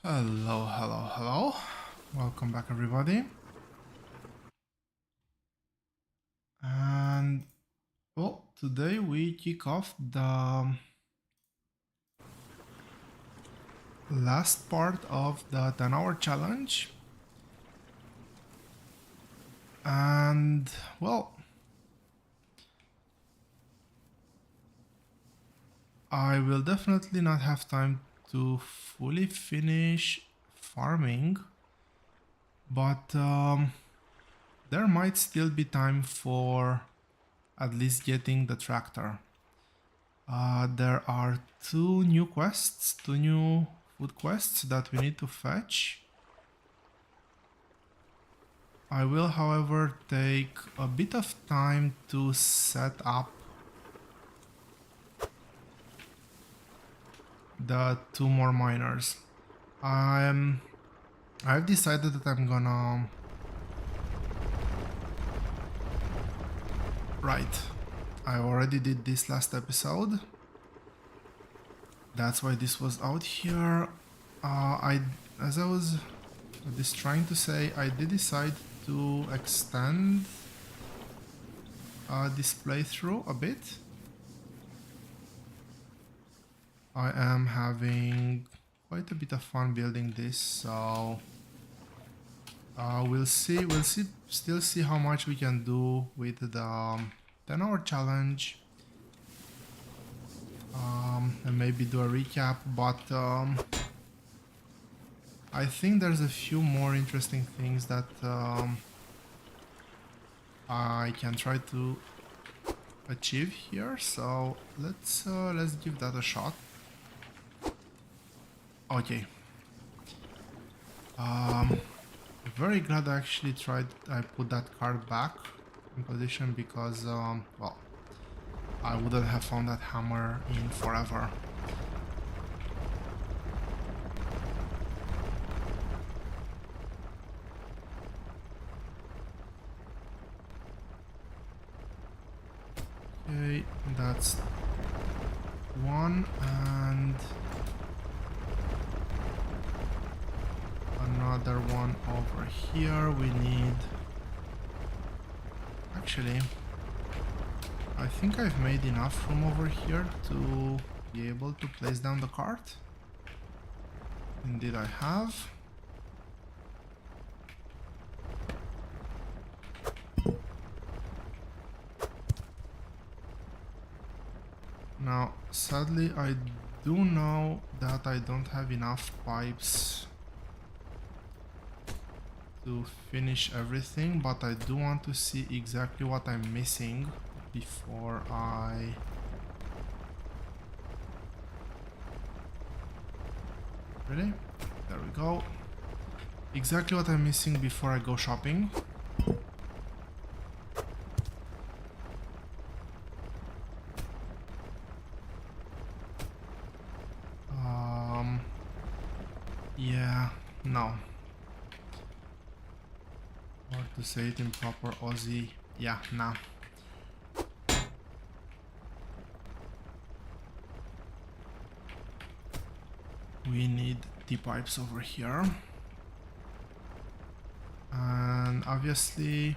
Hello, hello, hello. Welcome back, everybody. And well, today we kick off the last part of the 10-hour challenge. And well, I will definitely not have time to fully finish farming, but there might still be time for at least getting the tractor. There are two new food quests that we need to fetch. I will, however, take a bit of time to set up the two more miners. I've decided that I'm gonna... Right, I already did this last episode. That's why this was out here. As I was just trying to say, I did decide to extend this playthrough a bit. I am having quite a bit of fun building this, so we'll still see how much we can do with the 10-hour challenge. And maybe do a recap, but I think there's a few more interesting things that I can try to achieve here, so let's give that a shot. Okay. Very glad I actually I put that card back in position because well, I wouldn't have found that hammer in forever. Okay, that's one, and another one over here. We need... Actually, I think I've made enough room over here to be able to place down the cart. Indeed I have. Now, sadly, I do know that I don't have enough pipes to finish everything, but I do want to see exactly what I'm missing before I... Really? There we go. Exactly what I'm missing before I go shopping. Yeah, no. Or to say it in proper Aussie, yeah, nah. We need T-pipes over here. And obviously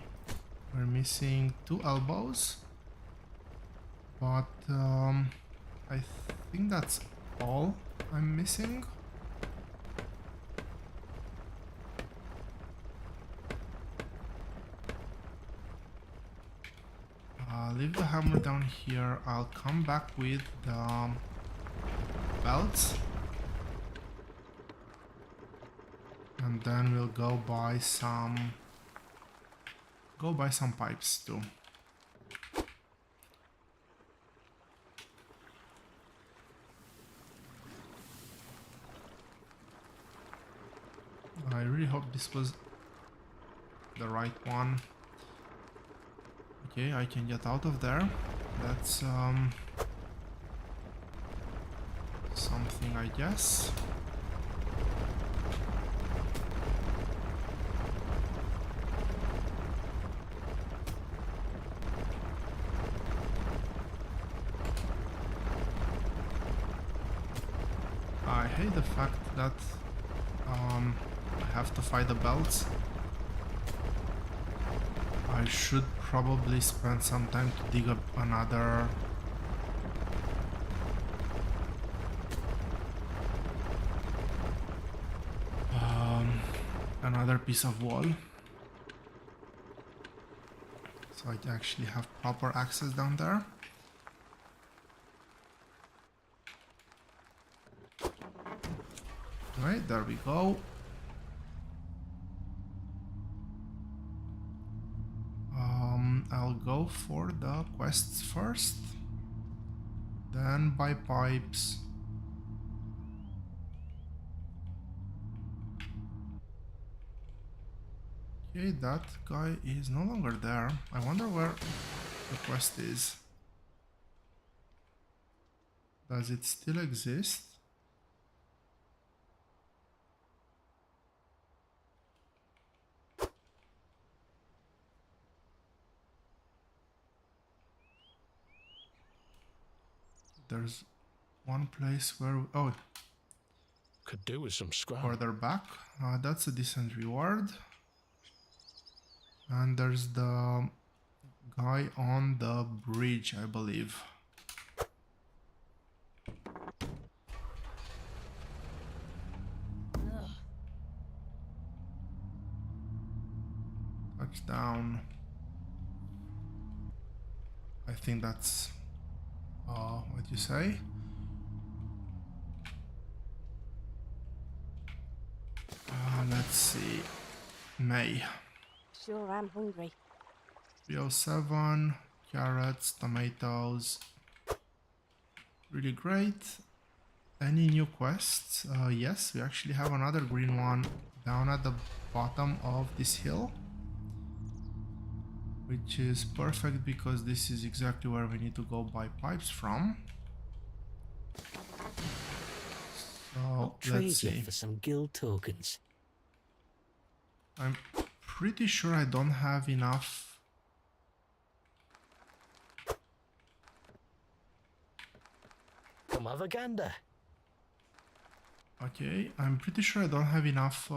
we're missing 2 elbows. But I think that's all I'm missing. Leave the hammer down here. I'll come back with the belts. And then we'll go buy some pipes too. I really hope this was the right one. Okay, I can get out of there. That's something, I guess. I hate the fact that I have to fight the belts. I should probably spend some time to dig up another piece of wall, so I actually have proper access down there. Right, there we go. I'll go for the quests first, then buy pipes. Okay, that guy is no longer there. I wonder where the quest is. Does it still exist? There's one place where... Oh, could do with some scrap. Further back. That's a decent reward. And there's the guy on the bridge, I believe. Touchdown. I think that's what you say. Let's see. May. Sure, I'm hungry. 307, carrots, tomatoes. Really great. Any new quests? Yes, we actually have another green one down at the bottom of this hill, which is perfect because this is exactly where we need to go buy pipes from. So let's see. For some guild tokens. I'm pretty sure I don't have enough. Come have a gander. Okay, I'm pretty sure I don't have enough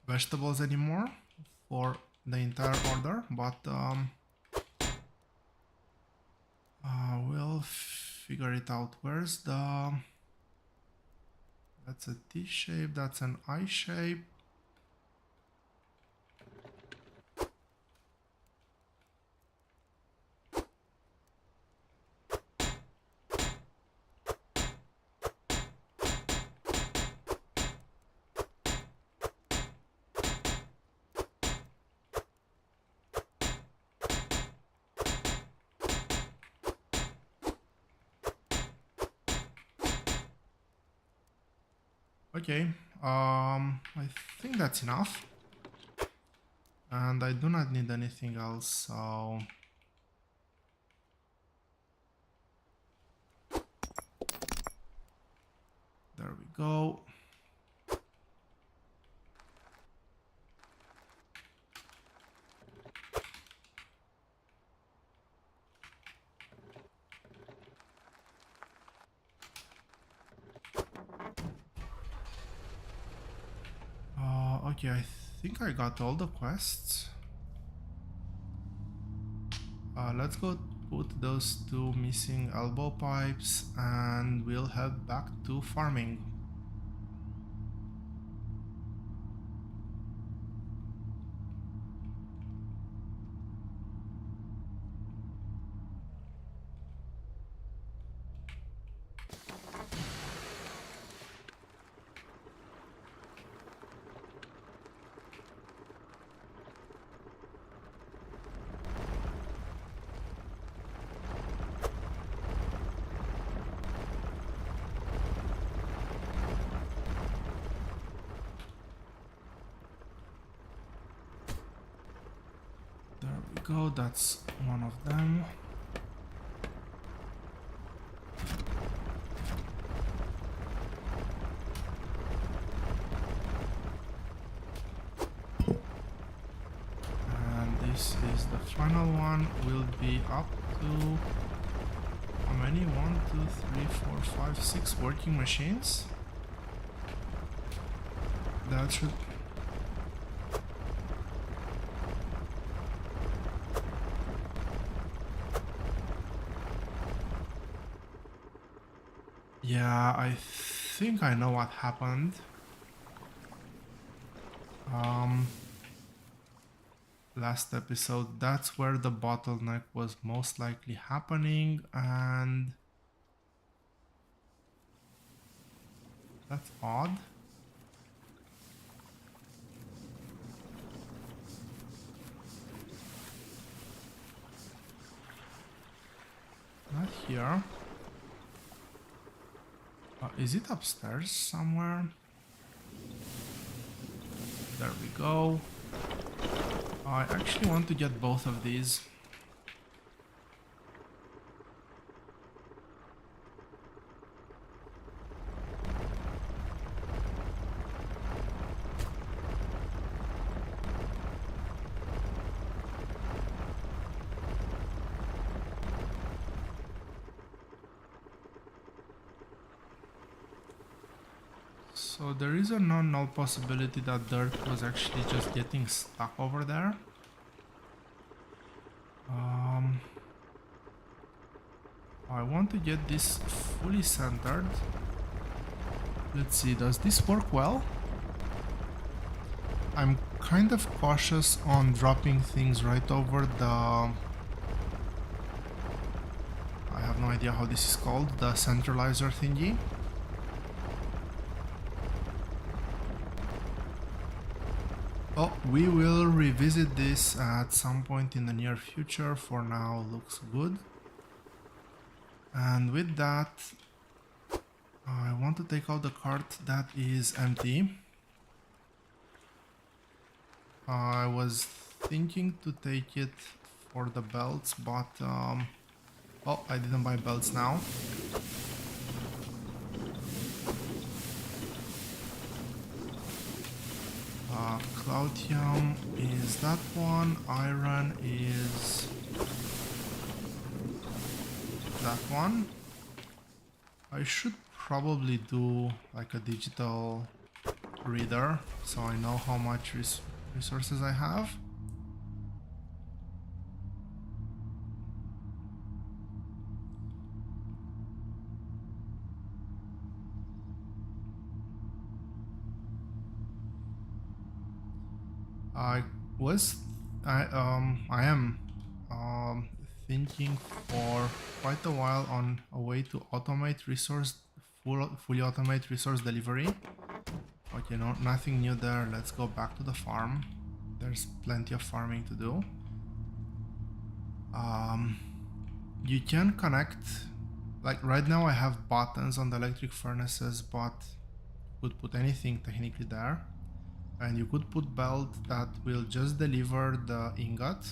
vegetables anymore for the entire order, but we'll figure it out. Where's the... That's a T shape, that's an I shape. Okay, I think that's enough. And I do not need anything else, so... There we go. Okay, I think I got all the quests. Let's go put those two missing elbow pipes and we'll head back to farming. Go, that's one of them. And this is the final one. Will be up to how many? 1, 2, 3, 4, 5, 6 working machines. That should... Yeah, I think I know what happened. Last episode, that's where the bottleneck was most likely happening, and that's odd. Not here. Is it upstairs somewhere? There we go. I actually want to get both of these. So there is a non-null possibility that dirt was actually just getting stuck over there. I want to get this fully centered. Let's see, does this work well? I'm kind of cautious on dropping things right over the... I have no idea how this is called, the centralizer thingy. Oh, we will revisit this at some point in the near future. For now, looks good. And with that, I want to take out the cart that is empty. I was thinking to take it for the belts, but oh, I didn't buy belts now. Cloutium is that one, iron is that one. I should probably do like a digital reader so I know how much resources I have. I am thinking for quite a while on a way to automate fully automate resource delivery. Okay, no, nothing new there. Let's go back to the farm. There's plenty of farming to do. You can connect, like right now I have buttons on the electric furnaces, but you could put anything technically there. And you could put belt that will just deliver the ingot,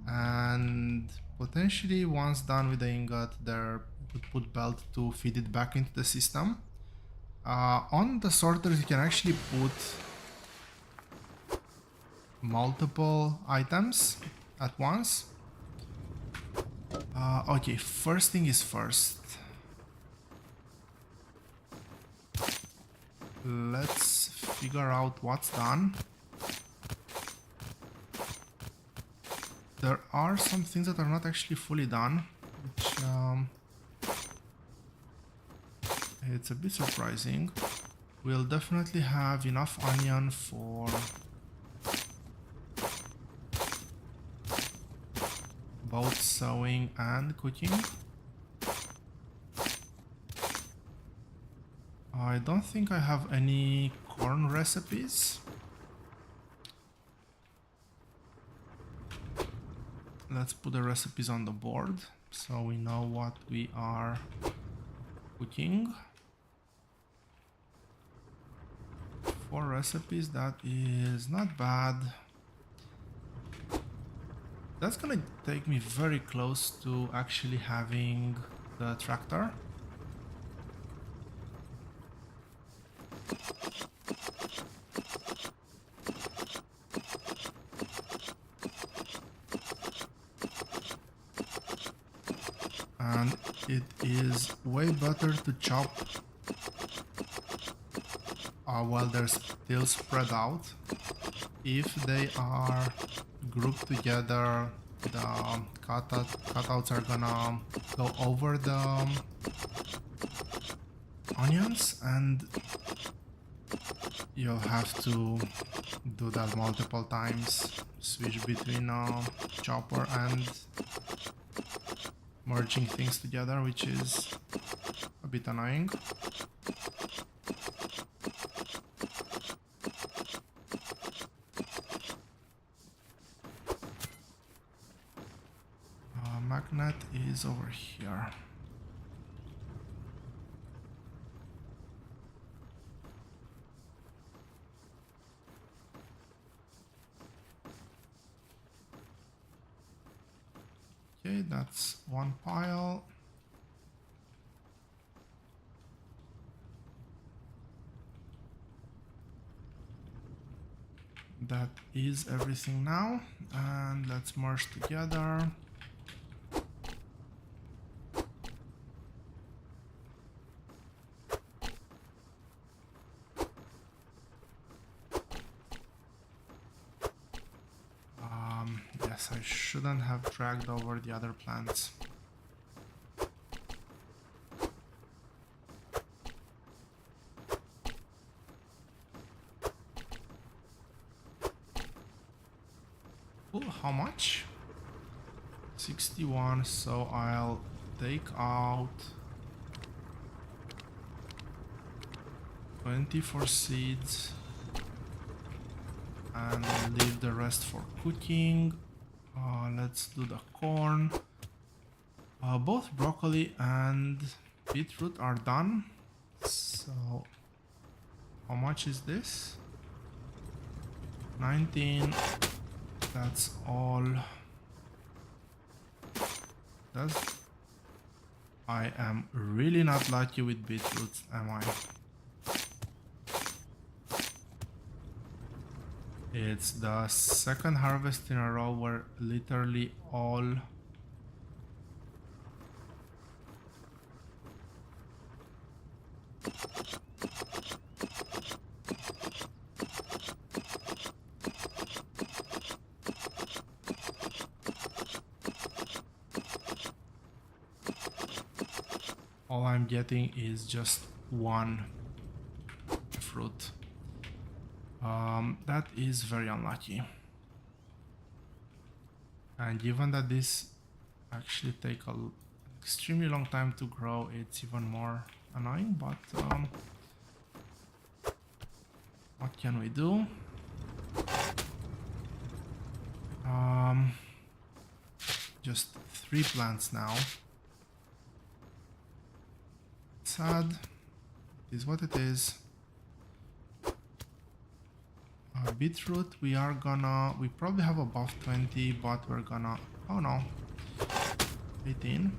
and potentially once done with the ingot there you could put belt to feed it back into the system. On the sorters you can actually put multiple items at once. Okay, first thing is first. Let's figure out what's done. There are some things that are not actually fully done, which it's a bit surprising. We'll definitely have enough onion for both sewing and cooking. I don't think I have any corn recipes. Let's put the recipes on the board so we know what we are cooking. 4 recipes, that is not bad. That's gonna take me very close to actually having the tractor. And it is way better to chop while they're still spread out. If they are grouped together, the cutouts are gonna go over the onions, and you'll have to do that multiple times. Switch between chopper and merging things together, which is a bit annoying. Magnet is over here. Okay, that's one pile. That is everything now, and let's merge together. Yes, I shouldn't have dragged over the other plants. Oh, how much? 61, so I'll take out 24 seeds and leave the rest for cooking. Let's do the corn. Both broccoli and beetroot are done. So how much is this? 19. That's all. I am really not lucky with beetroots, am I? It's the second harvest in a row where literally all I'm getting is just one fruit. That is very unlucky. And given that this actually take an extremely long time to grow, it's even more annoying, but what can we do? Just 3 plants now. Sad. It is what it is. Beetroot, we probably have above 20, but we're gonna, oh no, 18.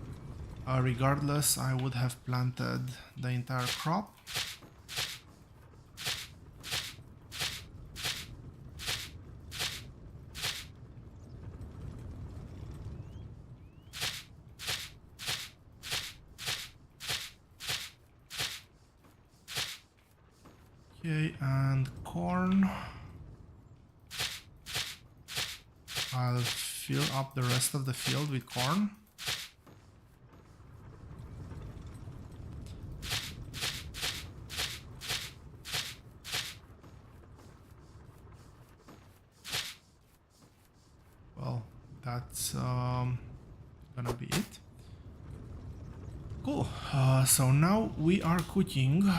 Regardless, I would have planted the entire crop. Okay, and corn. I'll fill up the rest of the field with corn. Well, that's gonna be it. Cool. So now we are cooking.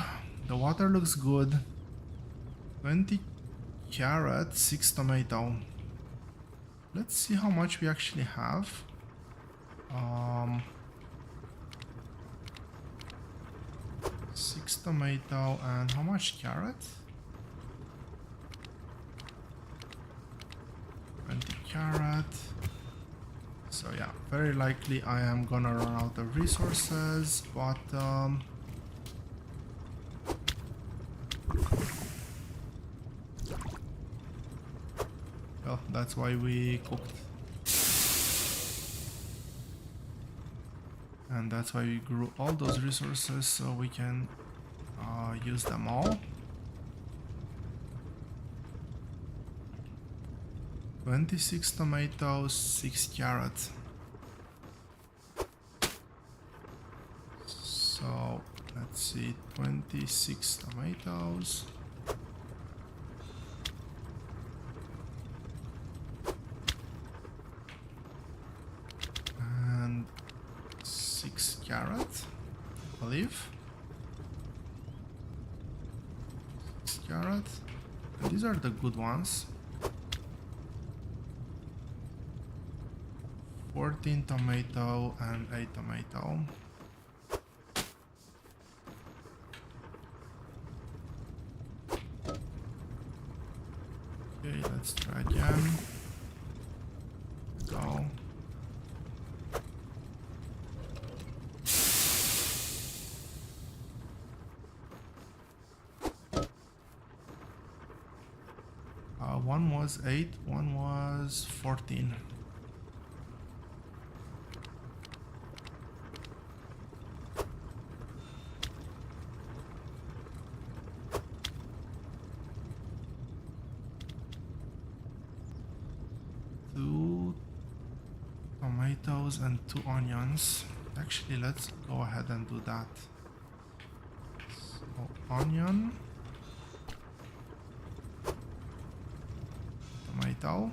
The water looks good. 20 carrot, 6 tomato. Let's see how much we actually have. 6 tomato and how much carrot? 20 carrot. So yeah, very likely I am gonna run out of resources, but well, that's why we cooked. And that's why we grew all those resources, so we can use them all. 26 tomatoes, 6 carrots. So let's see, 26 tomatoes. And 6 carrots, I believe. 6 carrots. And these are the good ones. 14 tomato and 8 tomato. Okay, let's try again. Go. One was 8, one was 14. Two tomatoes and 2 onions. Actually, let's go ahead and do that. So, onion, tomato.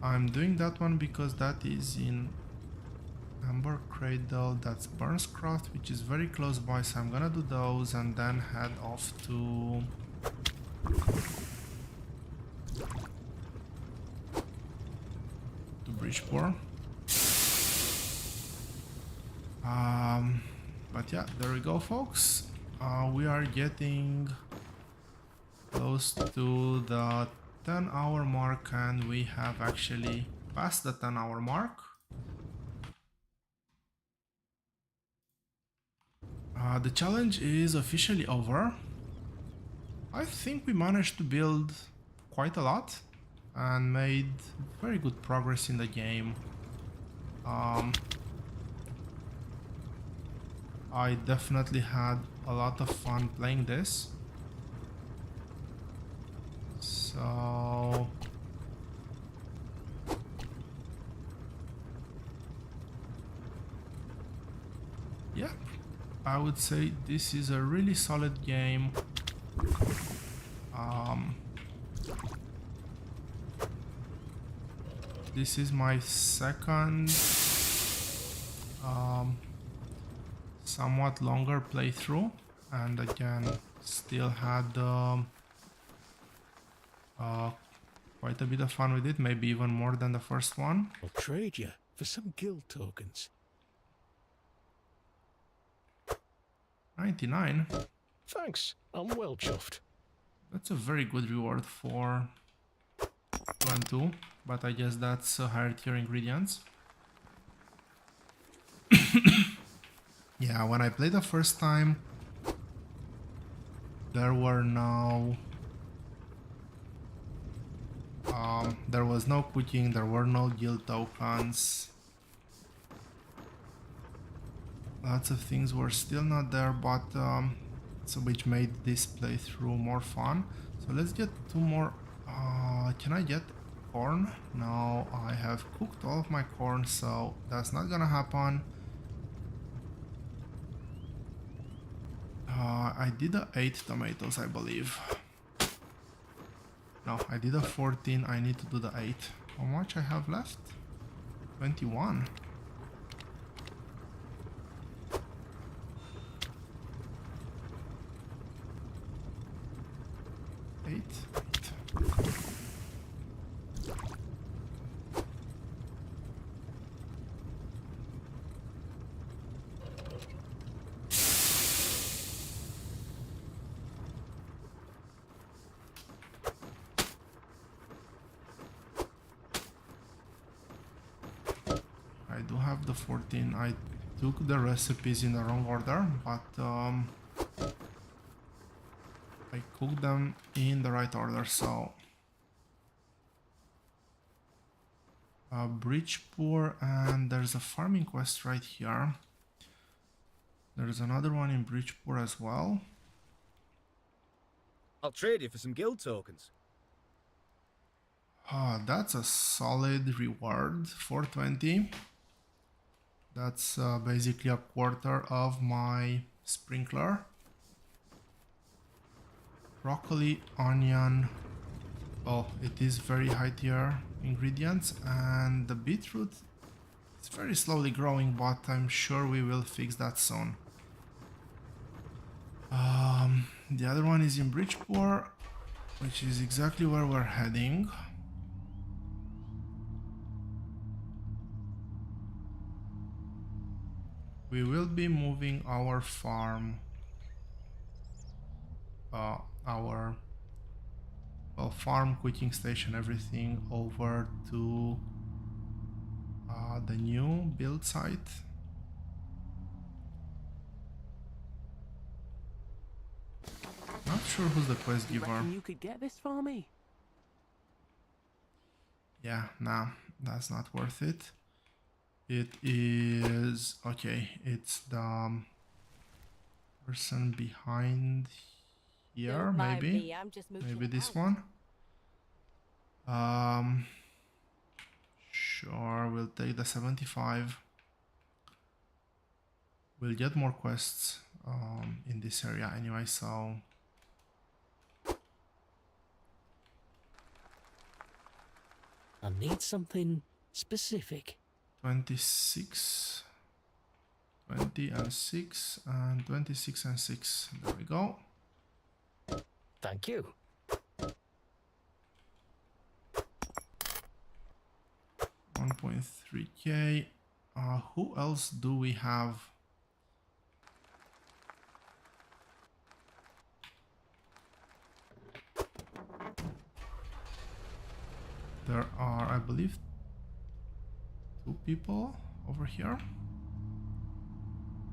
I'm doing that one because that is in Amber Cradle, that's Burnscroft, which is very close by, so I'm gonna do those and then head off to Bridgeport. But yeah, there we go, folks. We are getting close to the 10-hour mark, and we have actually passed the 10-hour mark. The challenge is officially over. I think we managed to build quite a lot and made very good progress in the game. I definitely had a lot of fun playing this. So yeah, I would say this is a really solid game. This is my second somewhat longer playthrough, and again still had quite a bit of fun with it, maybe even more than the first one. I'll trade you for some guild tokens. 99. Thanks, I'm well chuffed. That's a very good reward for 2 and 2, but I guess that's higher tier ingredients. Yeah, when I played the first time, there were no there was no cooking, there were no guild tokens. Lots of things were still not there, but so which made this playthrough more fun. So let's get 2 more. Can I get corn? No, I have cooked all of my corn, so that's not gonna happen. I did a 8 tomatoes, I believe. No, I did a 14. I need to do the 8. How much I have left? 21. 8. I do have the 14. I took the recipes in the wrong order, but I cooked them in the right order. So Bridgeport, and there's a farming quest right here. There's another one in Bridgeport as well. I'll trade you for some guild tokens. Ah, that's a solid reward. 420. That's basically a quarter of my sprinkler. Broccoli, onion. Oh, it is very high tier ingredients, and the beetroot is very slowly growing, but I'm sure we will fix that soon. The other one is in Bridgeport, which is exactly where we're heading. We will be moving our farm, our farm, cooking station, everything over to the new build site. Not sure who's the quest giver. Reckon you could get this for me? Yeah, nah, that's not worth it. It is okay. It's the person behind here, Don't mind maybe. me, I'm just mooching Maybe this about. one. Sure, we'll take the 75. We'll get more quests in this area anyway, so I need something specific. 26, 20 and 6, and 26 and 6. There we go. Thank you. 1.3k. Who else do we have? There are, I believe, 2 people over here.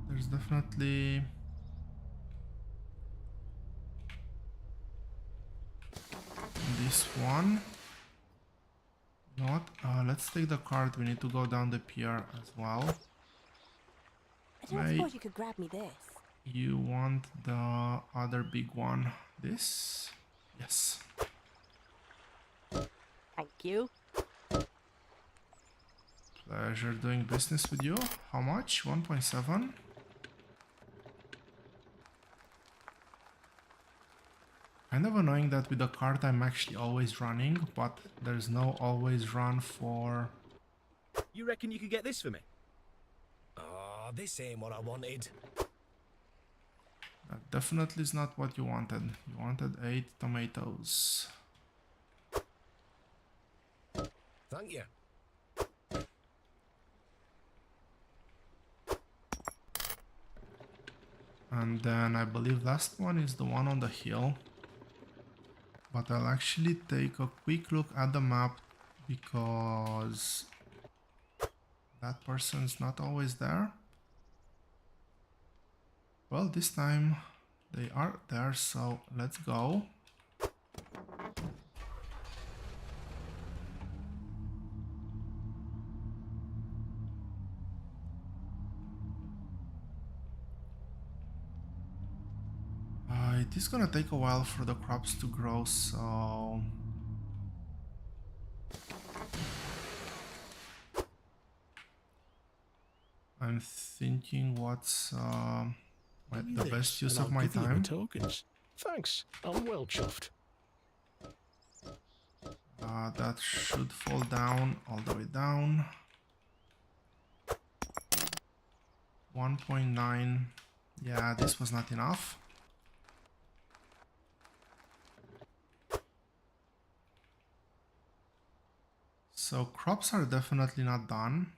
There's definitely this one. Not. Let's take the cart. We need to go down the pier as well. I don't suppose you could grab me this. You want the other big one? This? Yes. Thank you. Pleasure doing business with you. How much? 1.7. Kind of annoying that with the cart I'm actually always running, but there's no always run for... You reckon you could get this for me? Oh, this ain't what I wanted. That definitely is not what you wanted. You wanted 8 tomatoes. Thank you. And then I believe last one is the one on the hill. But I'll actually take a quick look at the map because that person's not always there. Well, this time they are there, so let's go. It is gonna take a while for the crops to grow, so... I'm thinking what's the best use of my time. Tokens. Thanks. I'm well chuffed. That should fall down all the way down. 1.9. Yeah, this was not enough. So crops are definitely not done.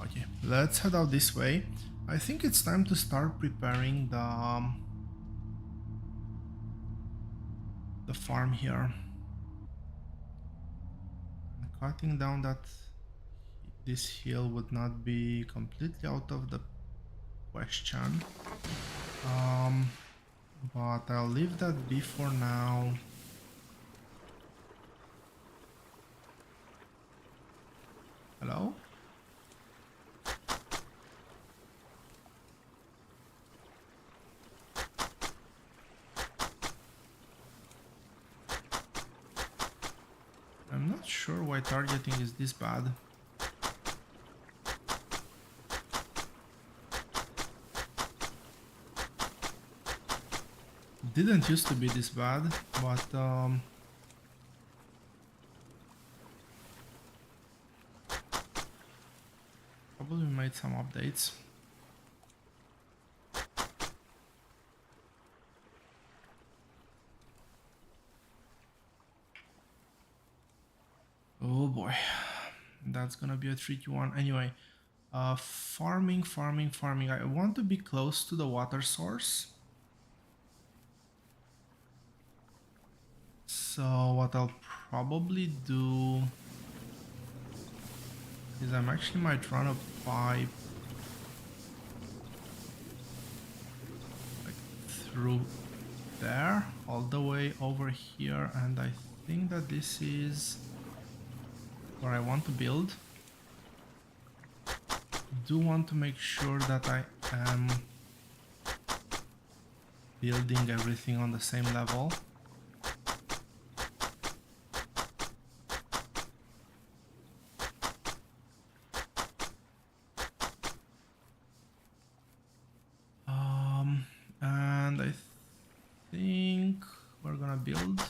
Okay, let's head out this way. I think it's time to start preparing the farm here. Cutting down that this hill would not be completely out of the question. But I'll leave that be for now. Hello? I'm not sure why targeting is this bad. Didn't used to be this bad, but probably made some updates. Oh boy, that's gonna be a tricky one. Anyway, farming. I want to be close to the water source. So what I'll probably do is I actually might run a pipe like through there all the way over here, and I think that this is where I want to build. Do want to make sure that I am building everything on the same level. And I think we're gonna build.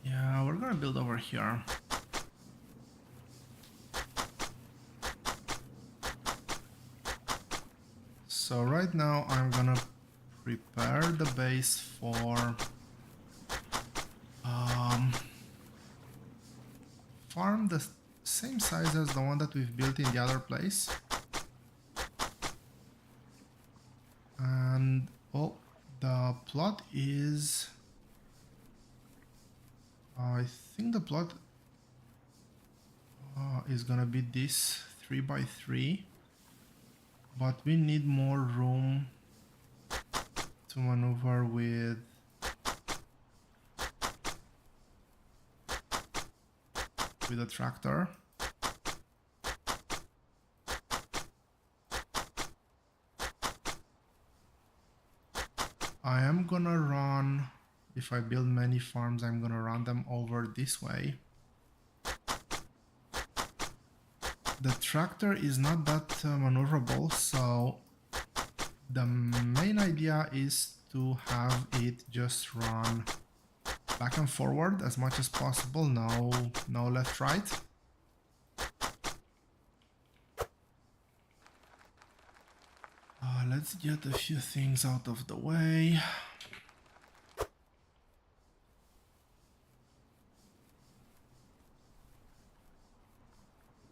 Yeah, we're gonna build over here. So right now I'm gonna prepare the base for farm the same size as the one that we've built in the other place. And oh, the plot is I think the plot is gonna be this 3x3, but we need more room to maneuver with a tractor. I am gonna run, if I build many farms, I'm gonna run them over this way. The tractor is not that maneuverable, so the main idea is to have it just run back and forward as much as possible, no left right. Let's get a few things out of the way.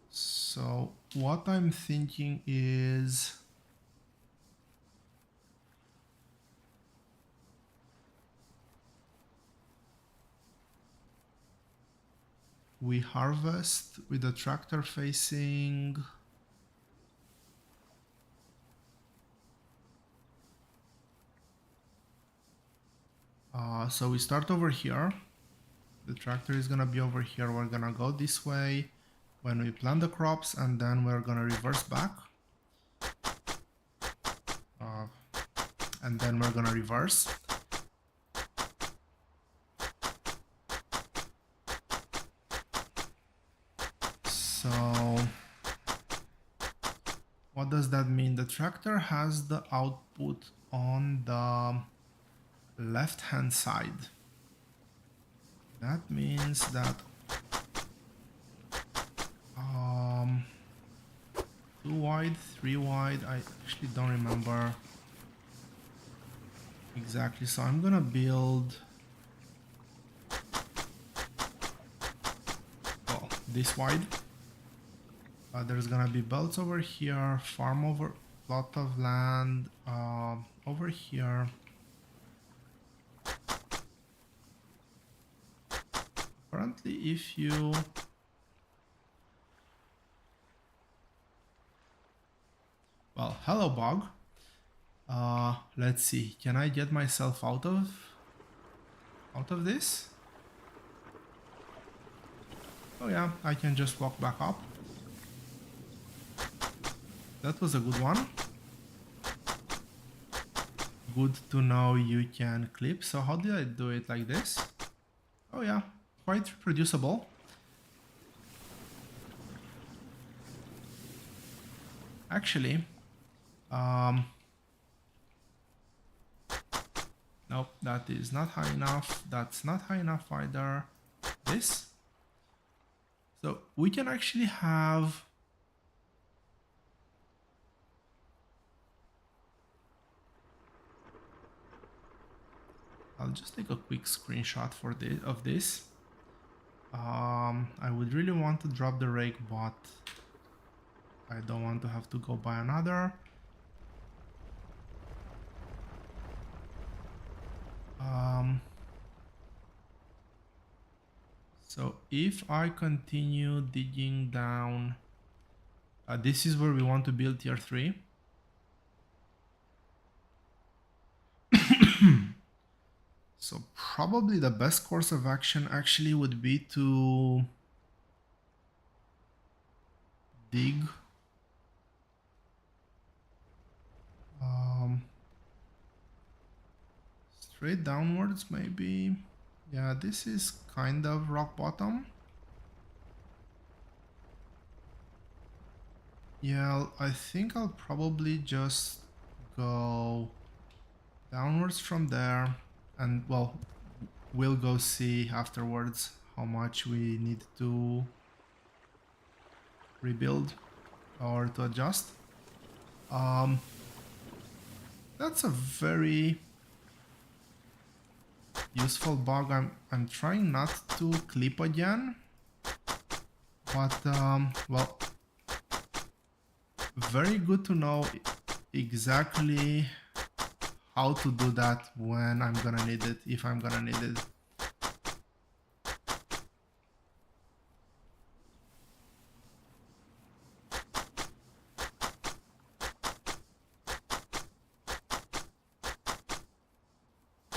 So what I'm thinking is we harvest with the tractor facing so we start over here. The tractor is gonna be over here. We're gonna go this way when we plant the crops, and then we're gonna reverse back. And then we're gonna reverse. So what does that mean? The tractor has the output on the left hand side. That means that 2 wide, 3 wide, I actually don't remember exactly, so I'm gonna build this wide. There's gonna be belts over here, farm over plot of land over here. Apparently, if you... Well, hello, bug. Let's see. Can I get myself out of this? Oh yeah, I can just walk back up. That was a good one. Good to know you can clip. So how did I do it? Like this? Oh yeah, quite reproducible. Actually, nope, that is not high enough. That's not high enough either. This. So we can actually have... I'll just take a quick screenshot for this of this. I would really want to drop the rake, but I don't want to have to go buy another. So if I continue digging down, this is where we want to build tier 3. So probably the best course of action actually would be to dig straight downwards maybe. Yeah, this is kind of rock bottom. Yeah, I think I'll probably just go downwards from there, and well, we'll go see afterwards how much we need to rebuild or to adjust. That's a very useful bug. I'm trying not to clip again, but well, very good to know exactly how to do that when I'm gonna need it, if I'm gonna need it.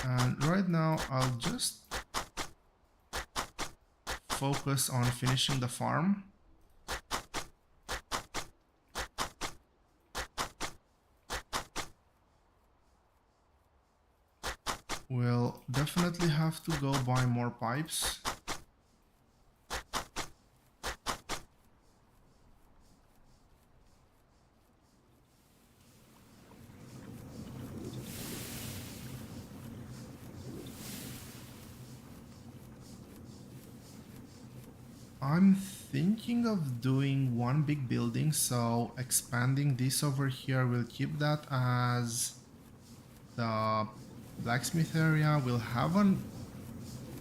And right now I'll just focus on finishing the farm. We'll definitely have to go buy more pipes. I'm thinking of doing one big building, so expanding this over here, we'll keep that as the blacksmith area. We'll have an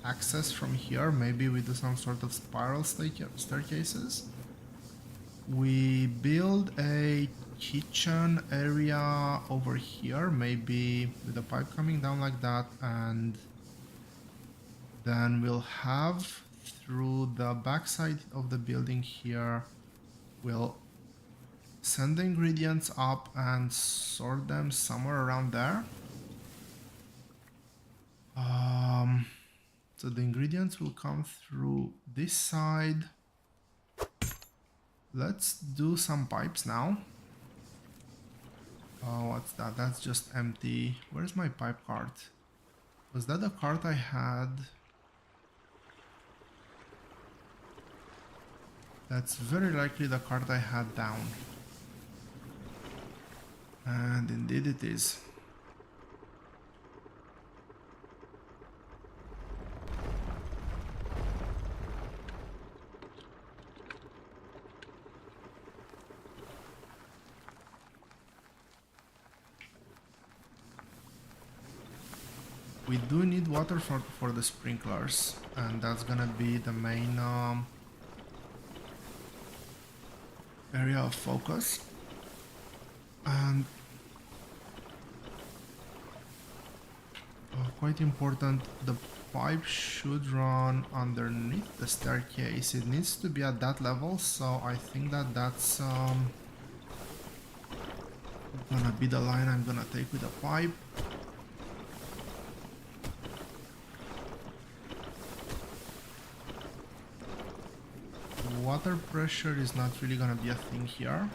access from here. Maybe we do some sort of spiral staircases. We build a kitchen area over here, maybe with a pipe coming down like that, and then we'll have through the backside of the building here, we'll send the ingredients up and sort them somewhere around there. So the ingredients will come through this side. Let's do some pipes now. Oh, what's that? That's just empty. Where's my pipe cart? Was that the cart I had? That's very likely the cart I had down. And indeed it is. We do need water for the sprinklers, and that's gonna be the main area of focus. And quite important, the pipe should run underneath the staircase. It needs to be at that level, so I think that that's gonna be the line I'm gonna take with the pipe. Water pressure is not really gonna be a thing here.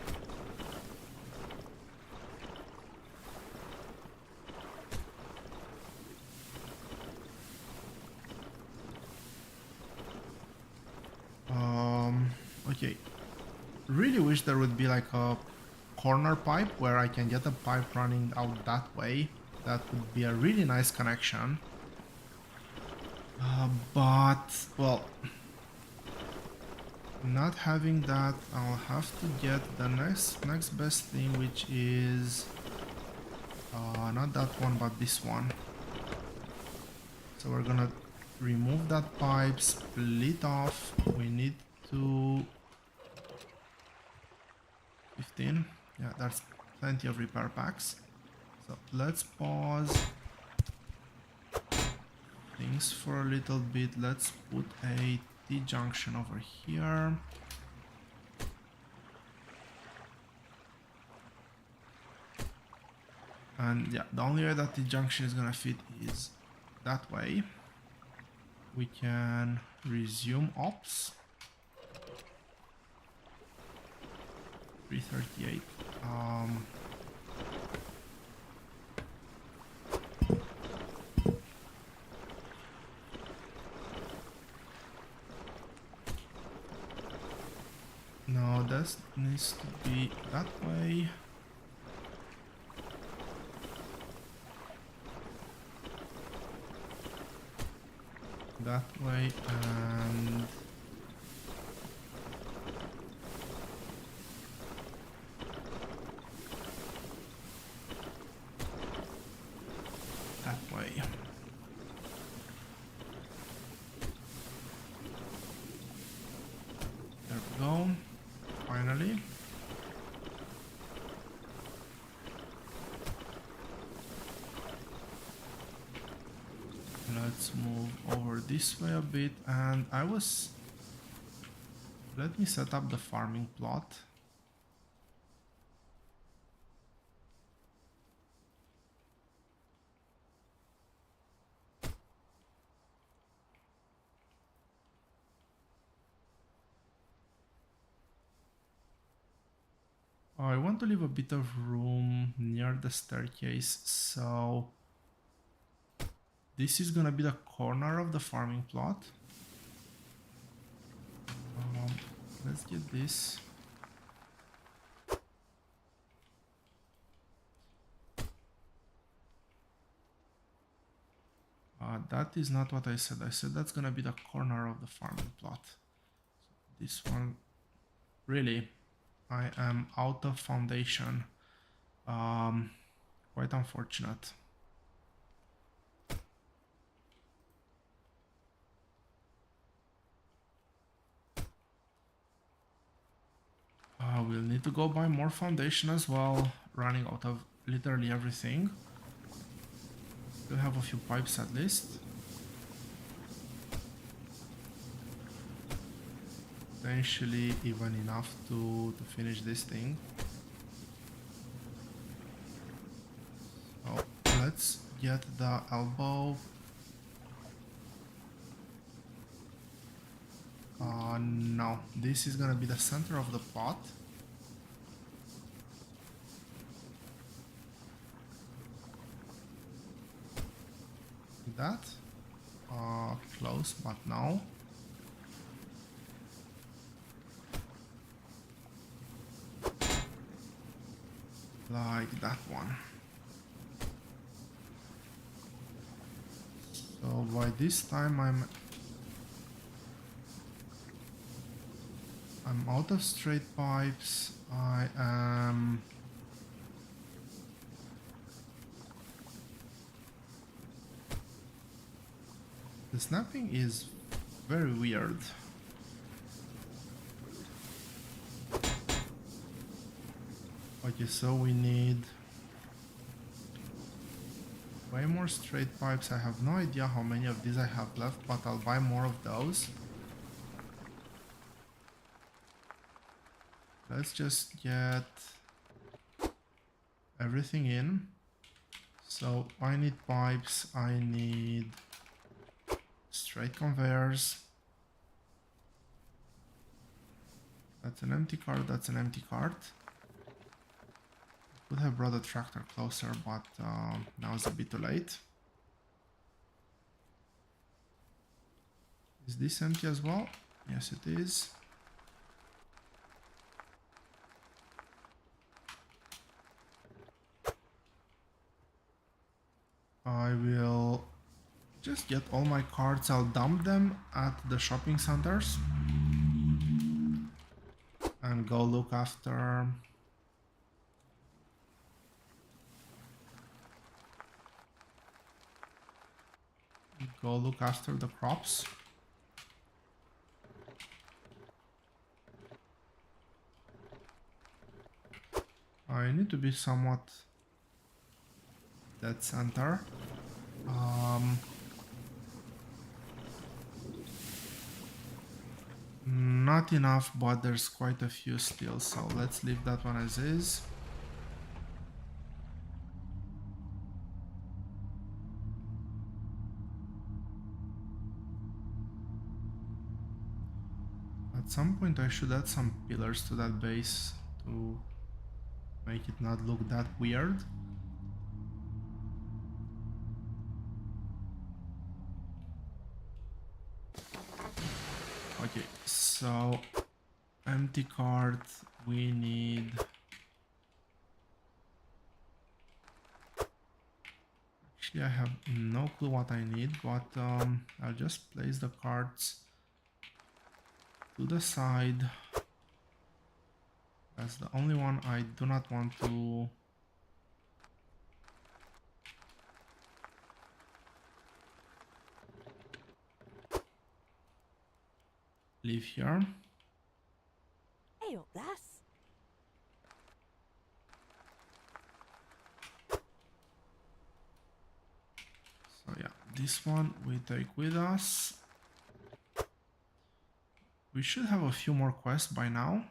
Okay. Really wish there would be like a corner pipe where I can get a pipe running out that way. That would be a really nice connection. But, well, not having that, I'll have to get the next best thing, which is not that one, but this one. So we're gonna remove that pipe, split off. We need to 15. Yeah, that's plenty of repair packs. So let's pause things for a little bit. Let's put a T-junction over here. And yeah, the only way that T-junction is gonna fit is that way. We can resume ops. 338. No, this needs to be that way. That way, and that way. There we go. Finally. Let's move over this way a bit, and let me set up the farming plot. I want to leave a bit of room near the staircase, so this is gonna be the corner of the farming plot. Let's get this. That is not what I said. I said that's gonna be the corner of the farming plot. So this one, really, I am out of foundation. Quite unfortunate. We'll need to go buy more foundation as well, running out of literally everything. We'll have a few pipes at least. Potentially even enough to finish this thing. So let's get the elbow. No, this is gonna be the center of the pot. That close, but no. Like that one. So by this time I'm out of straight pipes. I am the snapping is very weird. Okay, so we need way more straight pipes. I have no idea how many of these I have left, but I'll buy more of those. Let's just get everything in. So I need pipes, I need straight conveyors. That's an empty cart, that's an empty cart. Could have brought the tractor closer, but now it's a bit too late. Is this empty as well? Yes, it is. I will just get all my carts. I'll dump them at the shopping centers and go look after the crops. I need to be somewhat dead center. Not enough, but there's quite a few still, so let's leave that one as is. At some point I should add some pillars to that base to make it not look that weird. Okay, so empty cart, we need actually I have no clue what I need, but I'll just place the carts to the side. That's the only one I do not want to leave here. Hey up, lass. So yeah, this one we take with us. We should have a few more quests by now.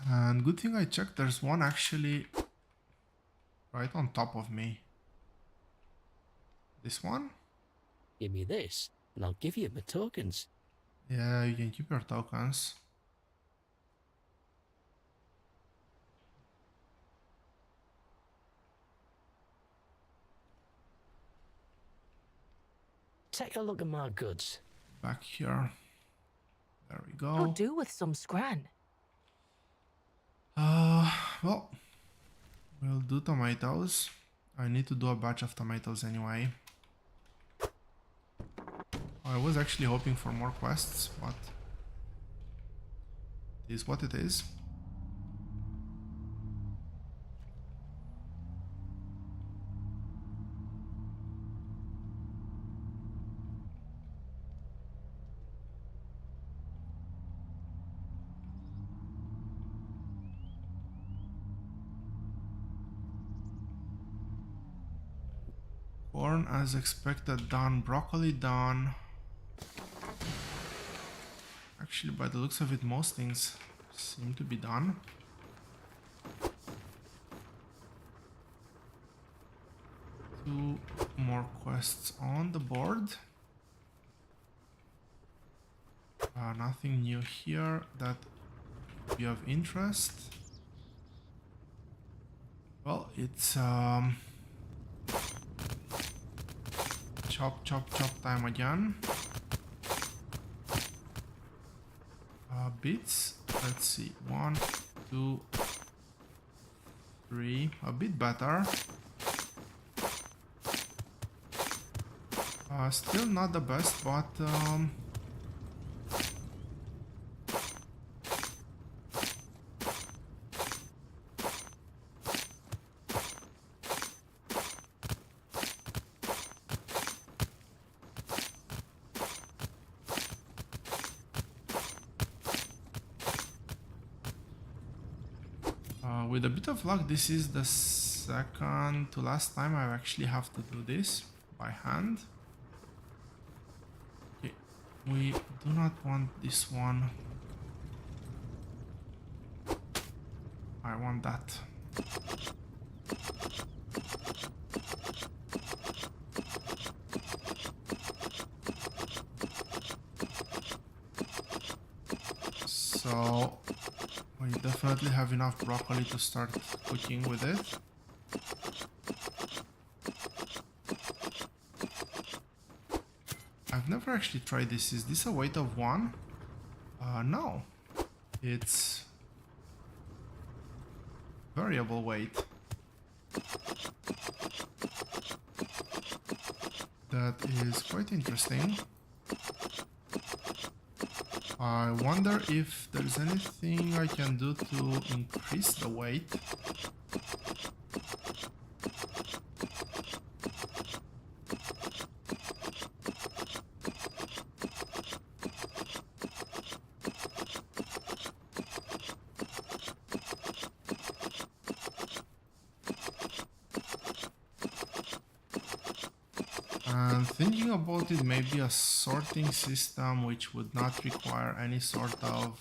And good thing I checked, there's one actually right on top of me. This one? Give me this, and I'll give you my tokens. Yeah, you can keep your tokens. Take a look at my goods. Back here. There we I'll go. do with some scran. Well, we'll do tomatoes. I need to do a batch of tomatoes anyway. I was actually hoping for more quests, but it is what it is. Corn as expected done, broccoli done. Actually, by the looks of it, most things seem to be done. Two more quests on the board. Nothing new here that would be of interest. Well, it's chop time again. Bits, let's see, 1, 2, 3, a bit better. Still not the best, but with a bit of luck, this is the second to last time I actually have to do this by hand. Okay, we do not want this one. I want that. So we definitely have enough broccoli to start cooking with it. I've never actually tried this. Is this a weight of 1? No. It's variable weight. That is quite interesting. I wonder if there's anything I can do to increase the weight. And thinking about it, maybe a sorting system which would not require any sort of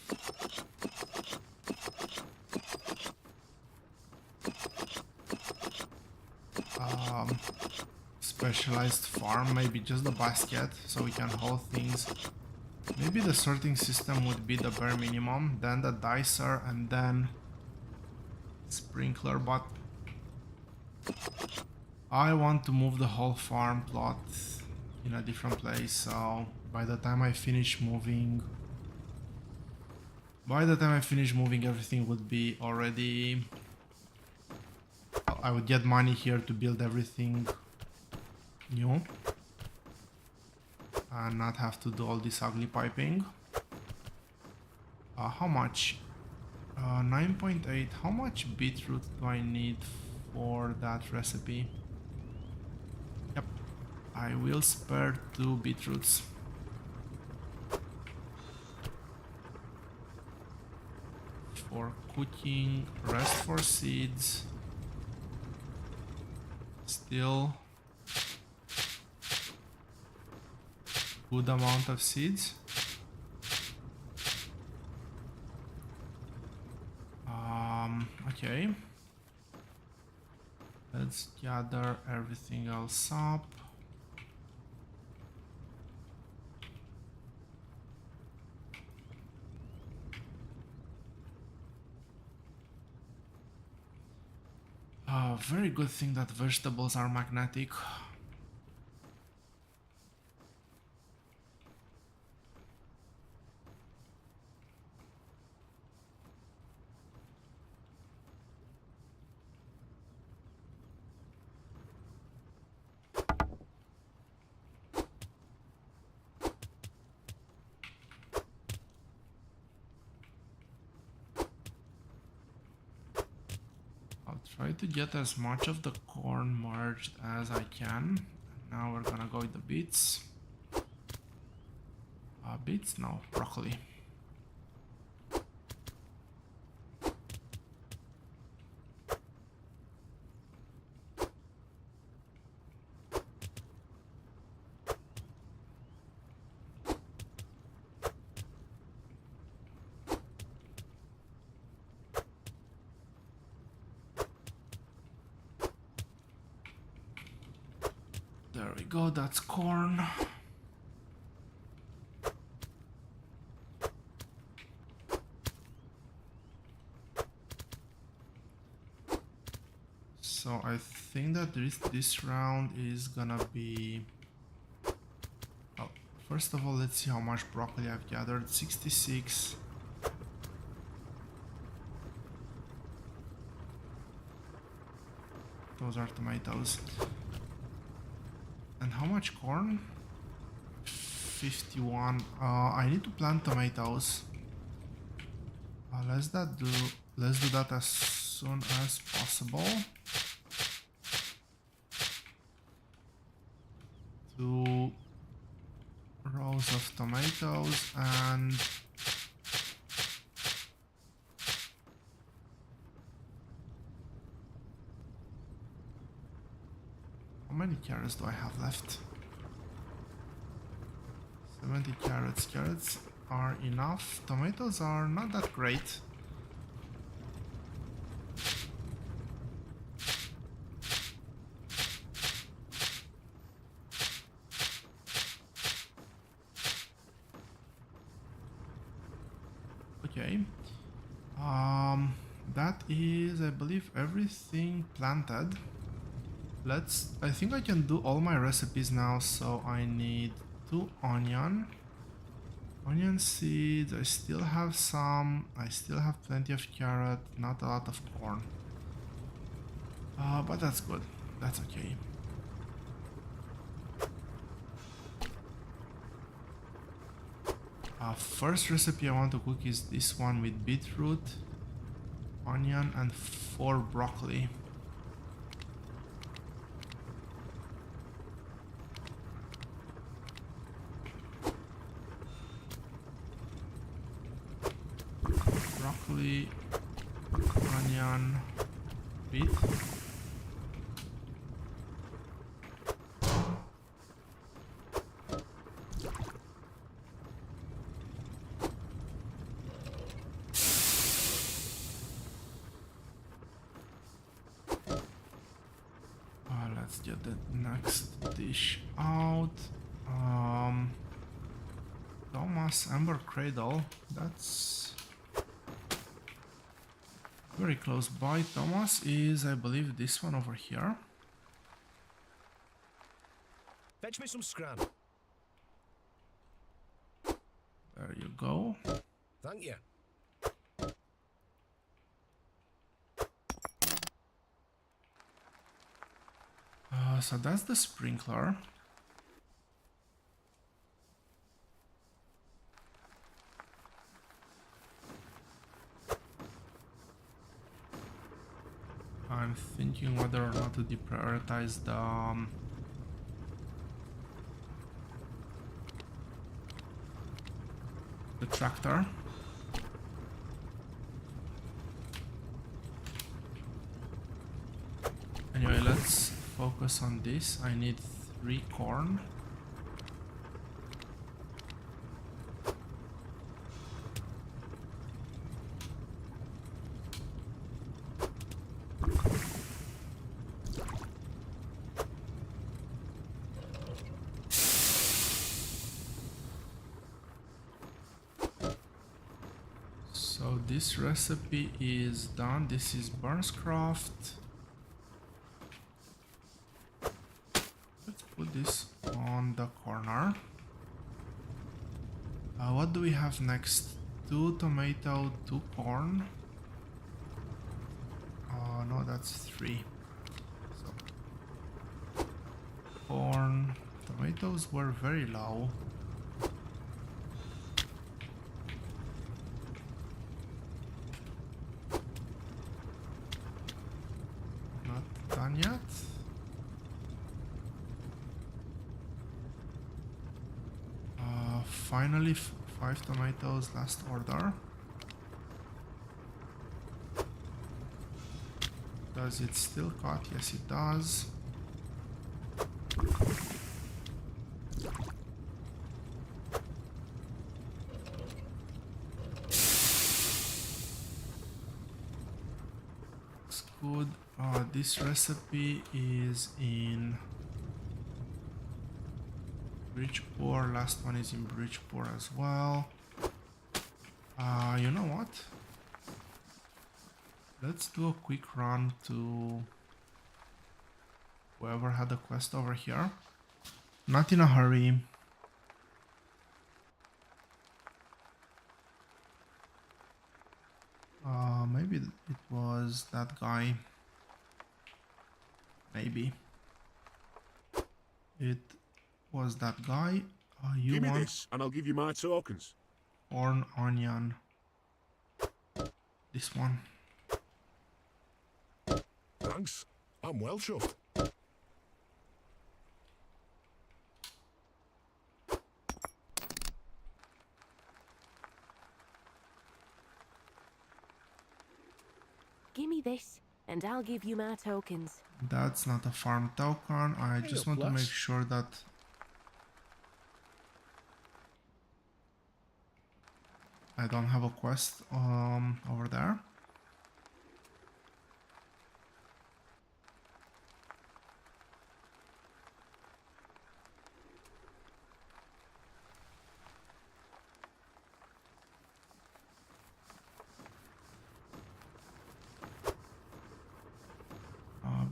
specialized farm, maybe just the basket so we can hold things. Maybe the sorting system would be the bare minimum, then the dicer, and then sprinkler, but I want to move the whole farm plot in a different place, so by the time I finish moving everything would be already... I would get money here to build everything new and not have to do all this ugly piping. How much? 9.8. How much beetroot do I need for that recipe? Yep, I will spare 2 beetroots. For cooking, rest for seeds. Still good amount of seeds. Okay. Let's gather everything else up. Very good thing that vegetables are magnetic. Try to get as much of the corn merged as I can. Now we're gonna go with the beets. Beets? No, broccoli. There we go, that's corn. So I think that this round is gonna be... Oh, first of all, let's see how much broccoli I've gathered. 66. Those are tomatoes. And how much corn? 51. I need to plant tomatoes. Let's do that as soon as possible. 2 rows of tomatoes and How many carrots do I have left? 70 carrots. Carrots are enough. Tomatoes are not that great. Okay. That is, I believe, everything planted. I think I can do all my recipes now, so I need 2 onion seeds. I still have some. I still have plenty of carrot, not a lot of corn. But that's good. That's okay. First recipe I want to cook is this one with beetroot, onion, and 4 broccoli. Broccoli, onion, beet. Let's get the next dish out. Thomas Amber Cradle. That's very close by. Thomas is, I believe, this one over here. Fetch me some scran. There you go. Thank you. So that's the sprinkler. I'm thinking whether or not to deprioritize the tractor. Anyway, let's focus on this. I need 3 corn. So this recipe is done. This is Burnscraft. Let's put this on the corner. What do we have next? 2 tomato, 2 corn. No, that's 3. So corn, tomatoes were very low. Not done yet. Finally, 5 tomatoes, last order. Does it still cut? Yes, it does. It's good. This recipe is in Bridgeport. Last one is in Bridgeport as well. You know what? Let's do a quick run to whoever had the quest over here. Not in a hurry. Maybe it was that guy. Maybe it was that guy. You Give me want this, and I'll give you my tokens. corn, onion. This one. Thanks. I'm well chuffed. Give me this. And I'll give you my tokens. That's not a farm token. I Hey just up, want to make lass. sure that I don't have a quest over there.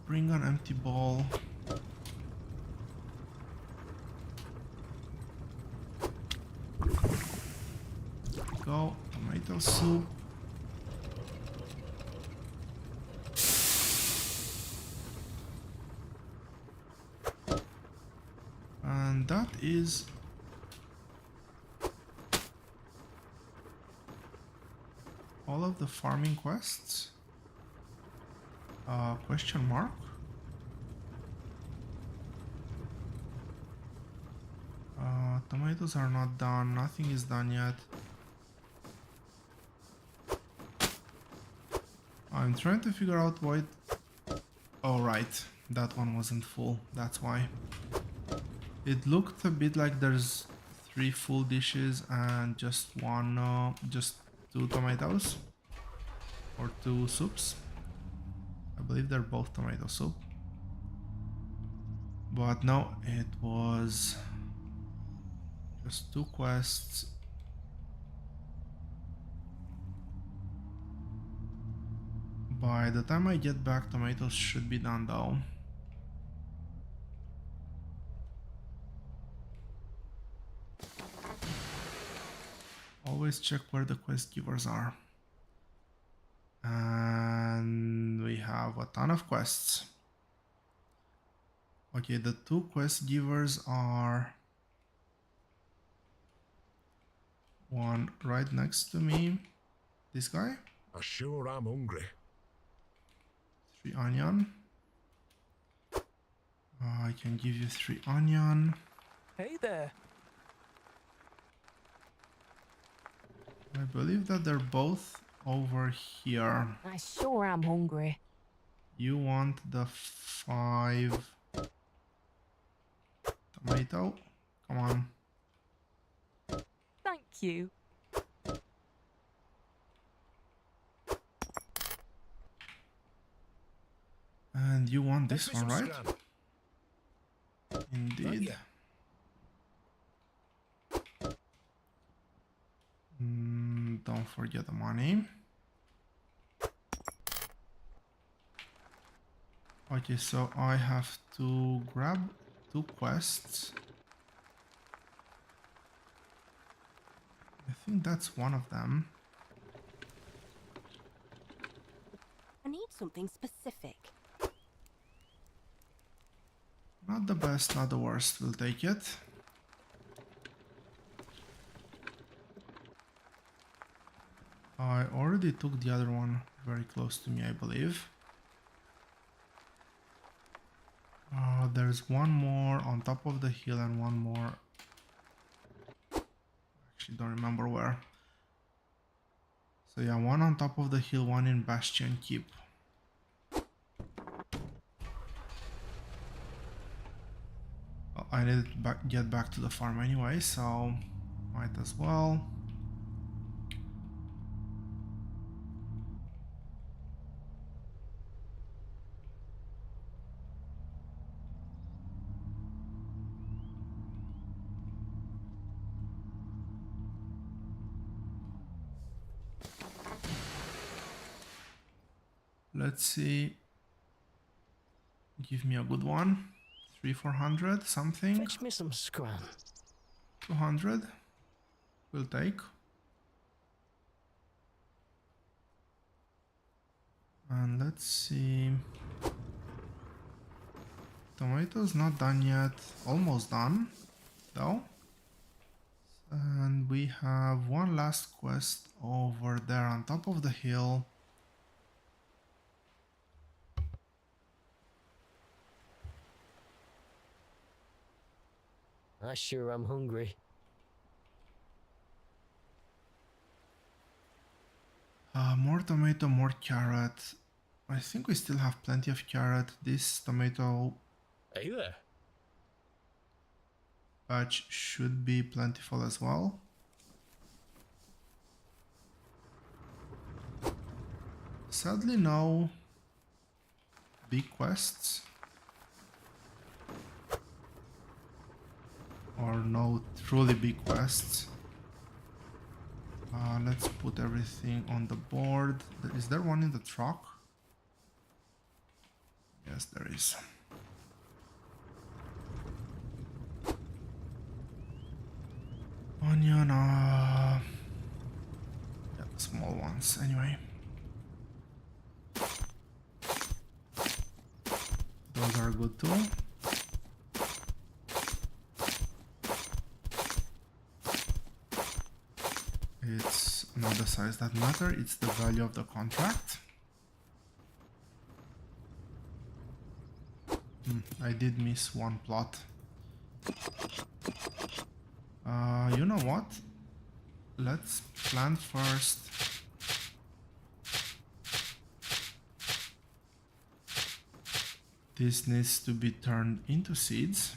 Bring an empty bowl. Go, tomato soup. And that is all of the farming quests. Question mark? Tomatoes are not done, nothing is done yet. I'm trying to figure out why oh right, that one wasn't full, that's why. It looked a bit like there's 3 full dishes and just just 2 tomatoes. Or 2 soups. I believe they're both tomato soup. But no, it was just 2 quests. By the time I get back, tomatoes should be done though. Always check where the quest givers are. And we have a ton of quests. Okay, the 2 quest givers are one right next to me. This guy. I sure am hungry. 3 onion. I can give you 3 onion. Hey there. I believe that they're both over here. I sure am hungry. You want the 5 tomato? Come on. Thank you. And you want Fetch this me one, some right? scran. Thank Indeed. ya. Don't forget the money. Okay, so I have to grab 2 quests. I think that's one of them. I need something specific. Not the best, not the worst. We'll take it. I already took the other one very close to me, I believe. There's one more on top of the hill and one more. Actually, don't remember where. So yeah, one on top of the hill, one in Bastion Keep. Well, I need to get back to the farm anyway, so might as well. Let's see. Give me a good one. 300-400 something. Fetch me some scran. 200. We'll take. And let's see. Tomatoes not done yet. Almost done, though. And we have one last quest over there on top of the hill. I sure am hungry. More tomato, more carrot. I think we still have plenty of carrot. This tomato Hey there. patch should be plentiful as well. Sadly, no big quests. Or no truly big quests. Let's put everything on the board. Is there one in the truck? Yes, there is. Onion, yeah, small ones anyway. Those are good too. It's not the size that matter, it's the value of the contract. I did miss one plot. You know what? Let's plant first. This needs to be turned into seeds.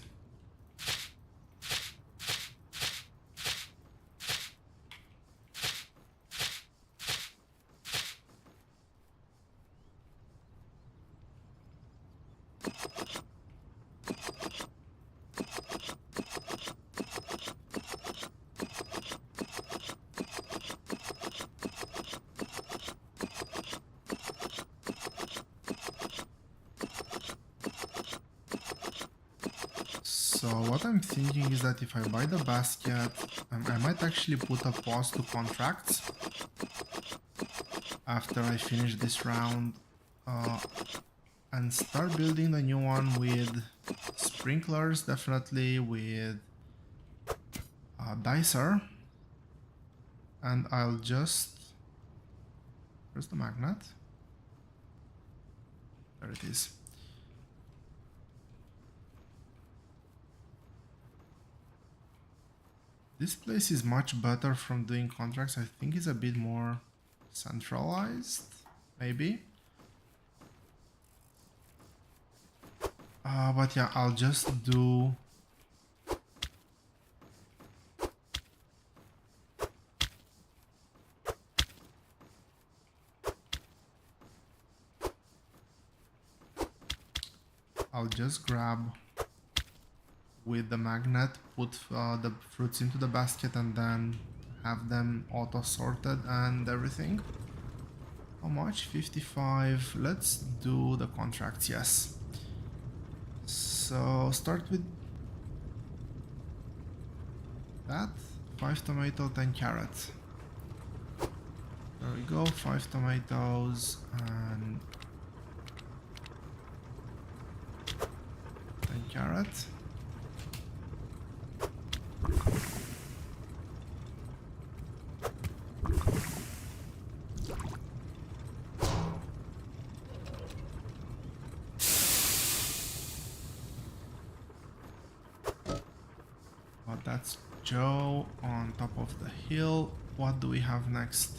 So what I'm thinking is that if I buy the basket, I might actually put a pause to contracts after I finish this round and start building the new one with sprinklers, definitely with dicer, and I'll just, where's the magnet? There it is. This place is much better from doing contracts. I think it's a bit more centralized, maybe. But yeah, I'll just do... I'll just grab with the magnet, put the fruits into the basket and then have them auto sorted and everything. How much? 55. Let's do the contracts, yes. So start with that. 5 tomato, 10 carrots. There we go, 5 tomatoes and 10 carrots. But that's Joe on top of the hill. What do we have next?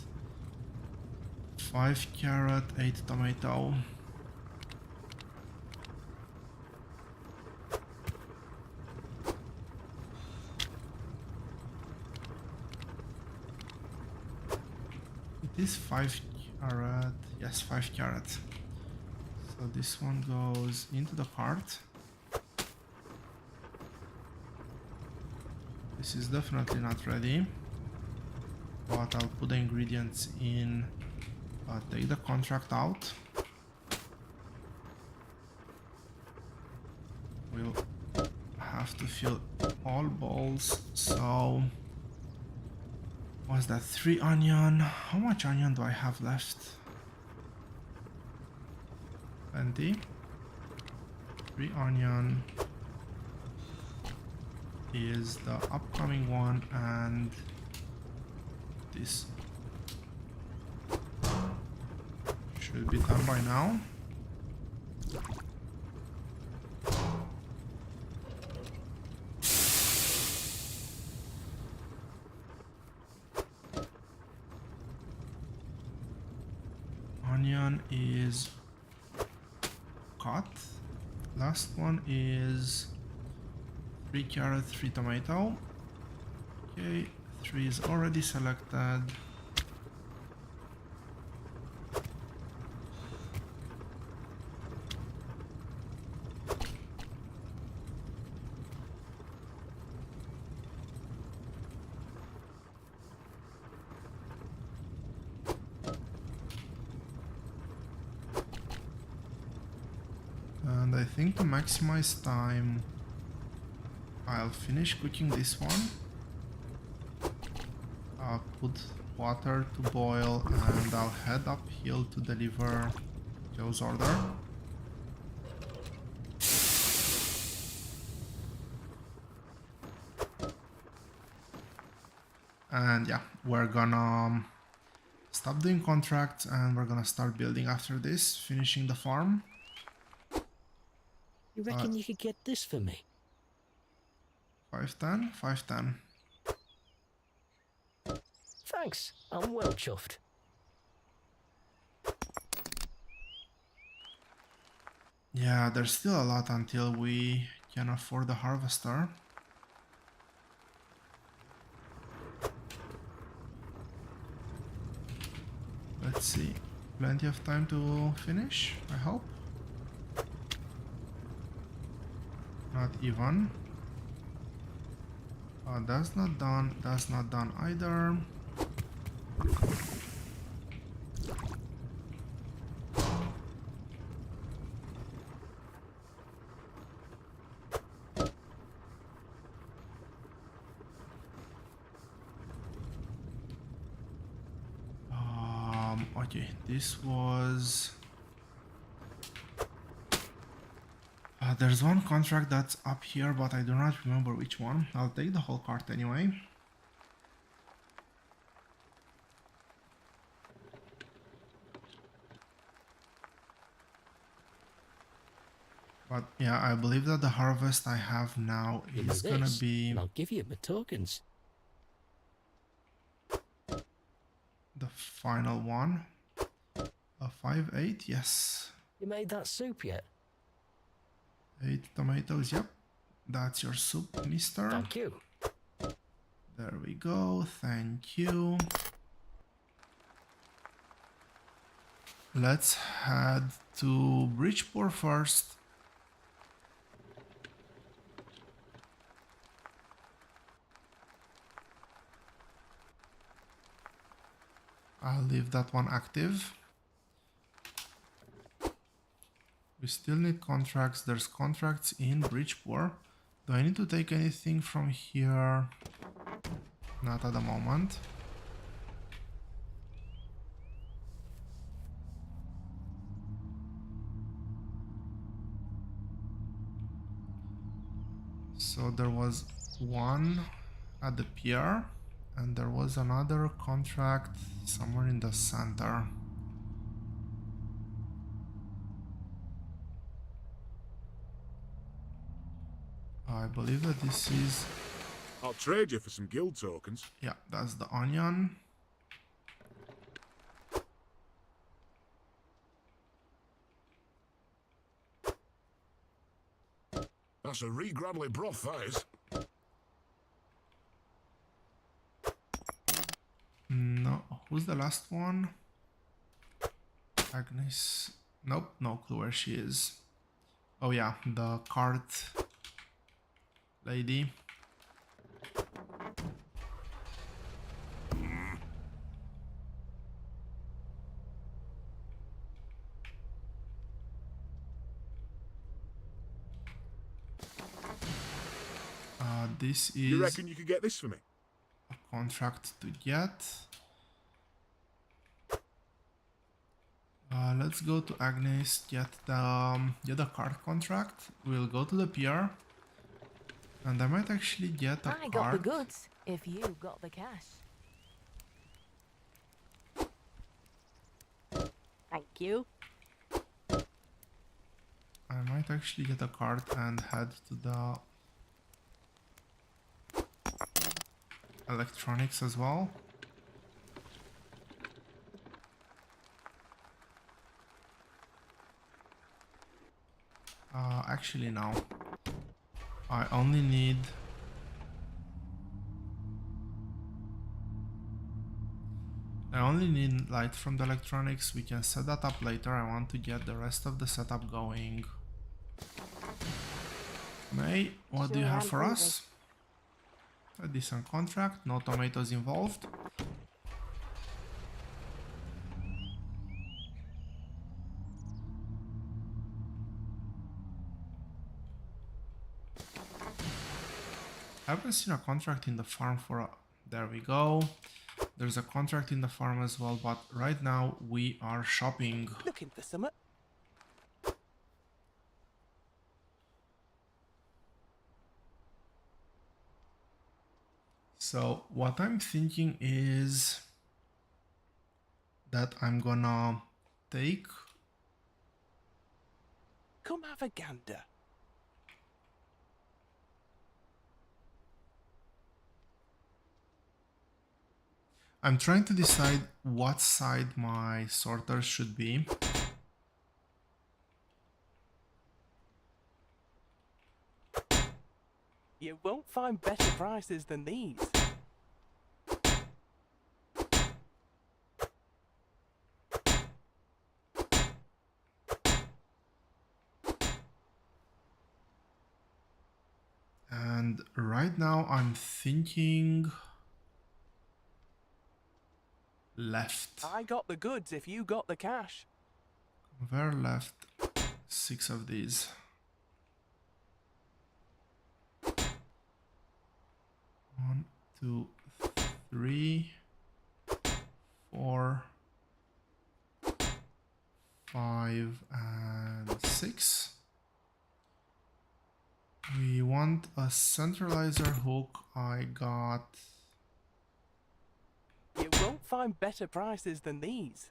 5 carrot, 8 tomato. It is 5 carrot. Yes, 5 carrot. So this one goes into the cart. This is definitely not ready, but I'll put the ingredients in, take the contract out. We'll have to fill all bowls, so what's that, 3 onion? How much onion do I have left? 20. 3 onion is the upcoming one, and this should be done by now. Onion is last one is 3 carrot, 3 tomato. Okay, 3 is already selected. And I think to maximize time, I'll finish cooking this one. I'll put water to boil and I'll head uphill to deliver Joe's order. And yeah, we're gonna stop doing contracts and we're gonna start building after this, finishing the farm. You reckon you could get this for me? 510, 510. Thanks, I'm well chuffed. Yeah, there's still a lot until we can afford the harvester. Let's see. Plenty of time to finish, I hope. Not even. That's not done. That's not done either. Okay, this was... there's one contract that's up here, but I do not remember which one. I'll take the whole cart anyway. But yeah, I believe that the harvest I have now Give me is gonna this, be and I'll give you my tokens. the final one. A 5-8, yes. You made that soup yet? 8 tomatoes, yep. That's your soup, mister. Thank you. There we go, thank you. Let's head to Bridgeport first. I'll leave that one active. We still need contracts. There's contracts in Bridgeport. Do I need to take anything from here? Not at the moment. So there was one at the pier, and there was another contract somewhere in the center. I believe that this is... I'll trade you for some guild tokens. yeah, that's the onion. That's a re-granly broth, that is. No, who's the last one? Agnes. Nope, no clue where she is. Oh yeah, the cart lady. This You is reckon you could get this for me? a contract to get. Let's go to Agnes, get the cart contract. We'll go to the pier, and I might actually get a I got the cart. goods if you got the cash. Thank you. I might actually get a cart and head to the electronics as well. Actually, no. I only need... light from the electronics. We can set that up later. I want to get the rest of the setup going. May, what do you Sure have am for hungry. us? A decent contract, no tomatoes involved. I haven't seen a contract in the farm for a... There we go. There's a contract in the farm as well, but right now we are shopping. Looking for some. So what I'm thinking is that I'm gonna take... Come have a gander. I'm trying to decide what side my sorters should be. You won't find better prices than these. And right now I'm thinking left. I got the goods if you got the cash. Where left? 6 of these. 1, 2, 3, 4, 5, and 6. We want a centralizer hook. I got... You won't find better prices than these.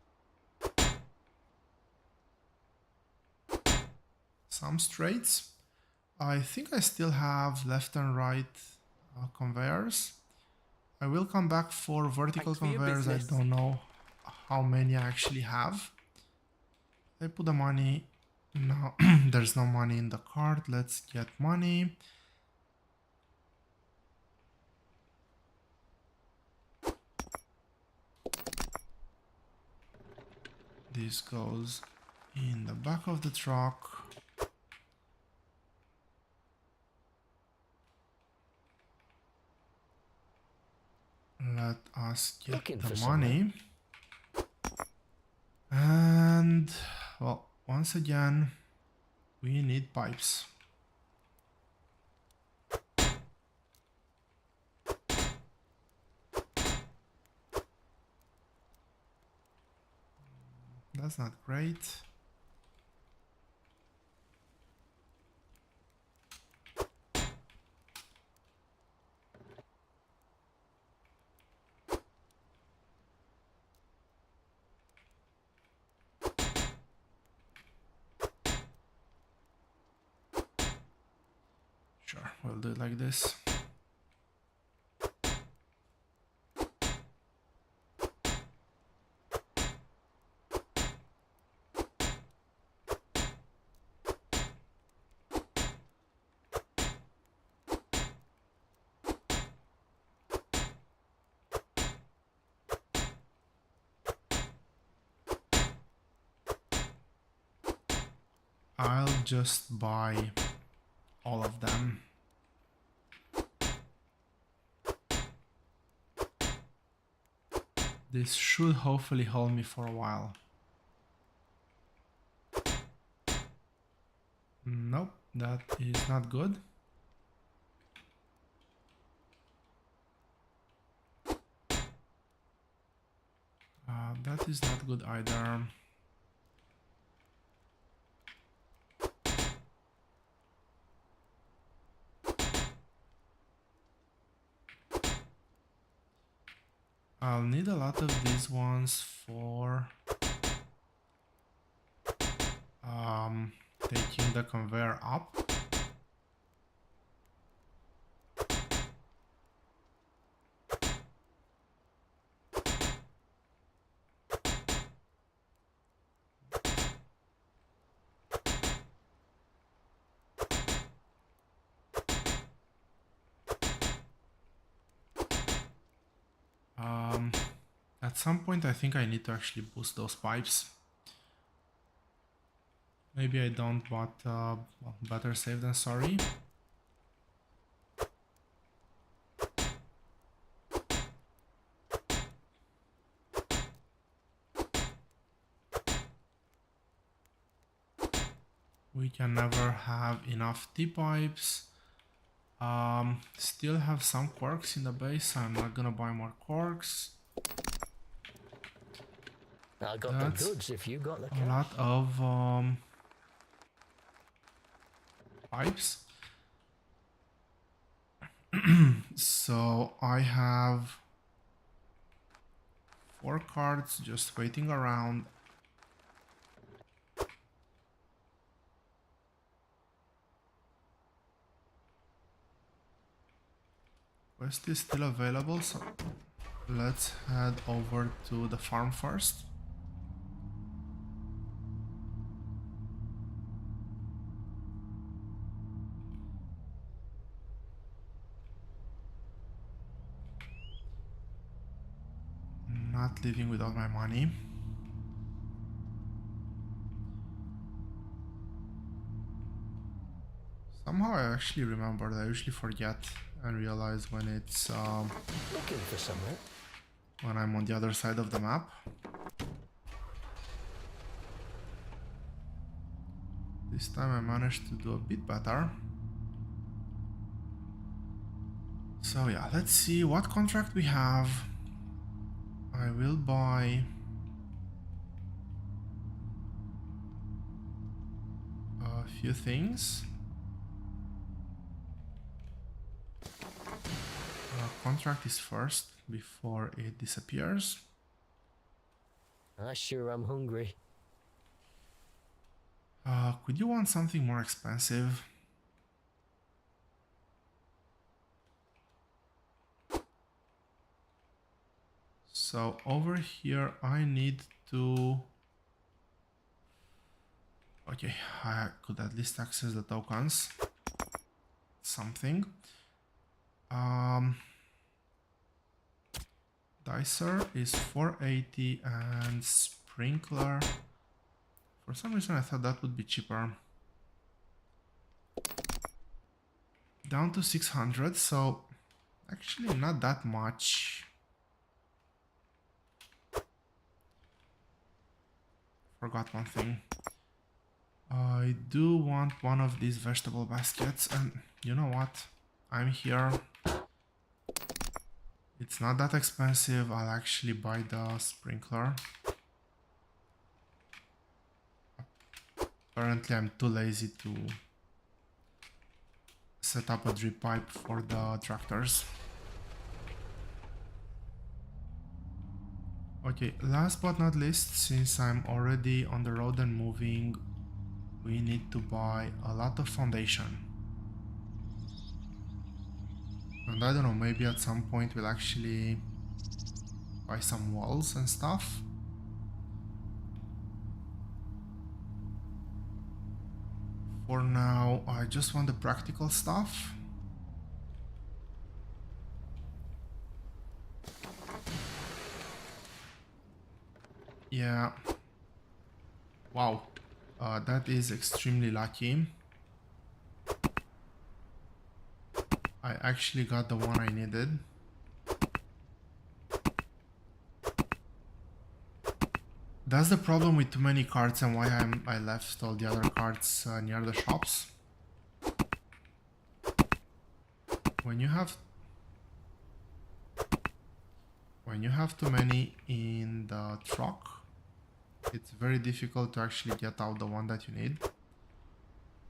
some straights. I think I still have left and right conveyors. I will come back for vertical Thanks for your conveyors. I business. don't know how many I actually have. I put the money. No, there's no money in the cart. Let's get money. This goes in the back of the truck. Let us get Looking the for money. And, well, once again, we need pipes. That's not great. Sure, we'll do it like this. I'll just buy all of them. This should hopefully hold me for a while. Nope, that is not good. That is not good either. I'll need a lot of these ones for taking the conveyor up. At some point I think I need to actually boost those pipes. Maybe I don't, but well, better safe than sorry. We can never have enough T-pipes. Still have some quarks in the base, so I'm not gonna buy more quarks. I got That's the goods if you got the a cash. lot of pipes. So I have 4 cards just waiting around. Quest is still available, so let's head over to the farm first. Not leaving without my money. Somehow I actually remembered. I usually forget and realize when it's Looking for something. when I'm on the other side of the map. This time I managed to do a bit better. So yeah, let's see what contract we have. I will buy a few things. Contract is first before it disappears. I sure am hungry. Could you want something more expensive? So over here I need to... Okay, I could at least access the tokens. Something. Dicer is 480 and Sprinkler. For some reason I thought that would be cheaper. Down to 600, so actually not that much. Forgot one thing. I do want one of these vegetable baskets, and you know what? I'm here. It's not that expensive. I'll actually buy the sprinkler. Apparently I'm too lazy to set up a drip pipe for the tractors. Okay, last but not least, since I'm already on the road and moving, we need to buy a lot of foundation. And I don't know, maybe at some point we'll actually buy some walls and stuff. For now, I just want the practical stuff. Yeah. Wow. That is extremely lucky. I actually got the one I needed. That's the problem with too many cards and why I left all the other cards near the shops. When you have too many in the truck, it's very difficult to actually get out the one that you need.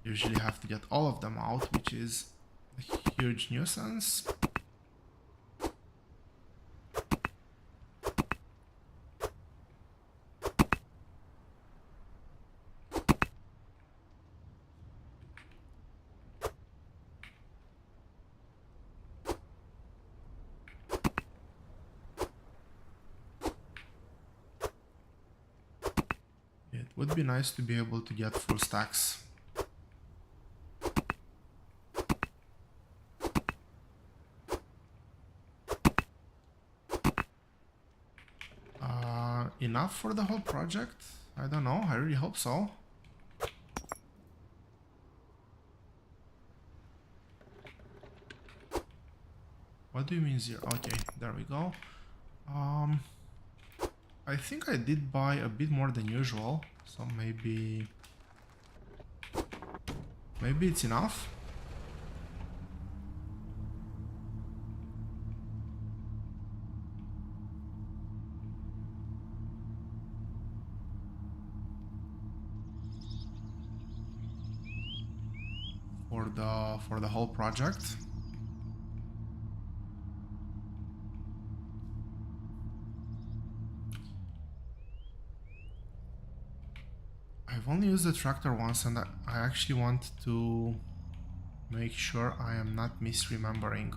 You usually have to get all of them out, which is a huge nuisance. It would be nice to be able to get full stacks. enough for the whole project? I don't know, I really hope so. What do you mean 0? Okay, there we go. I think I did buy a bit more than usual, so maybe it's enough. For the whole project. I've only used the tractor once, and I actually want to make sure I am not misremembering.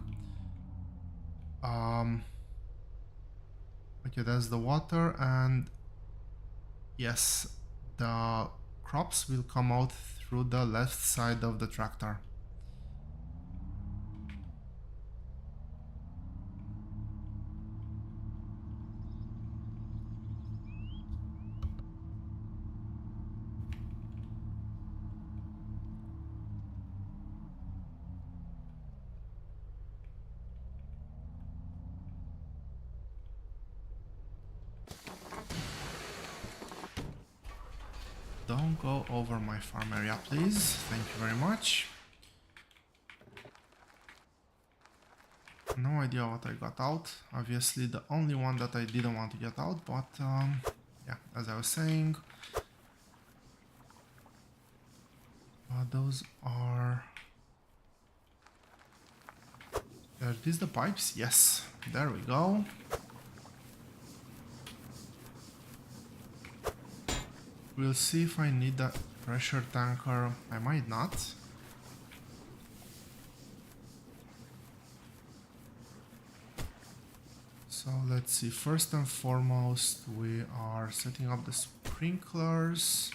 Okay, that's the water, and yes, the crops will come out through the left side of the tractor. Don't go over my farm area, please. Thank you very much. No idea what I got out. Obviously the only one that I didn't want to get out, but yeah, as I was saying, those are... Are these the pipes? Yes, there we go. We'll see if I need a pressure tanker. I might not. So let's see, first and foremost we are setting up the sprinklers.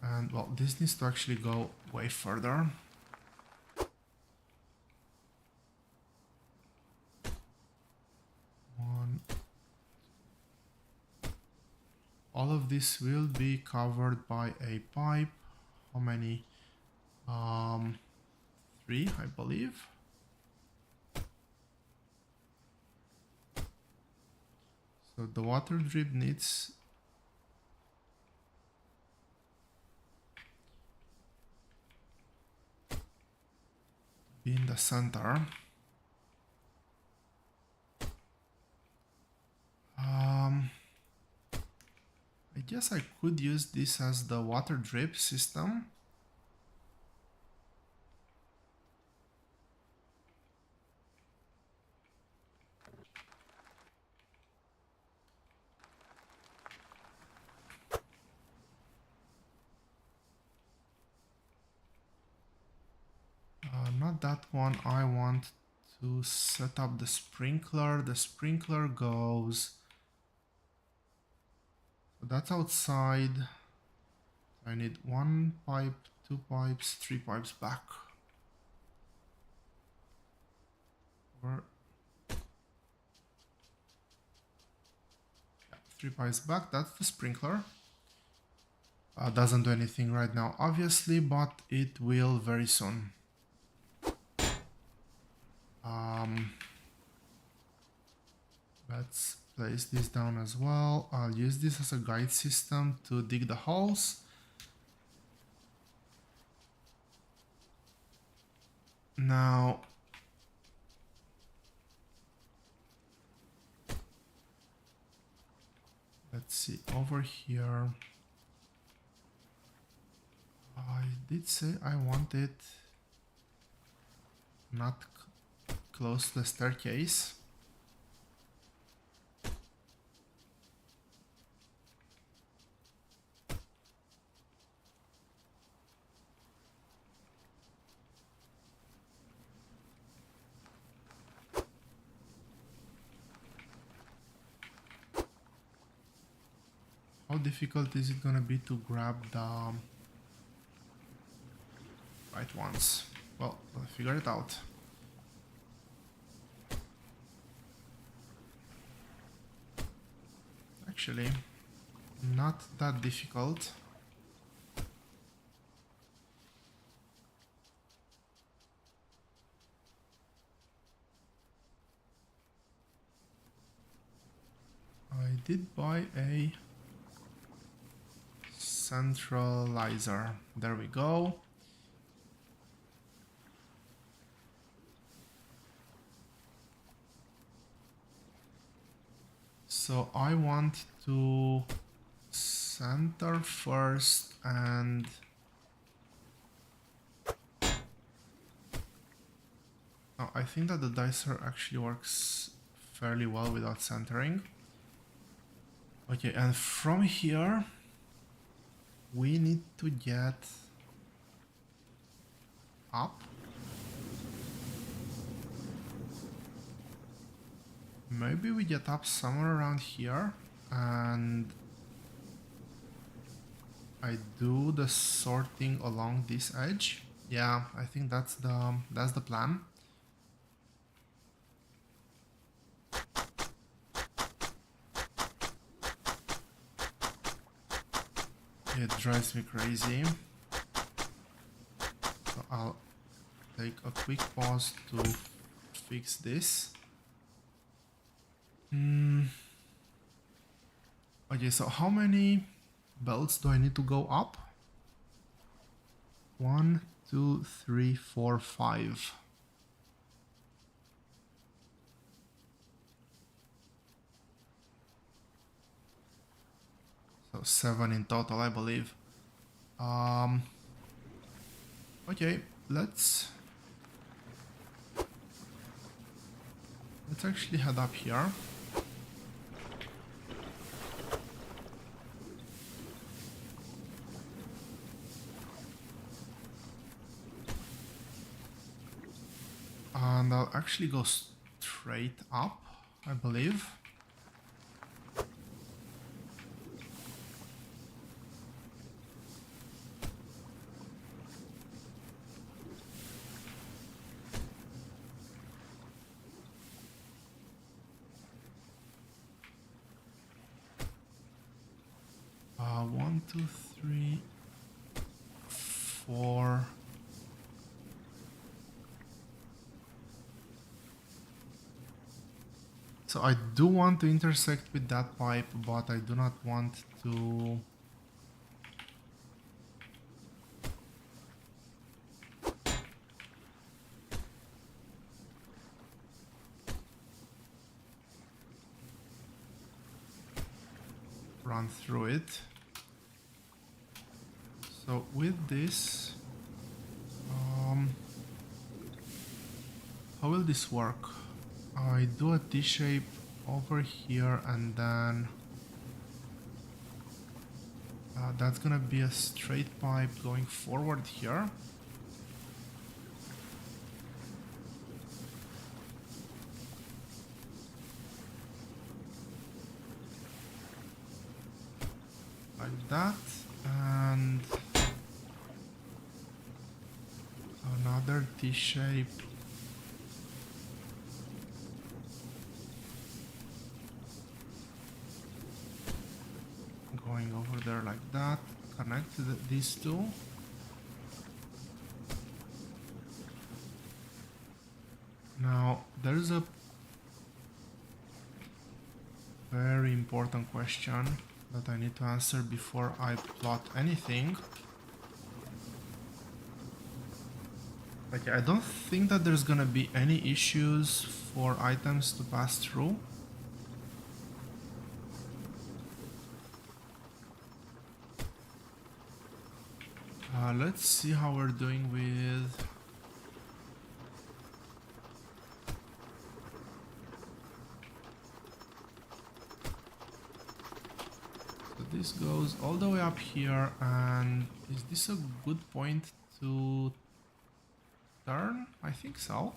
And well, this needs to actually go way further. All of this will be covered by a pipe. How many? 3, I believe. So the water drip needs to be in the center. I guess I could use this as the water drip system. Not that one. I want to set up the sprinkler. The sprinkler goes... So that's outside. I need 1 pipe, 2 pipes, 3 pipes back. Or... yeah, 3 pipes back. That's the sprinkler. Doesn't do anything right now, obviously, but it will very soon. Let's place this down as well. I'll use this as a guide system to dig the holes. Now, let's see, over here, I did say I want it not close to the staircase. How difficult is it gonna be to grab the right ones? Well, we'll figure it out. actually. Not that difficult. I did buy a centralizer. There we go. So I want to center first and oh, I think that the dicer actually works fairly well without centering. Okay, and from here we need to get up. Maybe we get up somewhere around here and I do the sorting along this edge. Yeah, I think that's the plan. It drives me crazy. So I'll take a quick pause to fix this. Okay, so how many belts do I need to go up? 1, 2, 3, 4, 5. So 7 in total, I believe. Okay, let's actually head up here. And I'll actually go straight up, I believe. One, two, three, 4. So I do want to intersect with that pipe, but I do not want to run through it. So with this, how will this work? I do a T-shape over here and then that's gonna be a straight pipe going forward here. Like that, and another T-shape going over there like that, connect these two. Now there's a very important question that I need to answer before I plot anything. Okay, I don't think that there's gonna be any issues for items to pass through. Let's see how we're doing with this goes all the way up here, and is this a good point to turn? I think so.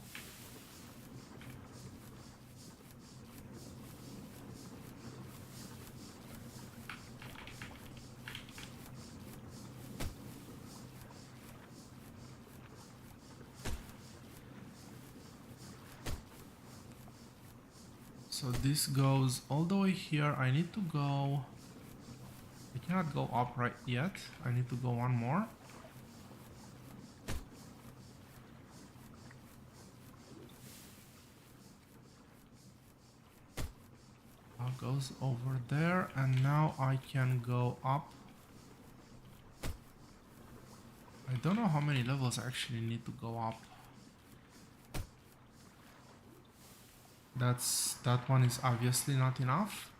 So this goes all the way here. I need to go... I cannot go up right yet. I need to go one more. Goes over there, and now I can go up. I don't know how many levels I actually need to go up. That one is obviously not enough.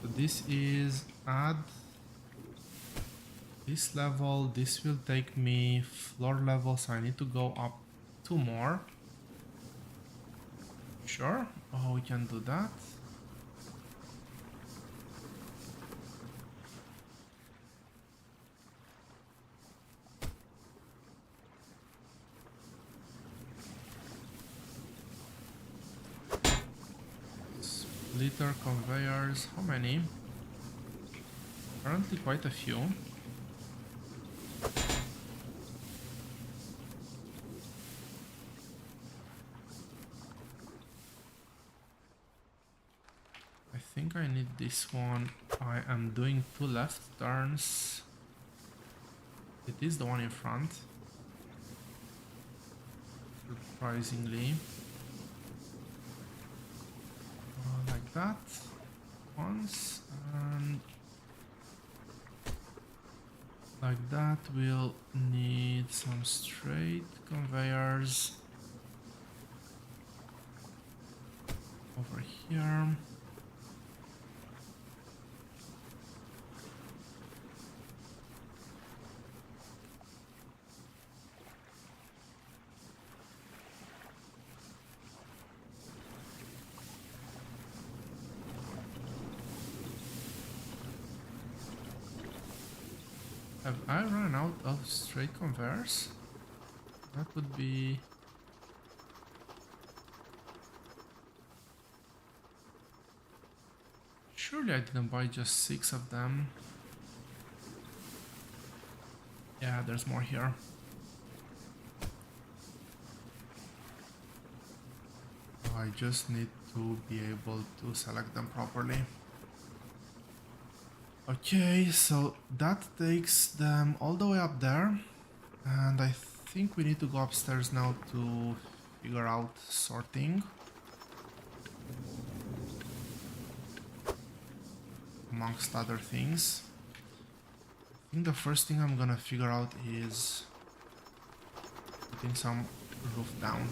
So this is add this level. This will take me floor level, so I need to go up 2 more. Sure. Oh, we can do that. Splitter conveyors. How many? Currently quite a few. I think I need this one. I am doing 2 left turns. It is the one in front. Surprisingly. Like that. Once. And like that. We'll need some straight conveyors. Over here. Have I run out of straight conveyors? That would be... Surely I didn't buy just 6 of them. Yeah, there's more here. I just need to be able to select them properly. Okay, so that takes them all the way up there, and I think we need to go upstairs now to figure out sorting. Amongst other things. I think the first thing I'm gonna figure out is putting some roof down.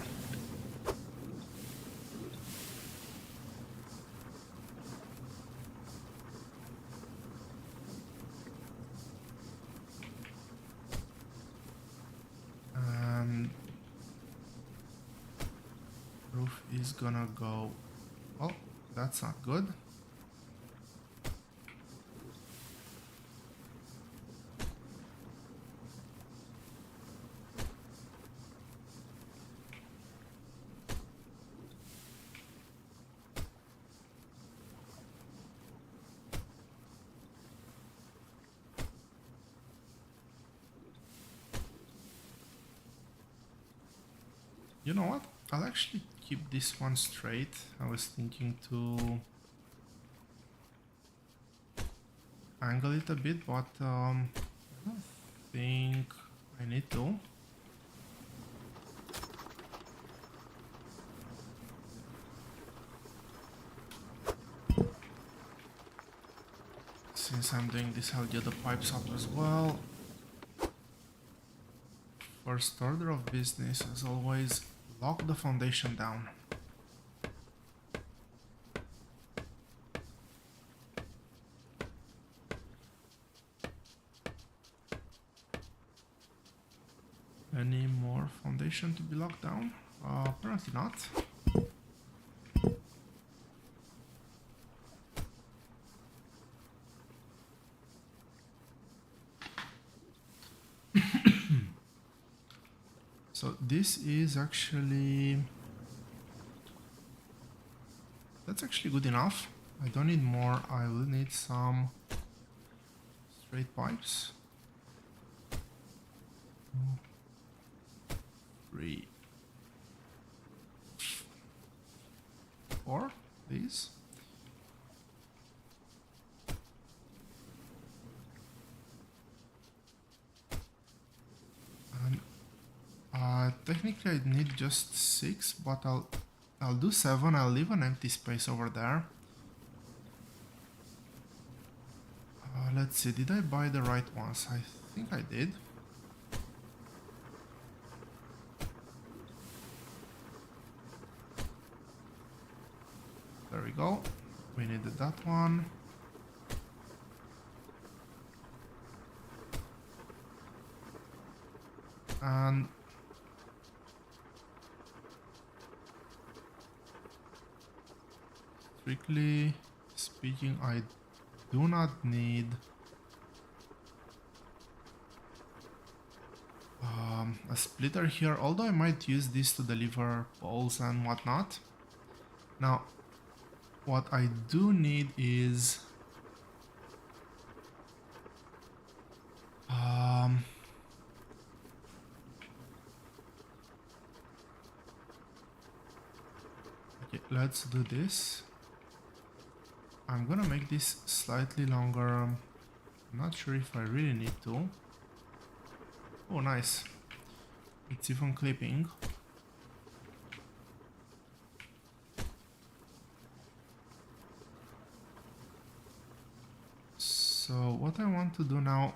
Roof is gonna go... Oh, that's not good. You know what? I'll actually keep this one straight. I was thinking to angle it a bit, but I don't think I need to. Since I'm doing this, I'll get the pipes up as well. First order of business, as always, lock the foundation down. Any more foundation to be locked down? Apparently not. So this is actually... That's actually good enough. I don't need more. I will need some straight pipes. 3, 4, these. And technically I need just 6, but I'll do 7. I'll leave an empty space over there. Let's see, did I buy the right ones? I think I did. There we go. We needed that one. And strictly speaking, I do not need a splitter here, although I might use this to deliver poles and whatnot. Now, what I do need is okay, let's do this. I'm gonna make this slightly longer. I'm not sure if I really need to. Oh, nice. It's even clipping. So what I want to do now,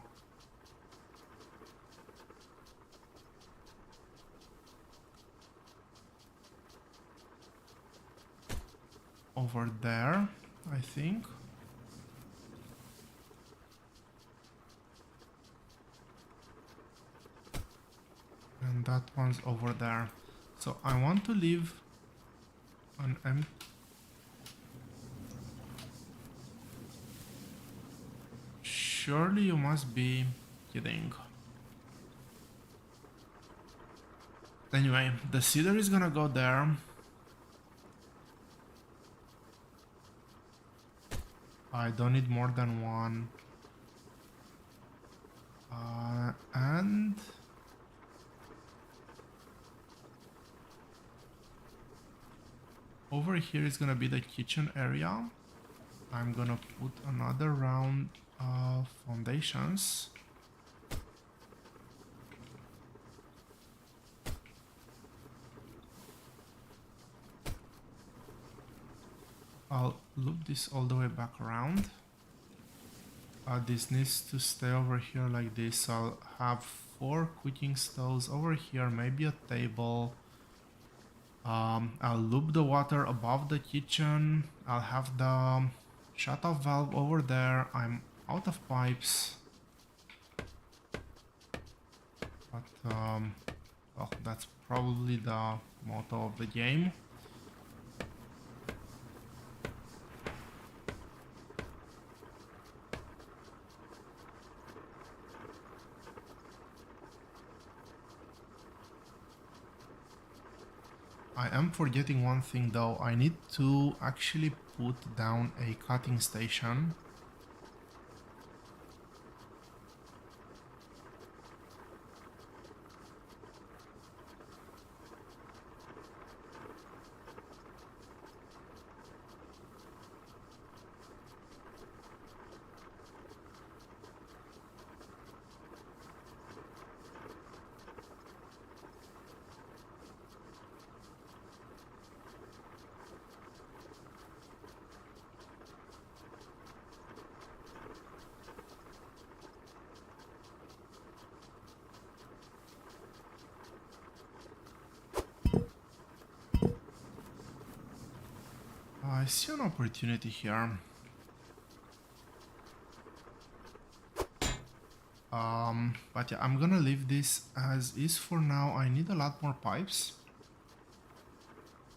over there, I think. And that one's over there. So I want to leave an empty. Surely you must be kidding. Anyway, the cedar is gonna go there. I don't need more than one. And over here is gonna be the kitchen area. I'm gonna put another round of foundations. I'll loop this all the way back around. This needs to stay over here like this. I'll have 4 cooking stoves over here, maybe a table. I'll loop the water above the kitchen. I'll have the shut-off valve over there. I'm out of pipes. But, well, that's probably the motto of the game. I am forgetting one thing though. I need to actually put down a cutting station. I see an opportunity here. But yeah, I'm gonna leave this as is for now. I need a lot more pipes.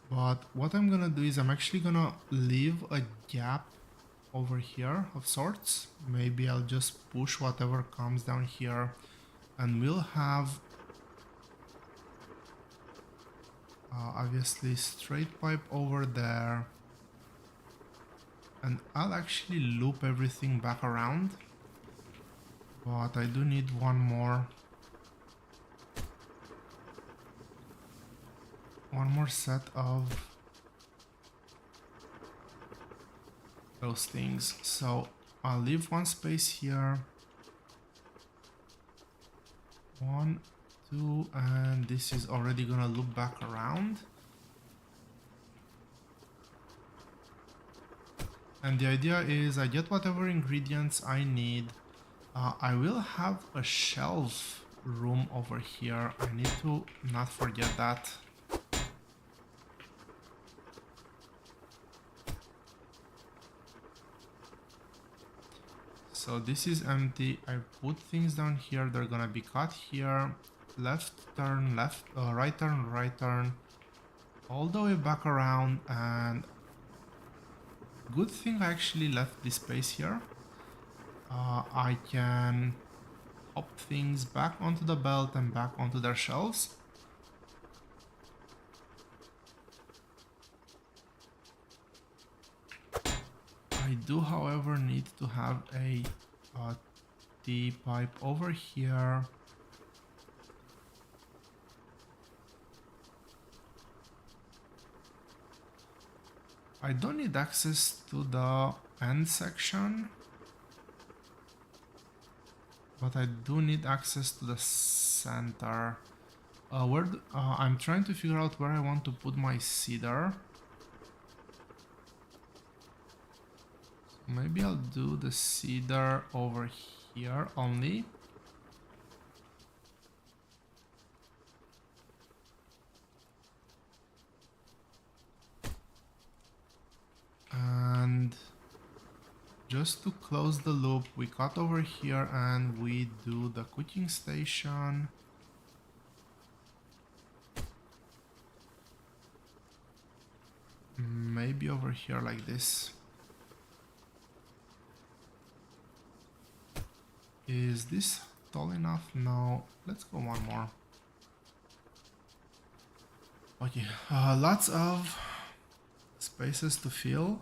But what I'm gonna do is I'm actually gonna leave a gap over here of sorts. Maybe I'll just push whatever comes down here and we'll have obviously straight pipe over there. And I'll actually loop everything back around. But I do need one more. one more set of those things. So I'll leave one space here. 1, 2, and this is already gonna loop back around. And the idea is I get whatever ingredients I need. I will have a shelf room over here. I need to not forget that. So this is empty. I put things down here. They're gonna be cut here. Left turn, left, right turn, all the way back around. And good thing I actually left this space here. I can hop things back onto the belt and back onto their shelves. I do, however, need to have a T-pipe over here. I don't need access to the end section, but I do need access to the center. I'm trying to figure out where I want to put my cedar. Maybe I'll do the cedar over here only. And just to close the loop, we cut over here and we do the cooking station. Maybe over here like this. Is this tall enough? No. Let's go one more. Okay, lots of spaces to fill.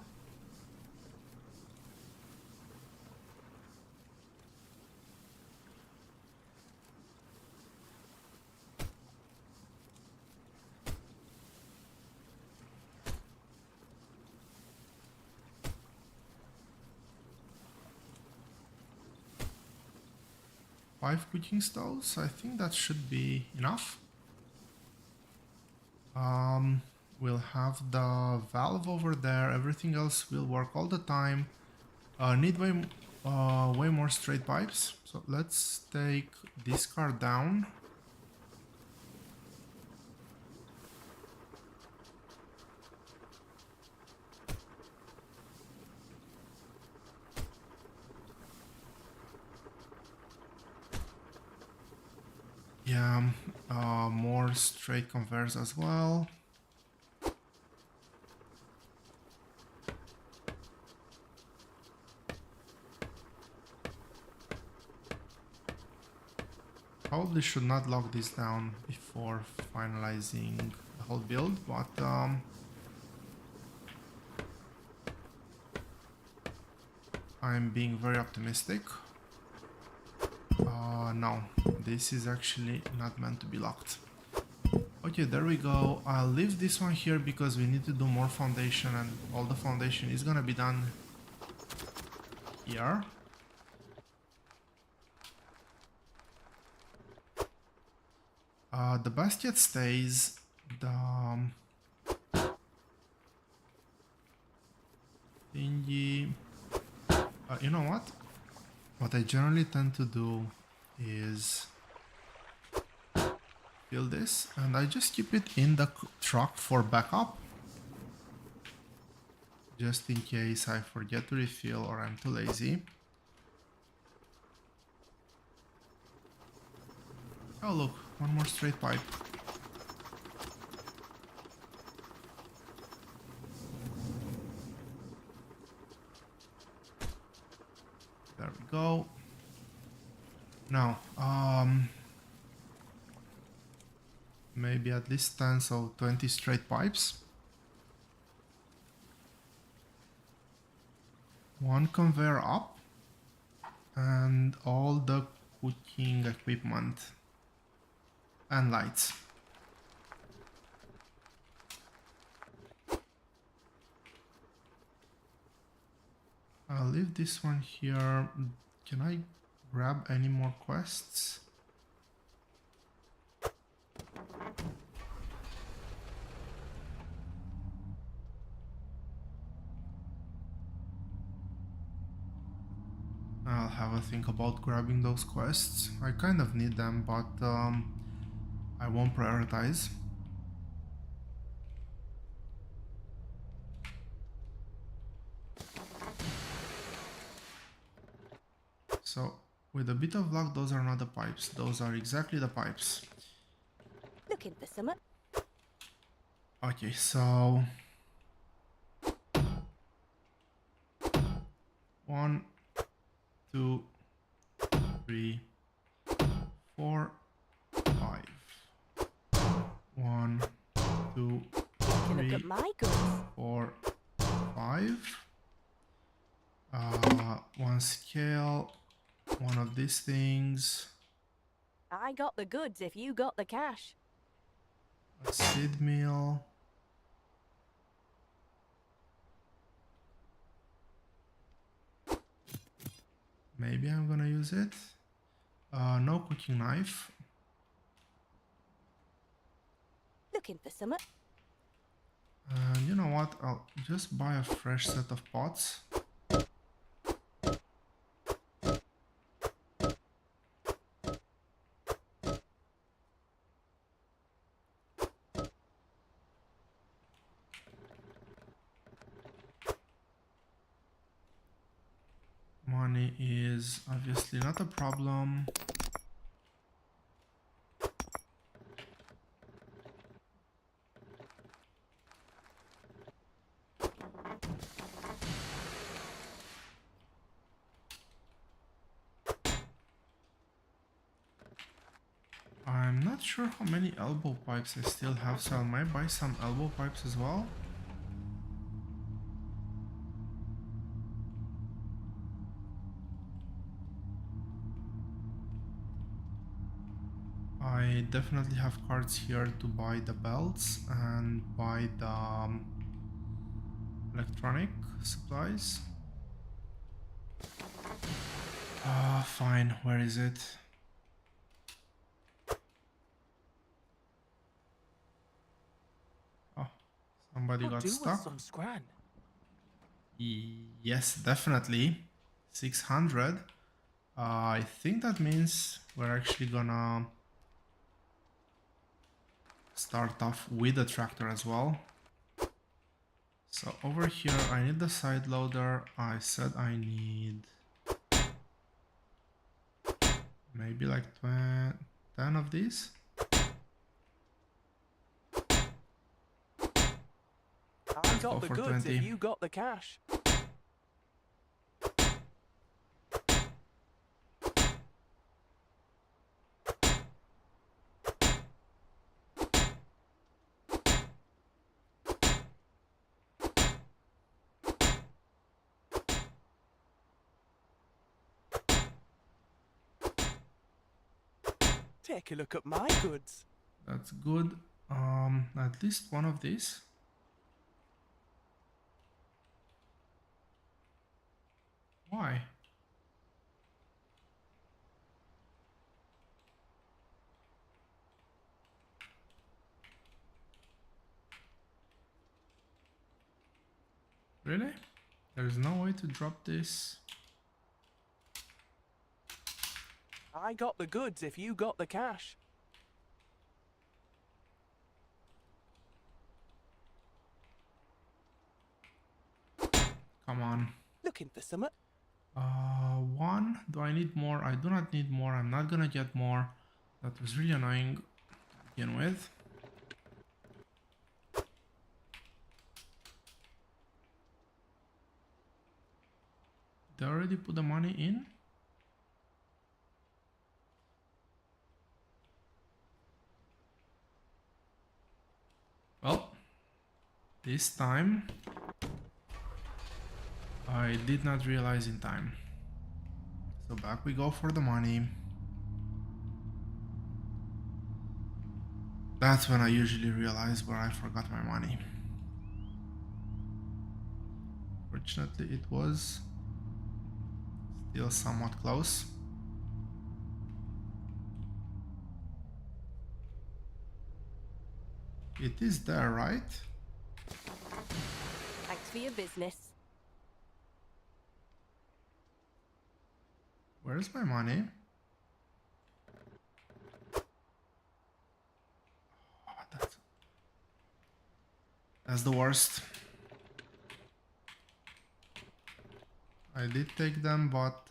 Five cooking stoves. I think that should be enough. We'll have the valve over there. Everything else will work all the time. Need way more straight pipes. So let's take this car down. Yeah, more straight conveyors as well. Probably should not lock this down before finalizing the whole build, but I'm being very optimistic. No, this is actually not meant to be locked. Okay, there we go. I'll leave this one here because we need to do more foundation, and all the foundation is gonna be done here. The basket stays. The thingy. You know what? What I generally tend to do is fill this, and I just keep it in the truck for backup, just in case I forget to refill or I'm too lazy. Oh look, one more straight pipe. There we go. Now, maybe at least 10, so 20 straight pipes. One conveyor up, and all the cooking equipment and lights. I'll leave this one here. Can I grab any more quests? I'll have a think about grabbing those quests. I kind of need them, but I won't prioritize. So, with a bit of luck, those are not the pipes. Those are exactly the pipes. Looking for some. Okay, so... 1, 2, 3, 4, 5. 1, 2, Can look 3, at my goods. 4, 5. One scale, one of these things, I got the goods if you got the cash. a seed meal. Maybe I'm gonna use it. No cooking knife. Looking for some. And you know what? I'll just buy a fresh set of pots. Money is obviously not a problem. I'm not sure how many elbow pipes I still have, so I might buy some elbow pipes as well. I definitely have cards here to buy the belts and buy the electronic supplies. Fine, where is it? Oh, somebody Could got do with stuck. some scran. Yes, definitely. 600. I think that means we're actually gonna start off with a tractor as well. So over here I need the side loader. I said I need maybe like 10 of these. I go got the for goods 20. if you got the cash. Take a look at my goods. That's good. At least one of these. Why? Really? There's no way to drop this. I got the goods if you got the cash. Come on. Looking for some. One. Do I need more? I do not need more. I'm not gonna get more. That was really annoying to begin with. They already put the money in? Well, this time I did not realize in time. So back we go for the money. That's when I usually realize where I forgot my money. Fortunately, it was Still somewhat close. It is there, right? Thanks for your business. Where's my money? Oh, that's the worst. I did take them, but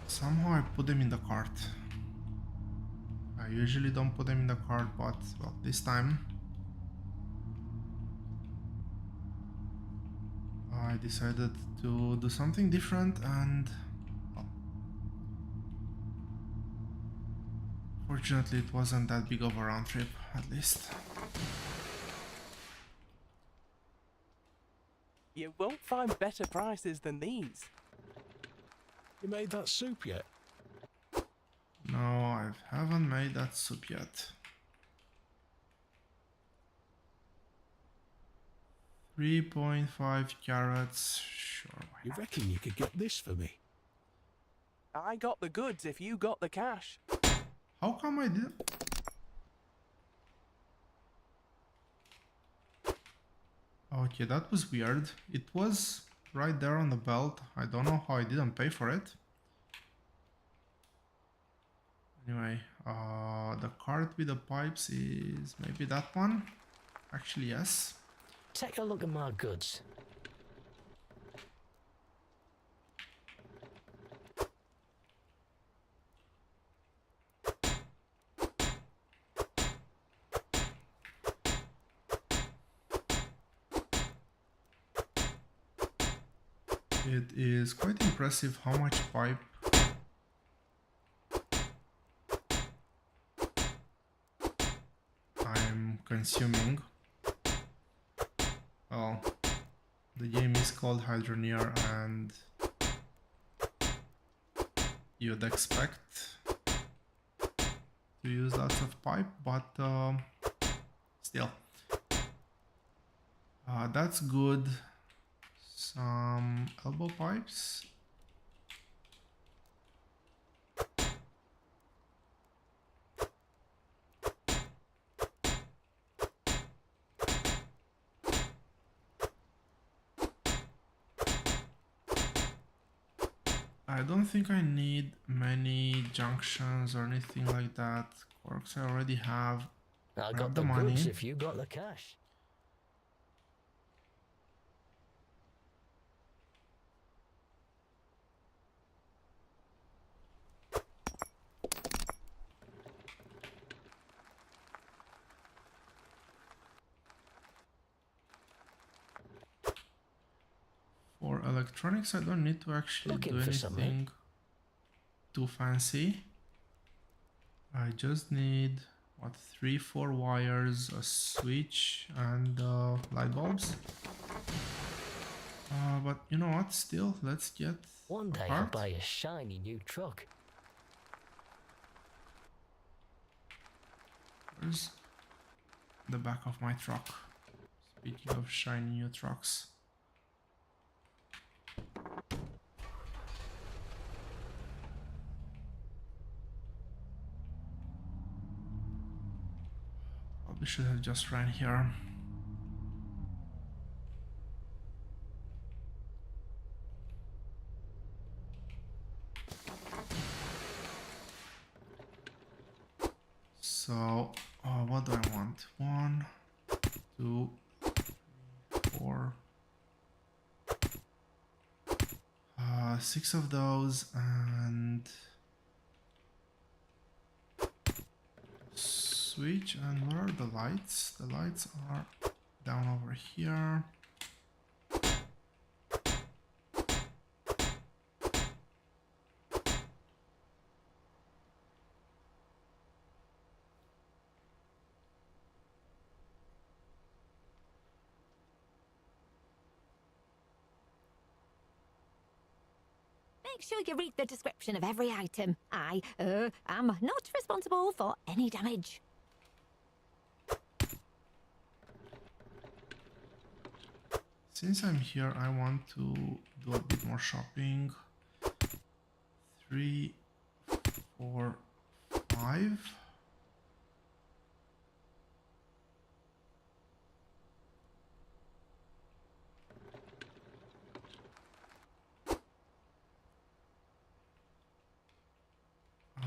somehow I put them in the cart. I usually don't put them in the cart, but well, this time I decided to do something different, and well, fortunately it wasn't that big of a round trip, at least. You won't find better prices than these. You made that soup yet? No, I haven't made that soup yet. 3.5 carrots, sure. Why You not? reckon you could get this for me? I got the goods if you got the cash. How come I didn't? Okay, that was weird. It was right there on the belt. I don't know how I didn't pay for it. Anyway, the cart with the pipes is maybe that one? Actually, yes. Take a look at my goods. It is quite impressive how much pipe I'm consuming. Well, the game is called Hydroneer, and you'd expect to use lots of pipe, but still. That's good. Some elbow pipes. I don't think I need many junctions or anything like that. Corks I already have. I Grab got the the money. goods if you got the cash. For electronics, I don't need to actually Looking do for something? anything too fancy. I just need, what, 3-4 wires, a switch, and light bulbs. But you know what, still, let's get One a day I'll cart. buy a shiny new truck. Where's the back of my truck? Speaking of shiny new trucks. Probably should have just ran here. So, what do I want? 1, 2, 3, 4, 6 of those, and switch. And where are the lights? The lights are down over here. Make sure you read the description of every item. I am not responsible for any damage. Since I'm here, I want to do a bit more shopping. 3, 4, 5.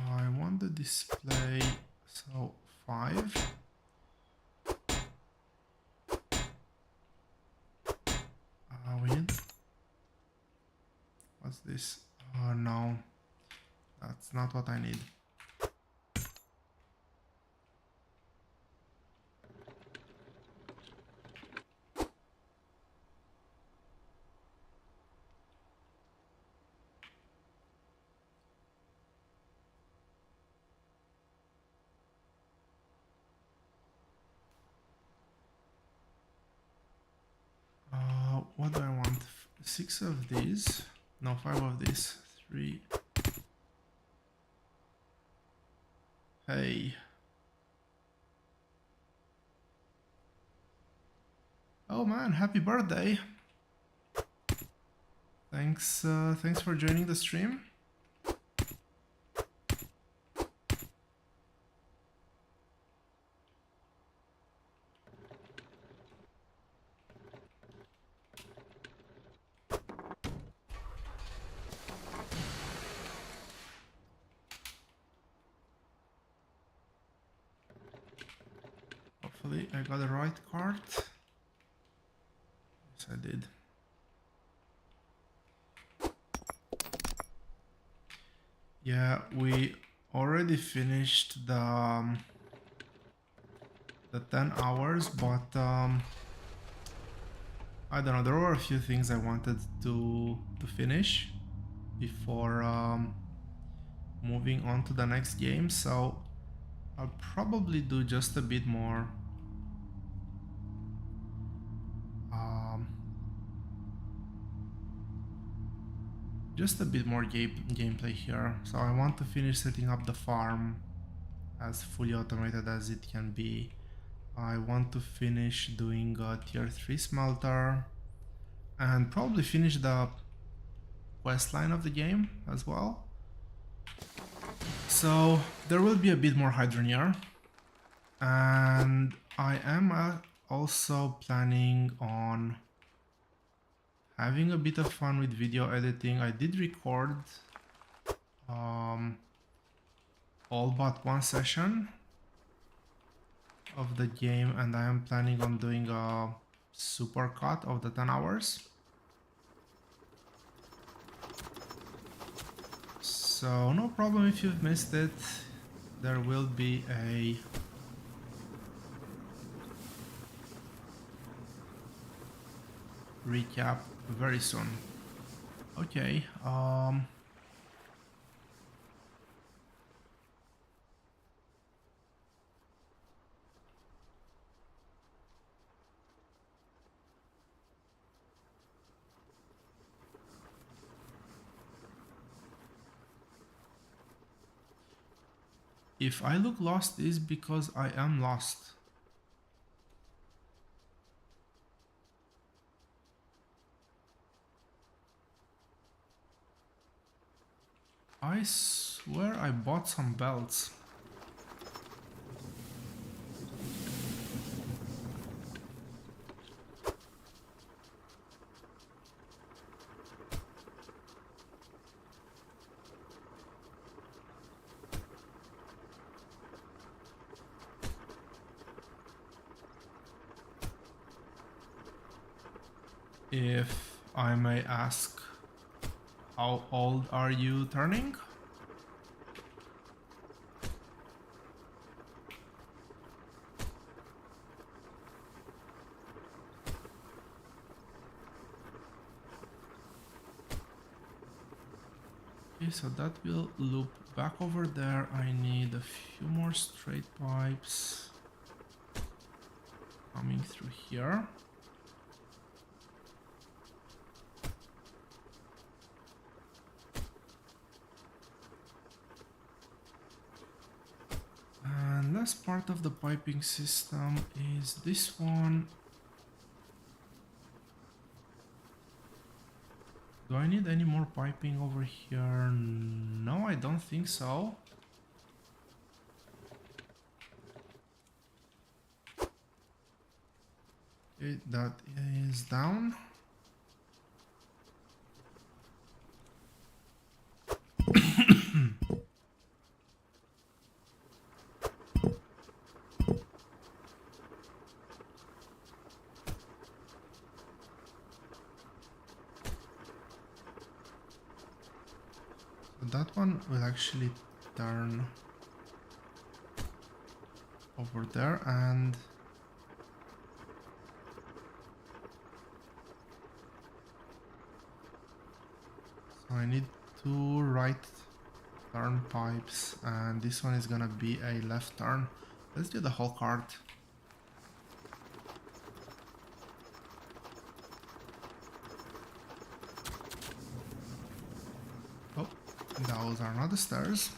I want the display, so 5. We need... What's this? Oh no, that's not what I need. What do I want? 6 of these. No, 5 of these. 3. Hey. Oh man, happy birthday. Thanks for joining the stream. Hopefully I got the right card. Yes, I did. Yeah, we already finished the 10 hours, but I don't know, there were a few things I wanted to finish before moving on to the next game, so I'll probably do just a bit more gameplay here. So I want to finish setting up the farm as fully automated as it can be. I want to finish doing a tier 3 smelter and probably finish the quest line of the game as well. So there will be a bit more Hydroneer, and I am also planning on having a bit of fun with video editing. I did record all but one session of the game, and I am planning on doing a super cut of the 10 hours. So no problem if you've missed it, there will be a recap very soon. Okay, if I look lost is because I am lost. I swear I bought some belts. If I may ask, how old are you turning? Okay, so that will loop back over there. I need a few more straight pipes coming through here. And last part of the piping system is this one. Do I need any more piping over here? No, I don't think so. Okay, that is down. That one will actually turn over there, and so I need two right turn pipes, and this one is gonna be a left turn. Let's do the whole cart. Oh, those are not the stairs.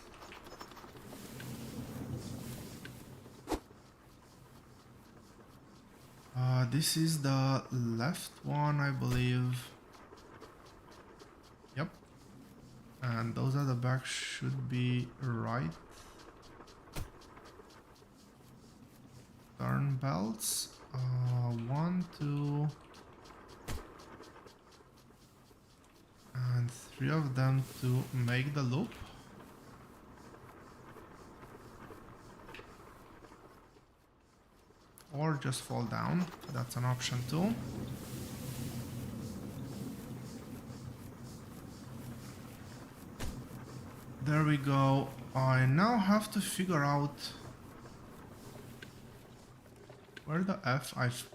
This is the left one, I believe. Yep. And those at the back should be right. Turn belts. 1, 2, and 3 of them to make the loop. Or just fall down, that's an option too. There we go. I now have to figure out where the F I've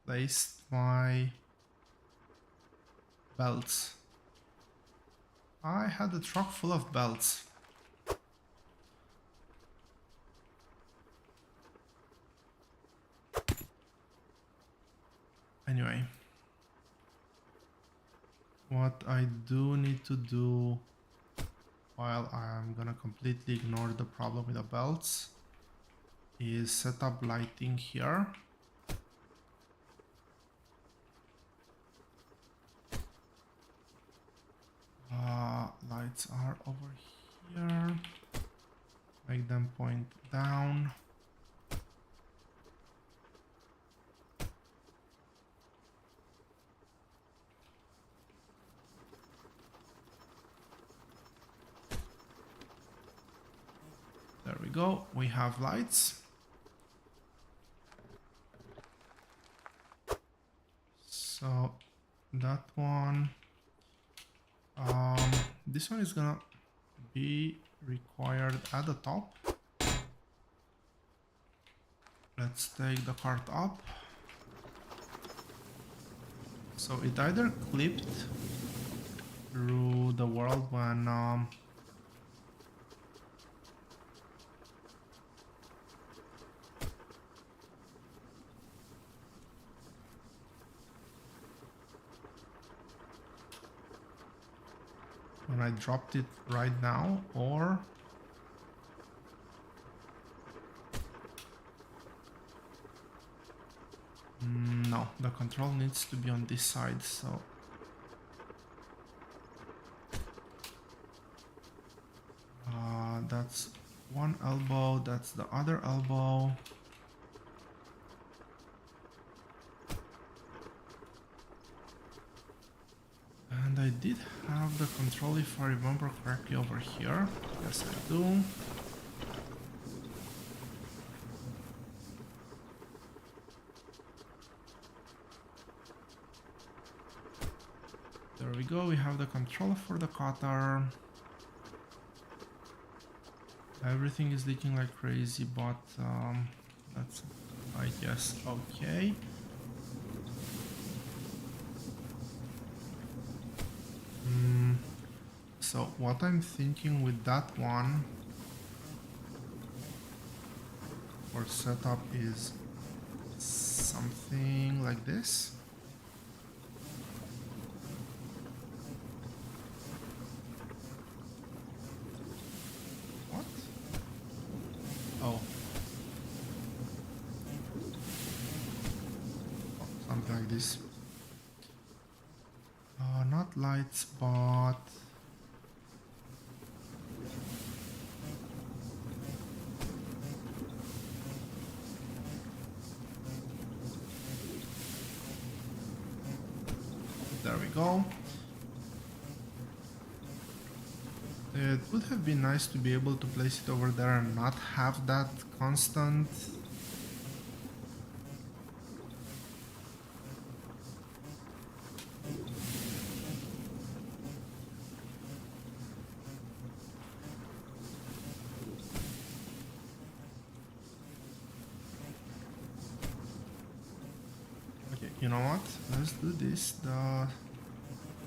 placed my belts. I had a truck full of belts. Anyway, what I do need to do, while I'm gonna completely ignore the problem with the belts, is set up lighting here. Lights are over here. Make them point down. There we go, we have lights. So that one, this one is gonna be required at the top. Let's take the cart up. So it either clipped through the world when I dropped it right now, or no, the control needs to be on this side, so that's one elbow, that's the other elbow. And I did have the control, if I remember correctly, over here. Yes, I do. There we go, we have the controller for the cutter. Everything is leaking like crazy, but that's, I guess, okay. So what I'm thinking with that one for setup is something like this. What? Oh. Something like this. spotlights, but there we go. It would have been nice to be able to place it over there and not have that constant. Okay, you know what? Let's do this the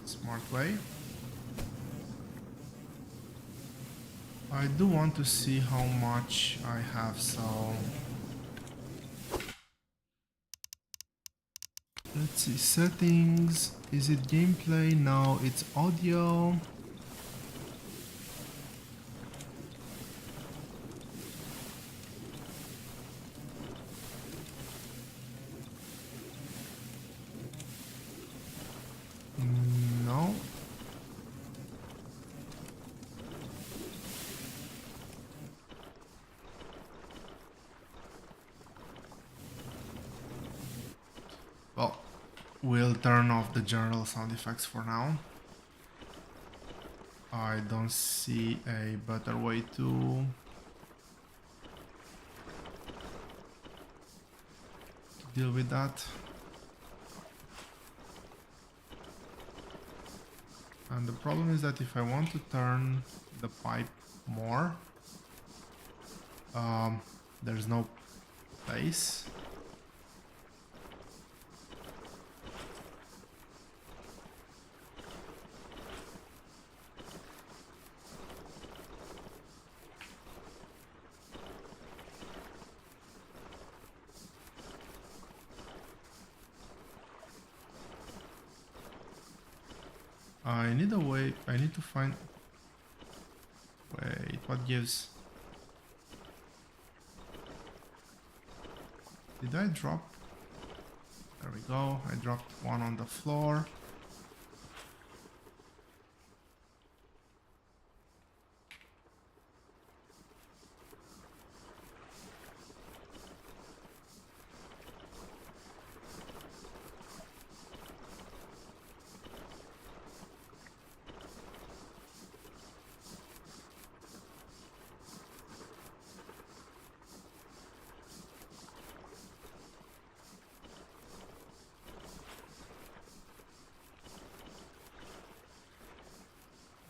smart way. I do want to see how much I have, so let's see, settings. Is it gameplay? No, it's audio. No. Well, we'll turn off the general sound effects for now. I don't see a better way to deal with that. And the problem is that if I want to turn the pipe more, there's no place. I need a way, I need to find... Wait, what gives? Did I drop? There we go, I dropped one on the floor.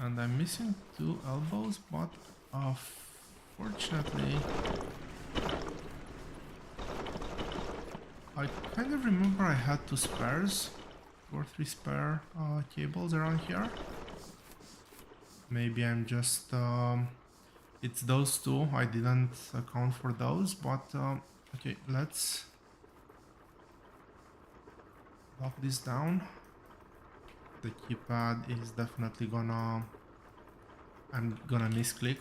And I'm missing two elbows, but fortunately I kind of remember I had two spares, 2 or 3 spare cables around here. Maybe I'm just it's those two, I didn't account for those, but okay, let's lock this down. The keypad is definitely gonna... I'm gonna misclick.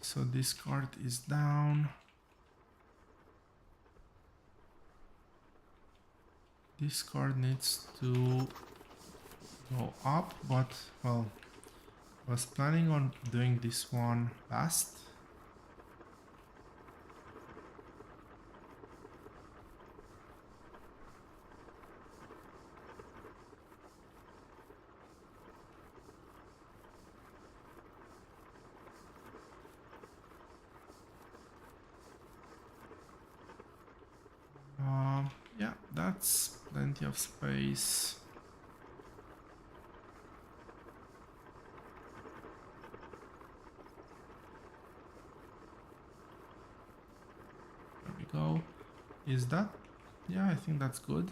So this card is down. This card needs to go up, but well, I was planning on doing this one last. Yeah, that's plenty of space. There we go. Is that? Yeah, I think that's good.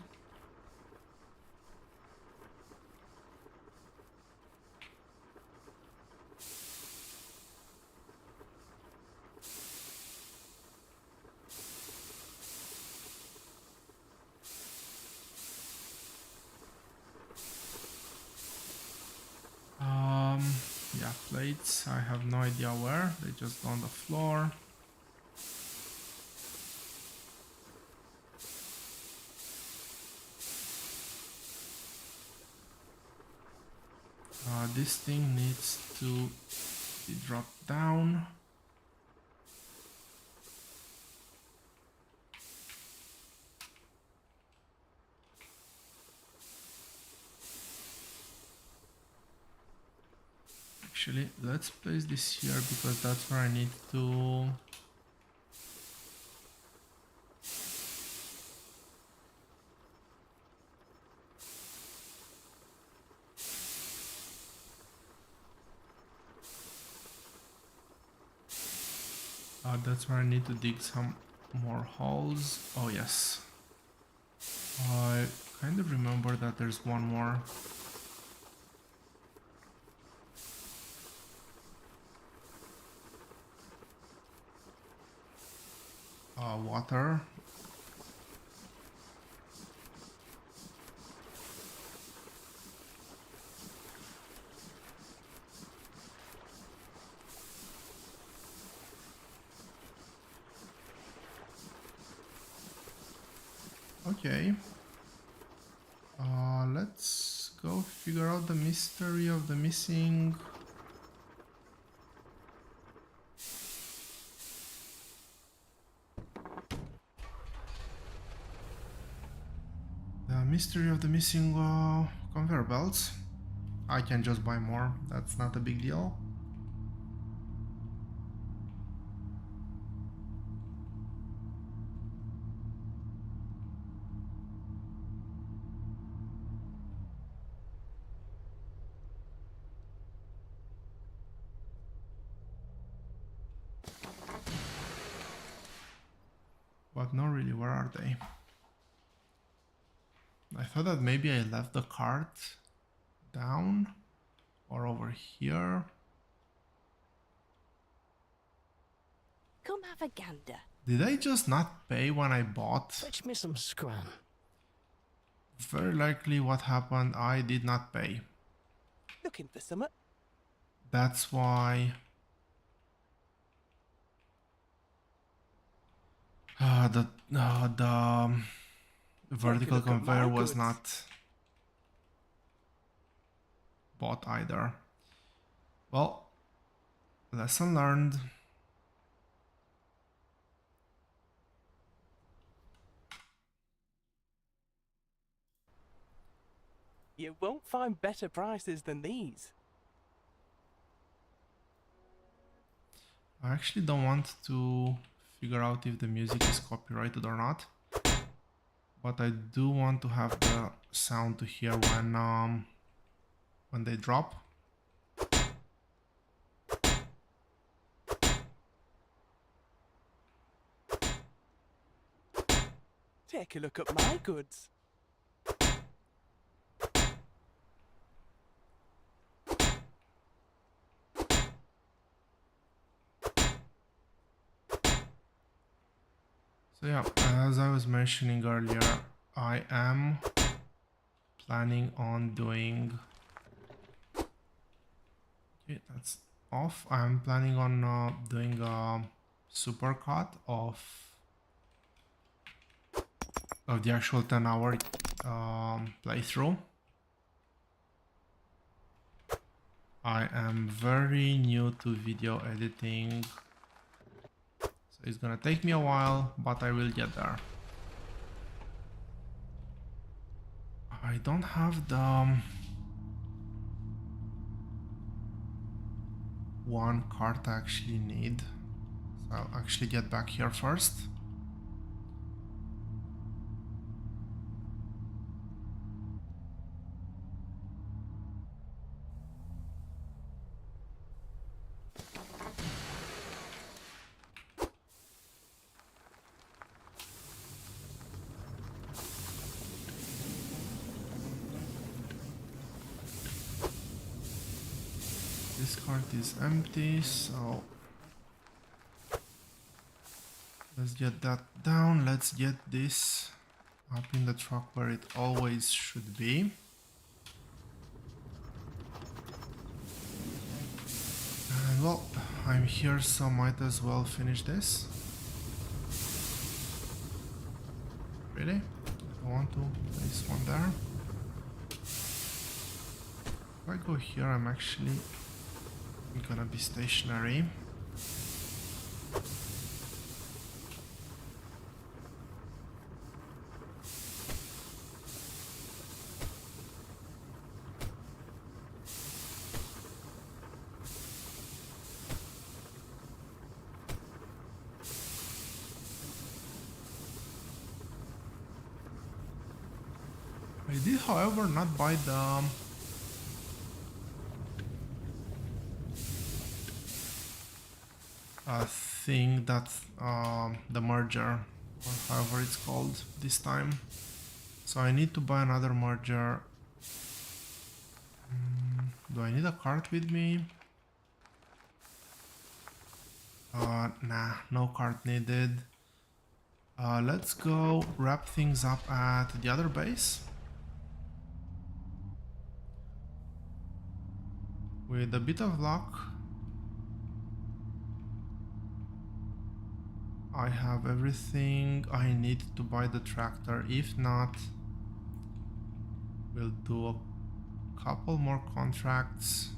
plates. I have no idea where. They just go on the floor. This thing needs to be dropped down. Actually, let's place this here because that's where I need to... that's where I need to dig some more holes. Oh yes. I kind of remember that there's one more. Water. Okay. Let's go figure out the mystery of the missing... mystery of the missing conveyor belts. I can just buy more, that's not a big deal. But not really, where are they? I thought that maybe I left the cart down or over here. Come have a gander. Did I just not pay when I bought? Fetch me some scran. Very likely what happened, I did not pay. Looking for summat? That's why... the vertical look at my conveyor was goods. not bought either. Well, lesson learned. You won't find better prices than these. I actually don't want to figure out if the music is copyrighted or not, but I do want to have the sound to hear when they drop. Take a look at my goods. So yeah, as I was mentioning earlier, I am planning on doing... Okay, that's off. I'm planning on doing a supercut of the actual 10-hour playthrough. I am very new to video editing, so it's gonna take me a while, but I will get there. I don't have the one card I actually need, so I'll actually get back here first. This cart is empty, so let's get that down. Let's get this up in the truck where it always should be. And well, I'm here, so might as well finish this. Really? I want to place one there. If I go here, I'm actually gonna be stationary. I did, however, not buy the thing that the merger, or however it's called this time. So I need to buy another merger. Do I need a cart with me? Nah, no cart needed. Let's go wrap things up at the other base. With a bit of luck, I have everything I need to buy the tractor. If not, we'll do a couple more contracts.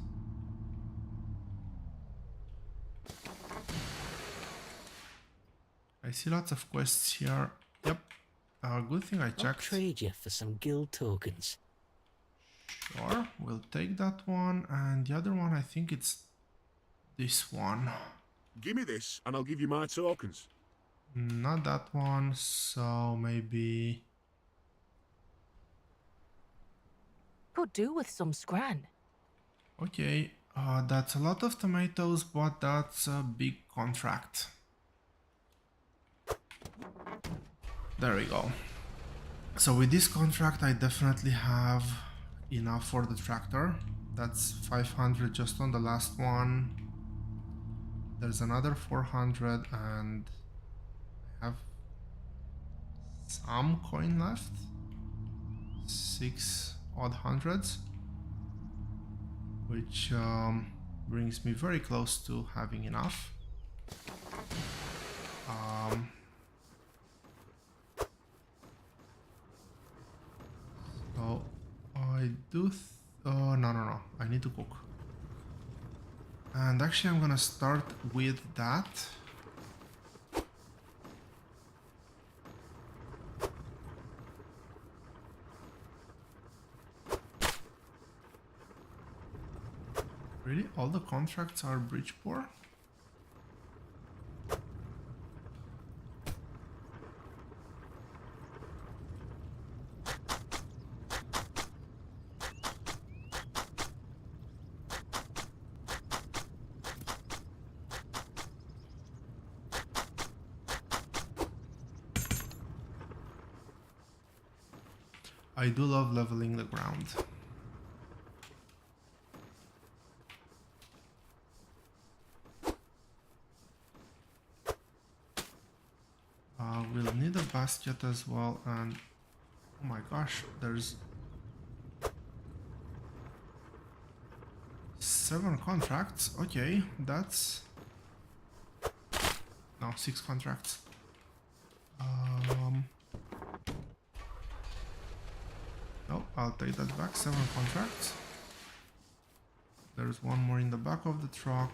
I see lots of quests here. Yep. Good thing I I'll checked. trade you for some guild tokens. Sure, we'll take that one, and the other one, I think it's this one. Give me this, and I'll give you my tokens. Not that one, so maybe... Could do with some scran. Okay, that's a lot of tomatoes, but that's a big contract. There we go. So with this contract, I definitely have enough for the tractor. That's 500 just on the last one. There's another 400, and I have some coin left. 6 odd hundreds, which brings me very close to having enough. So I do no, I need to cook, and actually I'm gonna start with that. Really? All the contracts are Bridgeport? I do love leveling the ground. We'll need a basket as well, and oh my gosh, there's 7 contracts. Okay, that's no 6 contracts. No, I'll take that back. 7 contracts. There's one more in the back of the truck.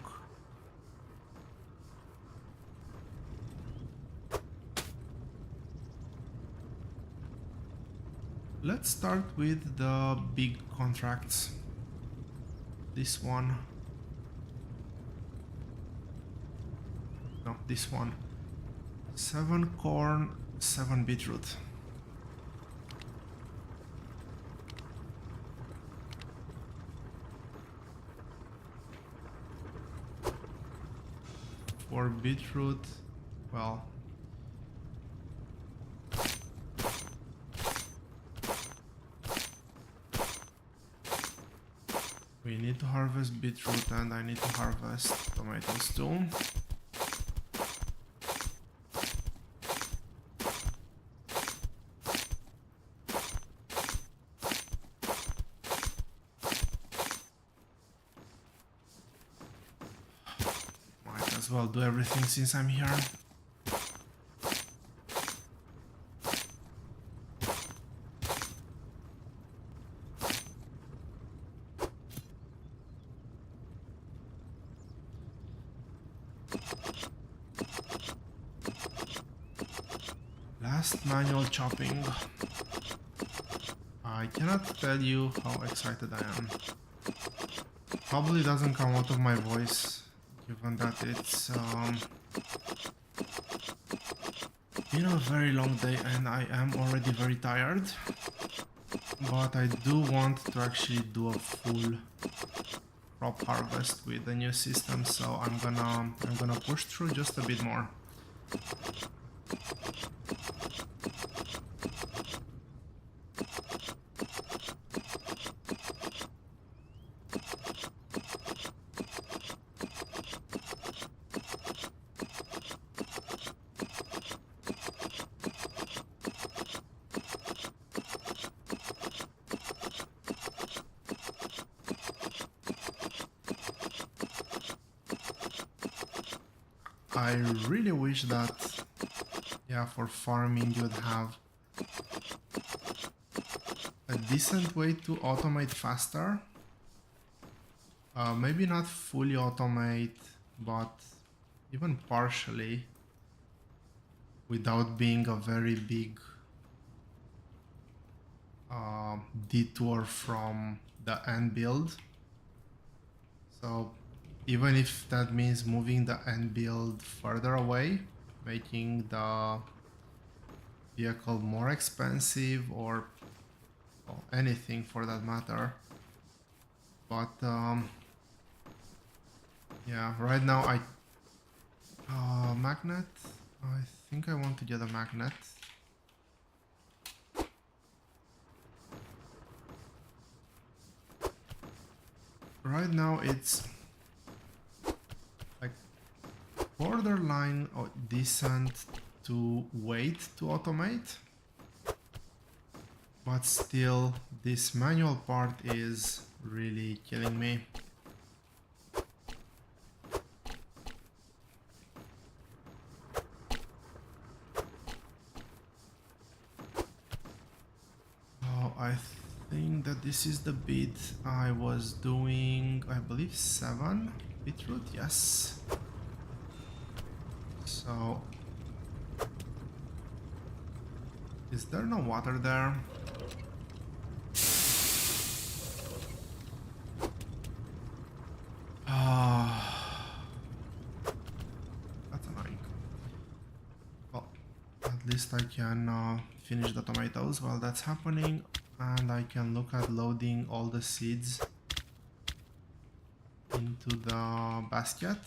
Let's start with the big contracts. This one. No, this one. 7 corn, 7 beetroot. For beetroot, well, we need to harvest beetroot, and I need to harvest tomatoes too. as well do everything since I'm here. Last manual chopping. I cannot tell you how excited I am. Probably doesn't come out of my voice, given that it's been a very long day and I am already very tired. But I do want to actually do a full crop harvest with the new system, so I'm gonna push through just a bit more. I really wish that, yeah, for farming you'd have a decent way to automate faster. Maybe not fully automate, but even partially, without being a very big detour from the end build. So even if that means moving the end build further away, making the vehicle more expensive or well, anything for that matter. But yeah, right now magnet. I think I want to get a magnet. Right now it's like borderline or decent to wait to automate, but still this manual part is really killing me. Oh, I think that this is the bit I was doing, I believe 7 beetroot, yes. So, is there no water there? That's annoying. Well, at least I can finish the tomatoes while that's happening, and I can look at loading all the seeds into the basket.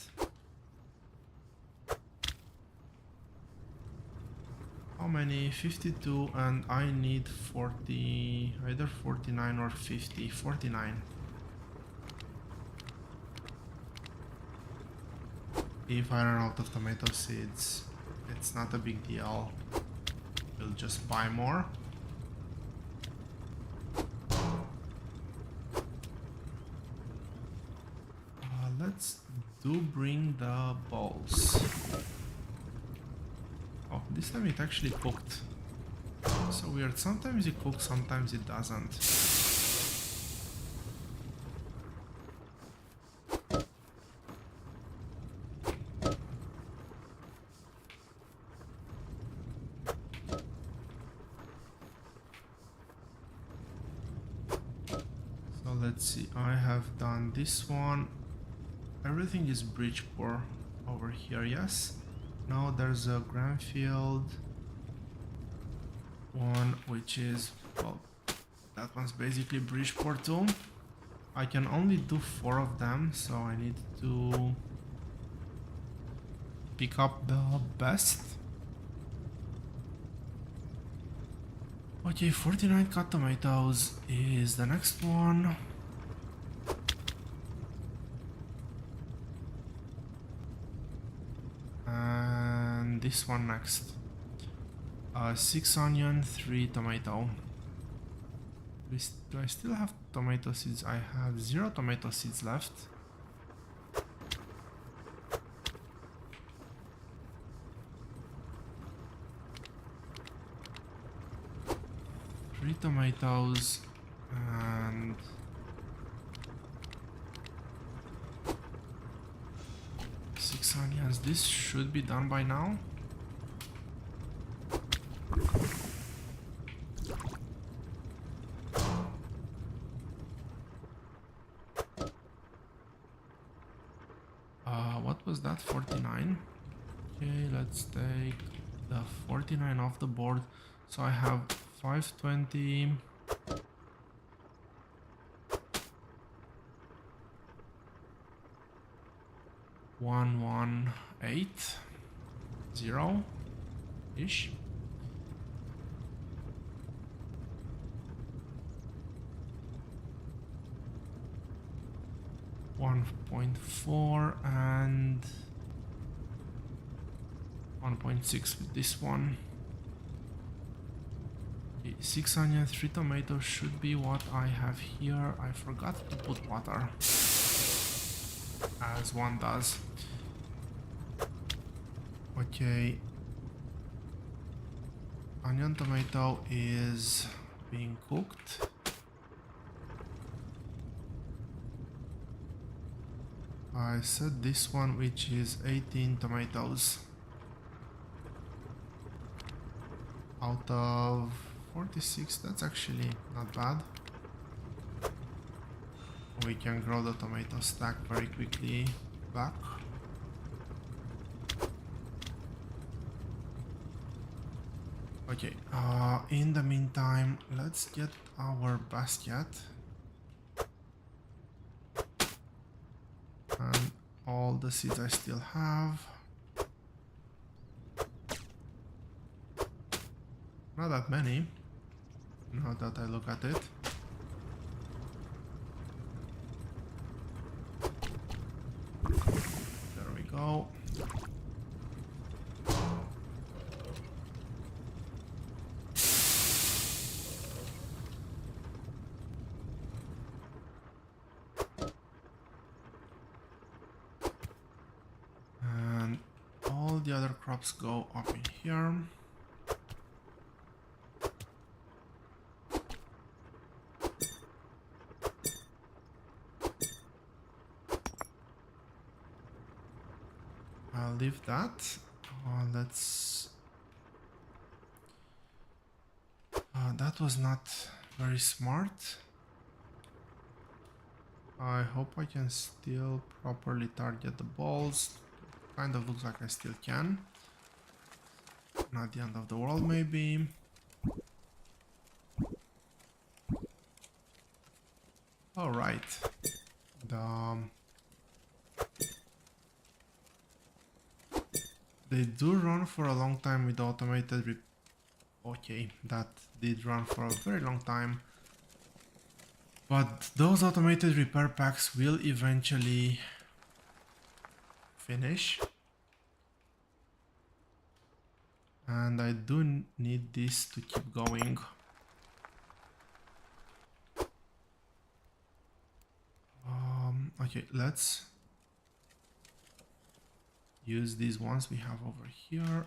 How many? 52, and I need 40, either 49 or 50. 49. If I run out of tomato seeds, it's not a big deal. We'll just buy more. Let's bring the balls. Oh, this time it actually cooked. So weird. Sometimes it cooks, sometimes it doesn't. So let's see. I have done this one. Everything is Bridgeport over here, yes. Now there's a Granfield one, which is, well, that one's basically Bridgeport too. I can only do 4 of them, so I need to pick up the best. Okay, 49 cut tomatoes is the next one. And this one next. 6 onion, 3 tomato. Do I still have tomato seeds? I have 0 tomato seeds left. tomatoes and 6 onions. This should be done by now. What was that? 49. Okay, let's take the 49 off the board. So I have 520. One 8 0 ish. $1.4 and 1.6 with this one. Okay, 6 onions, 3 tomatoes should be what I have here. I forgot to put water, as one does. Okay, onion tomato is being cooked. I said this one, which is 18 tomatoes out of 46. That's actually not bad. We can grow the tomato stack very quickly back. Okay, in the meantime, let's get our basket and all the seeds I still have. Not that many, now that I look at it. There we go. And all the other crops go up in here. I'll leave that. Let's... that was not very smart. I hope I can still properly target the balls. Kind of looks like I still can. Not the end of the world, maybe. Alright. They do run for a long time with automated okay, that did run for a very long time. But those automated repair packs will eventually finish. And I do need this to keep going. Okay, let's use these ones we have over here.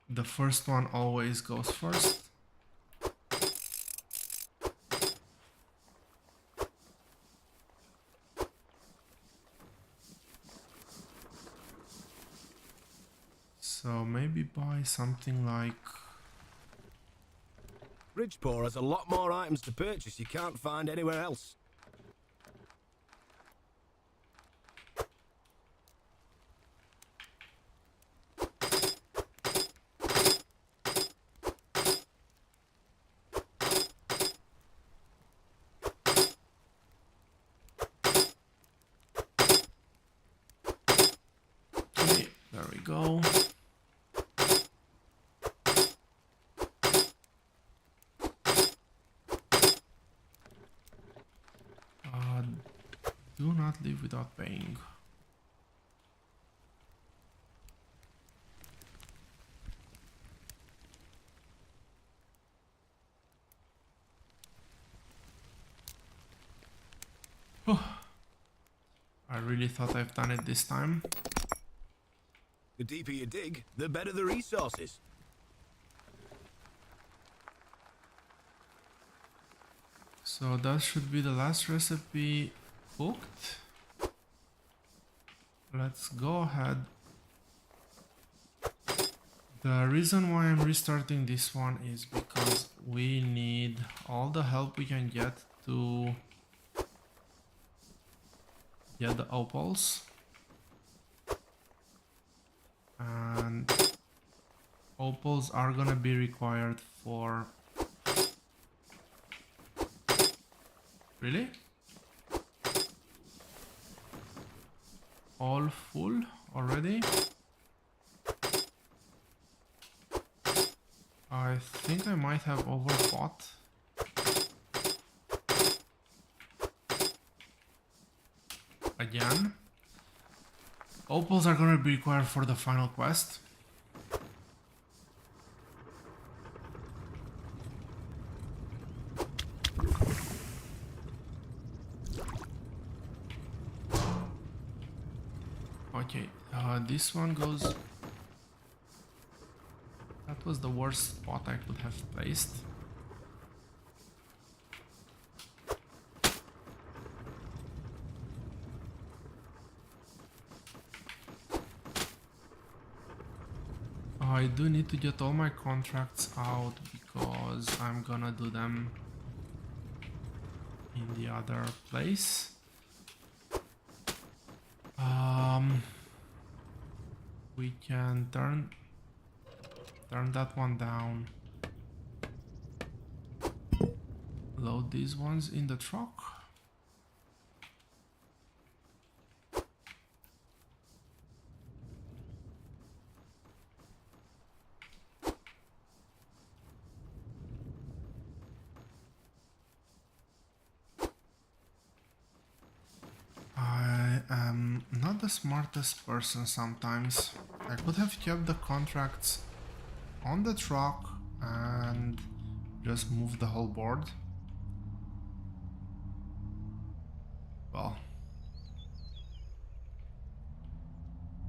The first one always goes first. So maybe buy something like... Bridgeport has a lot more items to purchase you can't find anywhere else. Okay, there we go. Do not leave without paying. Oh, I really thought I've done it this time. The deeper you dig, the better the resources. So that should be the last recipe cooked. Let's go ahead. The reason why I'm restarting this one is because we need all the help we can get to get the opals. And opals are gonna be required for... Really? All full already? I think I might have overbought. Again. Opals are gonna be required for the final quest. Okay, this one goes... That was the worst spot I could have placed. I do need to get all my contracts out because I'm gonna do them in the other place. We can turn that one down. Load these ones in the truck. I am not the smartest person sometimes. I could have kept the contracts on the truck and just moved the whole board. Well,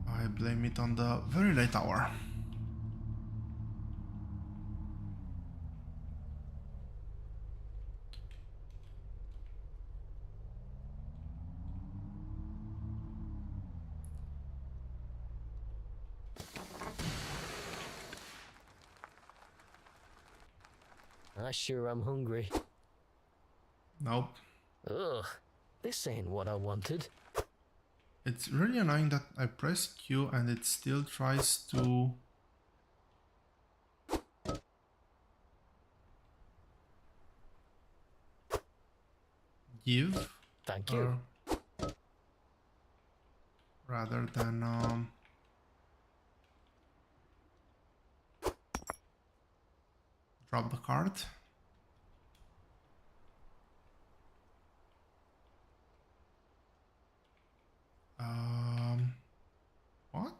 I blame it on the very late hour. I sure am hungry. Nope. Ugh, this ain't what I wanted. It's really annoying that I press Q and it still tries to... give. Thank you. Rather than drop the card. What?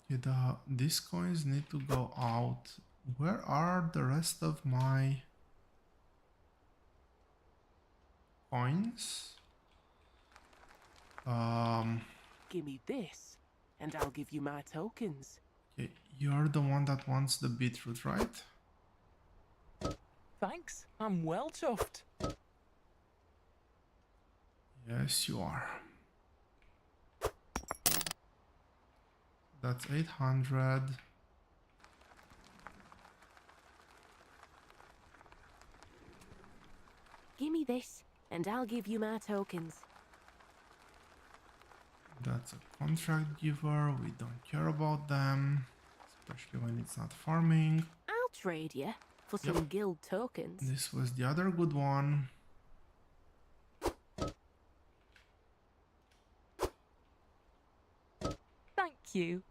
Okay, these coins need to go out. Where are the rest of my coins? Give me this, and I'll give you my tokens. Okay, you're the one that wants the beetroot, right? Thanks, I'm well chuffed. Yes, you are. That's 800. Give me this, and I'll give you my tokens. That's a contract giver. We don't care about them, especially when it's not farming. I'll trade you for some guild tokens. This was the other good one. Thank you.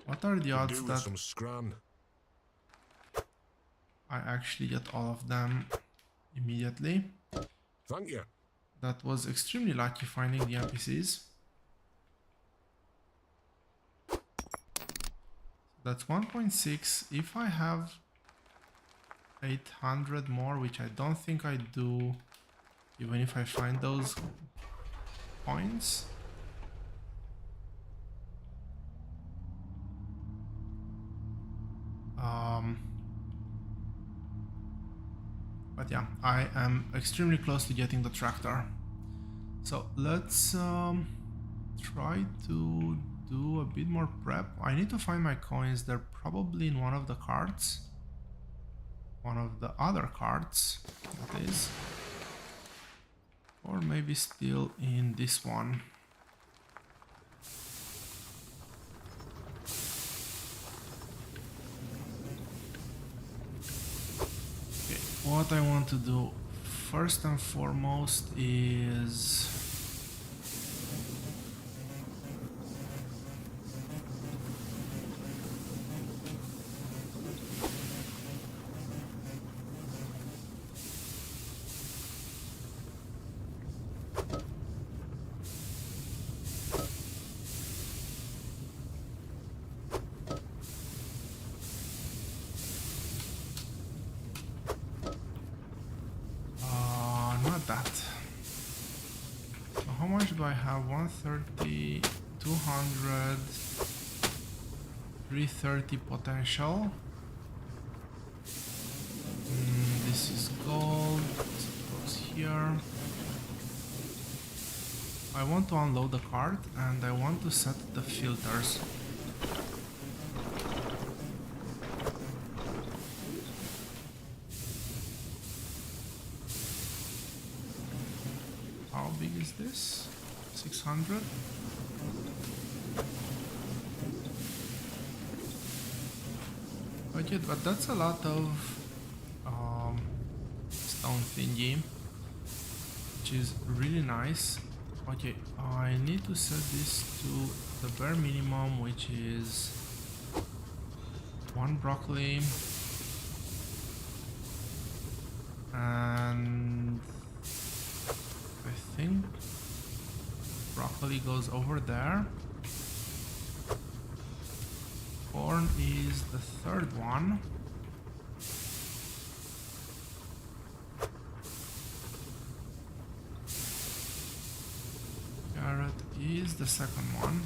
What are the Could odds do with that some scran. I actually get all of them immediately? Thank you. That was extremely lucky finding the NPCs. That's 1.6. If I have 800 more, which I don't think I do, even if I find those coins. But yeah, I am extremely close to getting the tractor. So let's try to do a bit more prep. I need to find my coins. They're probably in one of the carts. One of the other carts, that is. Or maybe still in this one. Okay, what I want to do first and foremost is not that. So how much do I have? 130, 200, 330 potential. This is gold. It goes here. I want to unload the cart and I want to set the filters. How big is this? 600? Okay, but that's a lot of stone thingy, which is really nice. Okay, I need to set this to the bare minimum, which is 1 broccoli and I think broccoli goes over there. Corn is the third one. Carrot is the second one.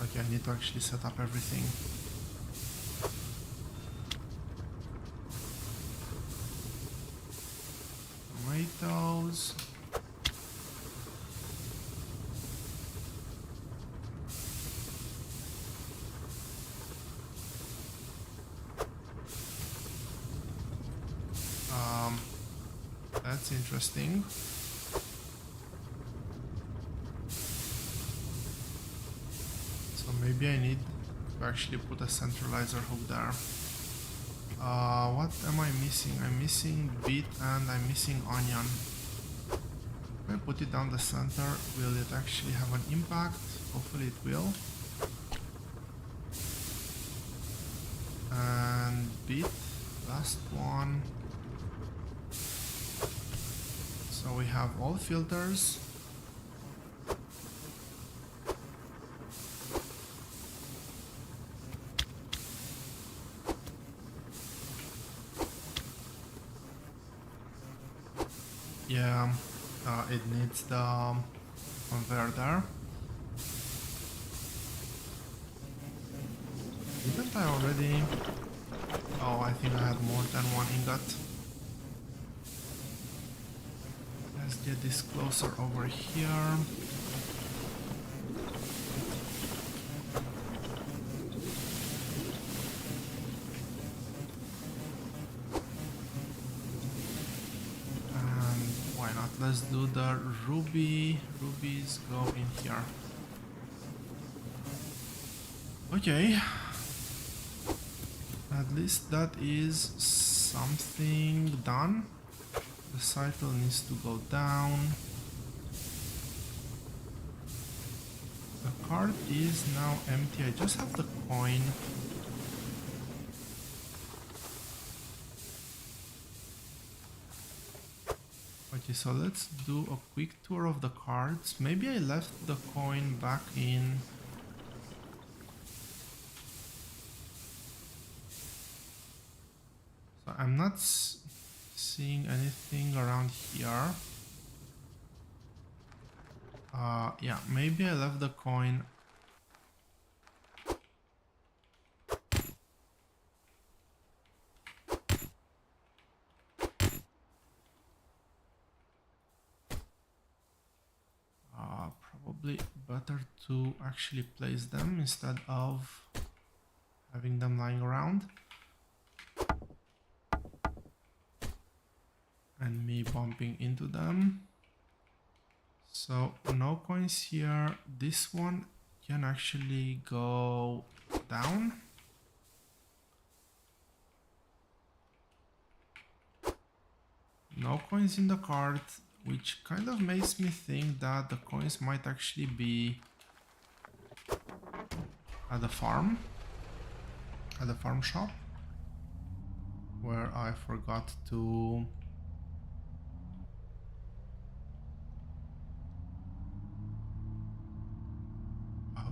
Okay, I need to actually set up everything. Tomatoes. That's interesting. Maybe I need to actually put a centralizer hook there. What am I missing? I'm missing beet and I'm missing onion. If I put it down the center, will it actually have an impact? Hopefully it will. And beet, last one. So we have all filters. Yeah, it needs the conveyor there. Didn't I already? Oh, I think I had more than one ingot. Let's get this closer over here. Let's do the ruby. Rubies go in here. Okay. At least that is something done. The cycle needs to go down. The card is now empty. I just have the coin. Okay, so let's do a quick tour of the cards. Maybe I left the coin back in. So I'm not seeing anything around here. Yeah, maybe I left the coin. Probably better to actually place them instead of having them lying around. And me bumping into them. So no coins here. This one can actually go down. No coins in the cart, which kind of makes me think that the coins might actually be at the farm shop, where I forgot to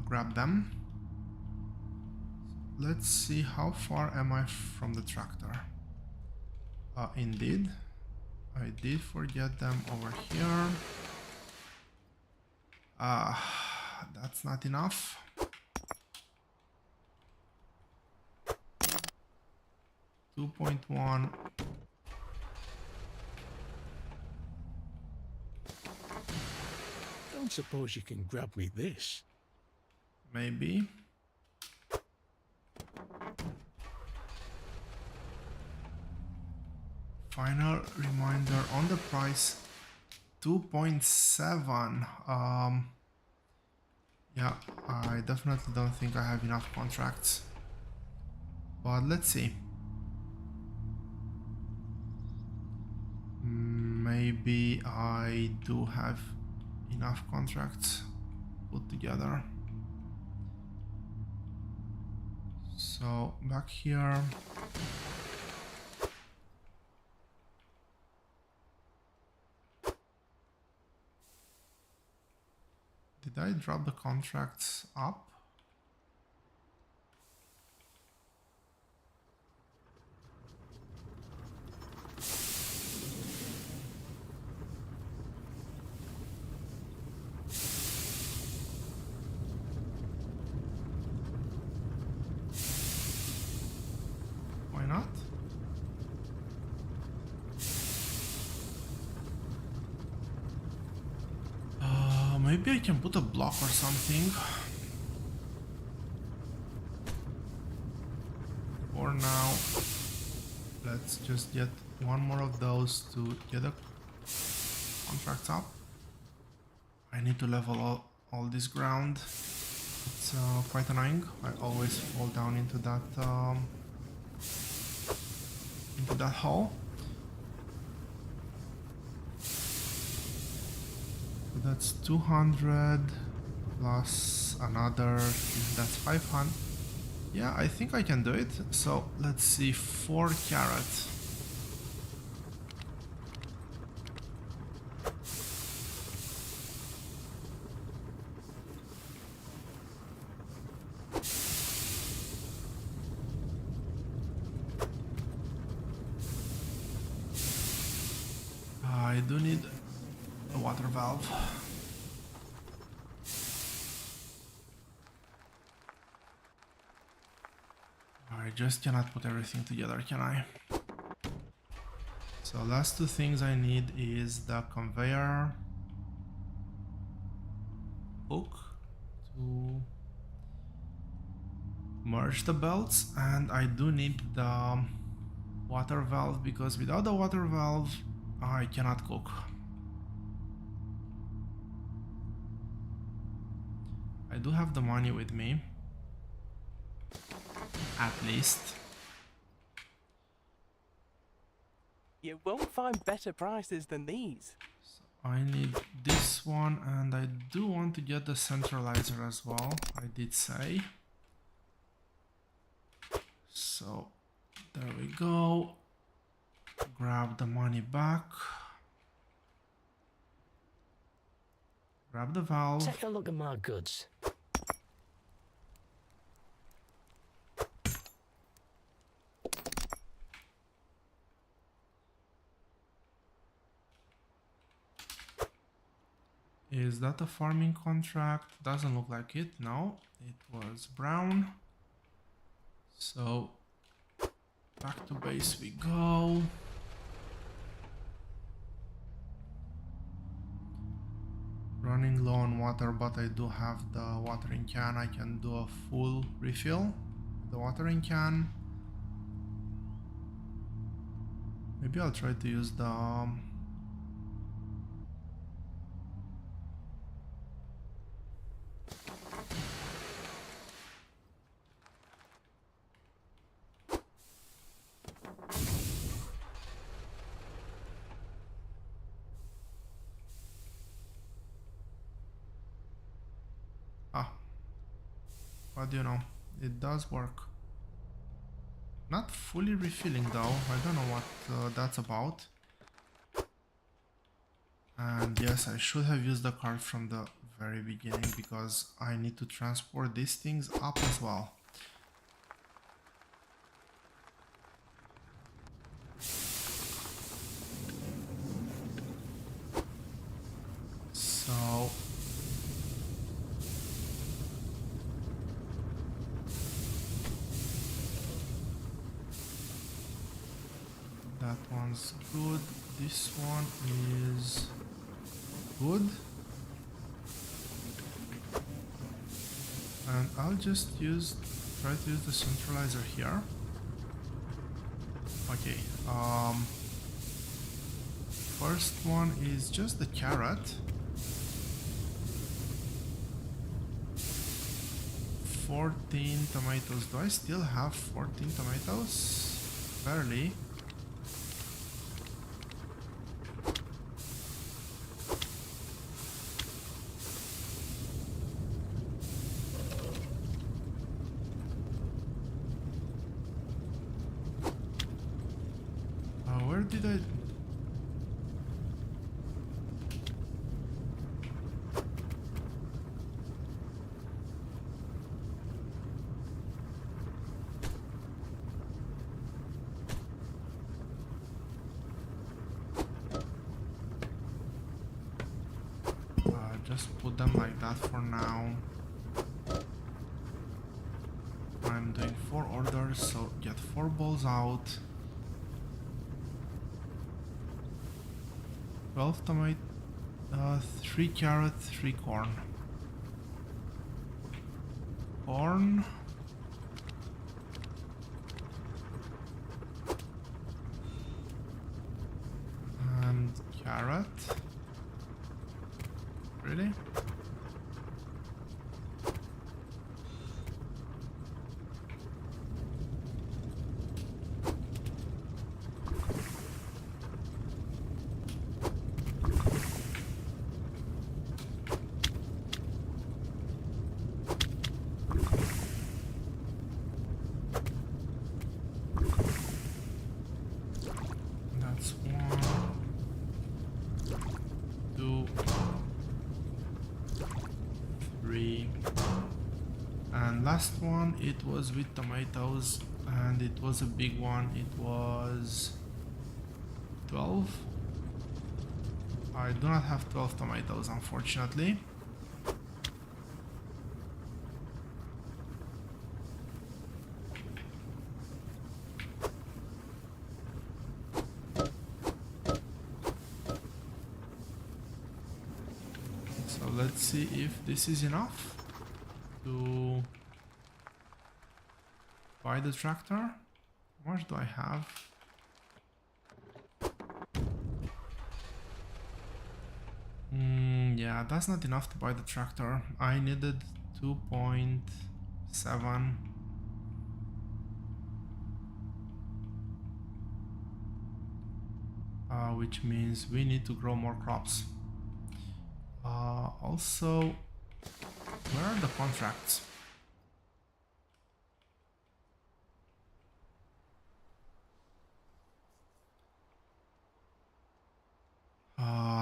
grab them. Let's see, how far am I from the tractor? Indeed, I did forget them over here. That's not enough. $2.1. Don't suppose you can grab me this? Maybe. Final reminder on the price, 2.7. Yeah, I definitely don't think I have enough contracts, but let's see. Maybe I do have enough contracts put together. So back here. Did I drop the contracts up? Why not? Maybe I can put a block or something. For now, let's just get one more of those to get the contracts up. I need to level all this ground. It's quite annoying. I always fall down into that hole. So that's 200 plus another, that's 500. Yeah, I think I can do it. So let's see, 4 carrots. I do need a water valve. I just cannot put everything together, can I? So last 2 things I need is the conveyor hook to merge the belts, and I do need the water valve, because without the water valve I cannot cook. I do have the money with me, at least. You won't find better prices than these. I need this one, and I do want to get the centralizer as well, I did say. So there we go. Grab the money back. Grab the valve. Take a look at my goods. Is that a farming contract? Doesn't look like it. No, it was brown. So back to base we go. Running low on water, but I do have the watering can. I can do a full refill. The watering can. Maybe I'll try to use the but you know, it does work. Not fully refilling though, I don't know what that's about. And yes, I should have used the cart from the very beginning because I need to transport these things up as well. So that one's good. This one is good. And I'll just try to use the centralizer here. Okay, first one is just the carrot. 14 tomatoes. Do I still have 14 tomatoes? Barely. Where did I... just put them like that for now. I'm doing 4 orders, so get 4 balls out. 12 tomato, 3 carrot, 3 corn. Corn. And carrot. Really? That's 1, 2, 3, and last one, it was with tomatoes, and it was a big one. It was 12. I do not have 12 tomatoes, unfortunately. So let's see if this is enough to buy the tractor. How much do I have? Yeah, that's not enough to buy the tractor. I needed 2.7. Which means we need to grow more crops. Also, where are the contracts?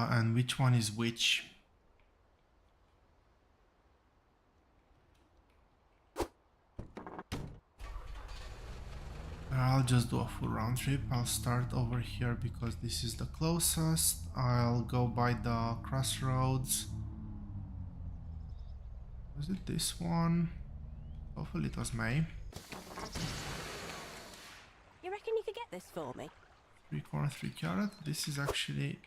And which one is which? I'll just do a full round trip. I'll start over here because this is the closest. I'll go by the crossroads. Was it this one? Hopefully it was May. You reckon you could get this for me? 3 corn, 3 carrot. This is actually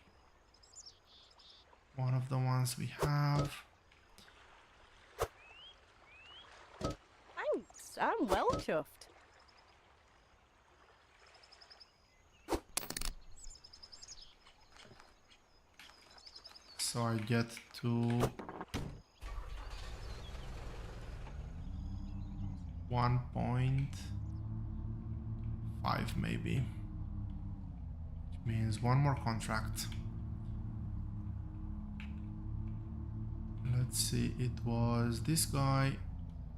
one of the ones we have. Thanks, I'm well chuffed. So I get to 1.5 maybe, which means one more contract. Let's see, it was this guy.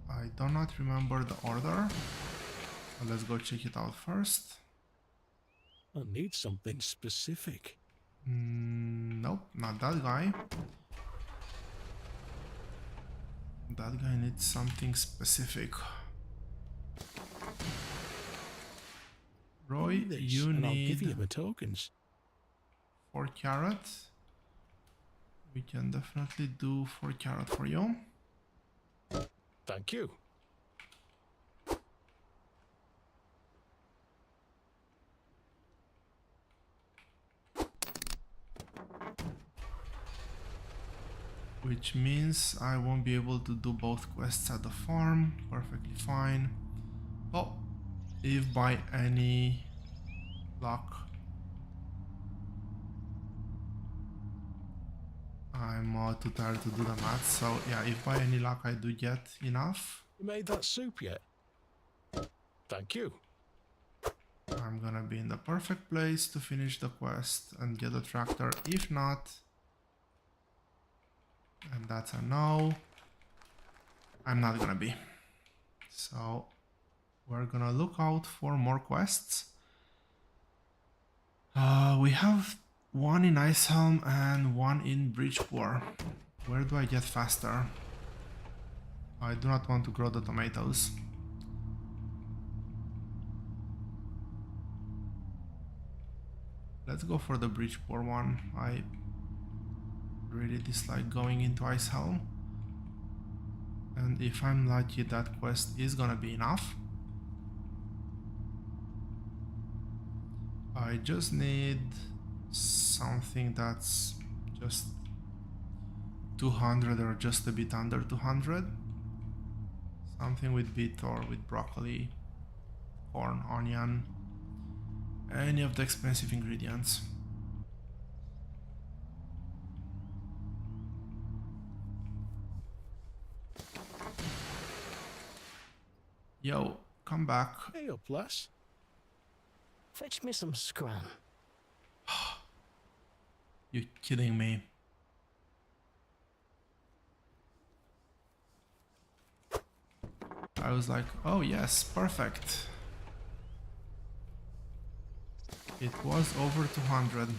I do not remember the order, so let's go check it out first. I need something specific. Nope, not that guy. That guy needs something specific. Roy, Give me this, you and I'll give you need my tokens. 4 carrot. We can definitely do 4 carrot for you. Thank you. Which means I won't be able to do both quests at the farm. Perfectly fine. Oh, if by any luck I'm too tired to do the math, so yeah, if by any luck I do get enough, You made that soup yet? Thank you. I'm gonna be in the perfect place to finish the quest and get the tractor. If not, and that's a no, I'm not gonna be. So we're gonna look out for more quests. We have one in Icehelm and one in Bridgeport. Where do I get faster? I do not want to grow the tomatoes. Let's go for the Bridgeport one. I really dislike going into Icehelm. And if I'm lucky, that quest is gonna be enough. I just need something that's just 200 or just a bit under 200. Something with beet or with broccoli, corn, onion, any of the expensive ingredients. Yo, come back. Hey up, lass. Fetch me some scran. You're kidding me. I was like, oh yes, perfect. It was over 200.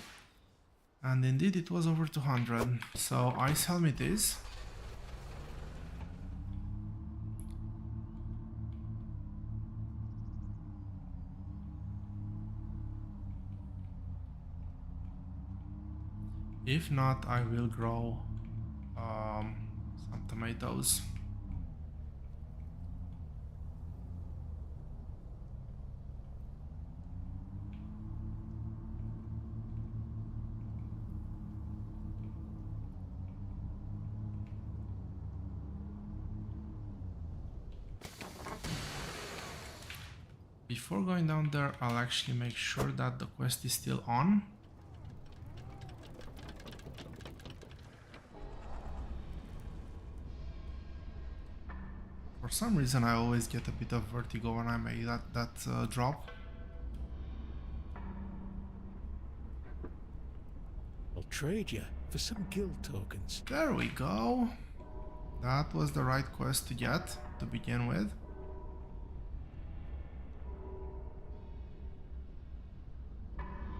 And indeed it was over 200. So Icehelm it is. If not, I will grow some tomatoes. Before going down there, I'll actually make sure that the quest is still on. For some reason I always get a bit of vertigo when I make that drop. I'll trade you for some guild tokens. There we go. That was the right quest to get to begin with.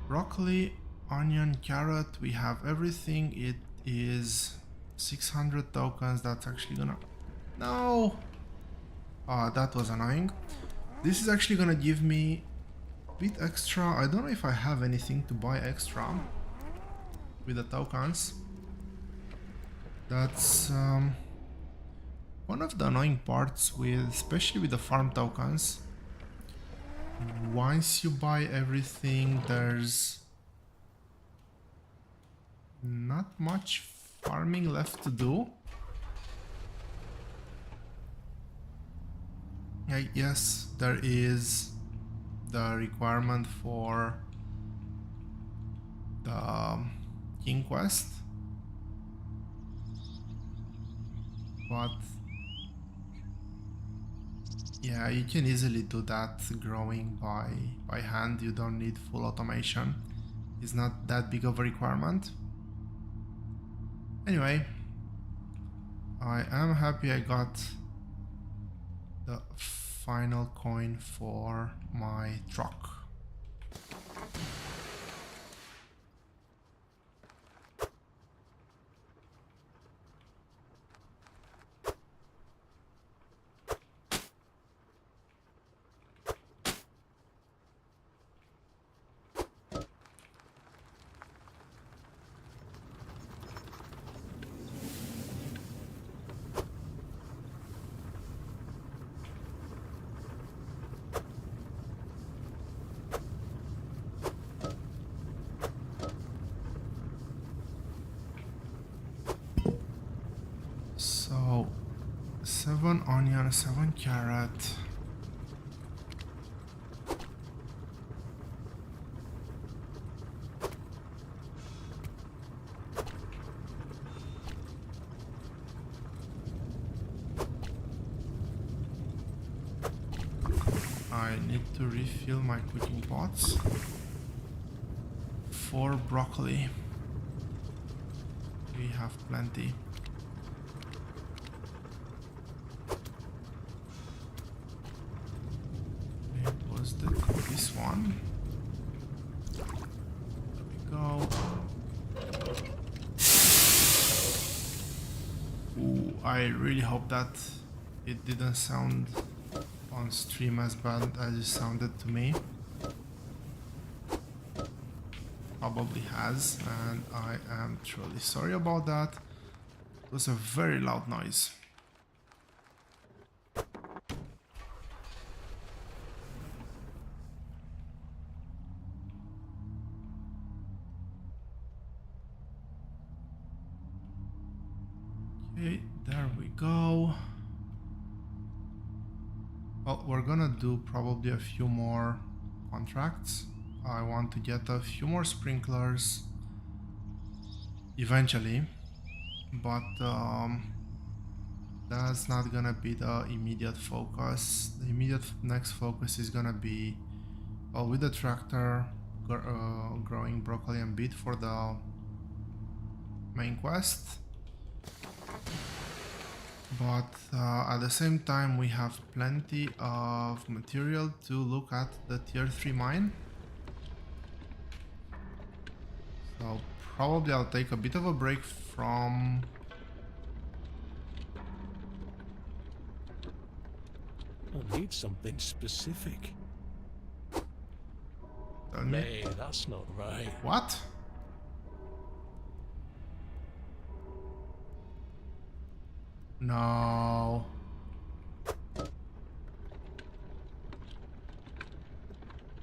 Broccoli, onion, carrot, we have everything. It is 600 tokens. That's actually gonna... No! That was annoying. This is actually gonna give me a bit extra. I don't know if I have anything to buy extra with the tokens. That's one of the annoying parts with, especially with the farm tokens. Once you buy everything, there's not much farming left to do. Yes, there is the requirement for the King Quest, but yeah, you can easily do that growing by hand. You don't need full automation. It's not that big of a requirement. Anyway, I am happy I got the final coin for my truck. So 7 onion, 7 carrot. I need to refill my cooking pots. 4 broccoli. We have plenty. It was this one. There we go. Ooh, I really hope that it didn't sound on stream as bad as it sounded to me. Probably has, and I am truly sorry about that. It was a very loud noise. Okay, there we go. Well, we're gonna do probably a few more contracts. I want to get a few more sprinklers eventually, but that's not gonna be the immediate focus. The immediate next focus is gonna be, well, with the tractor, growing broccoli and beet for the main quest. But at the same time, we have plenty of material to look at the tier 3 mine. So probably I'll take a bit of a break from... I need something specific. Tell me. Hey, that's not right. What? No.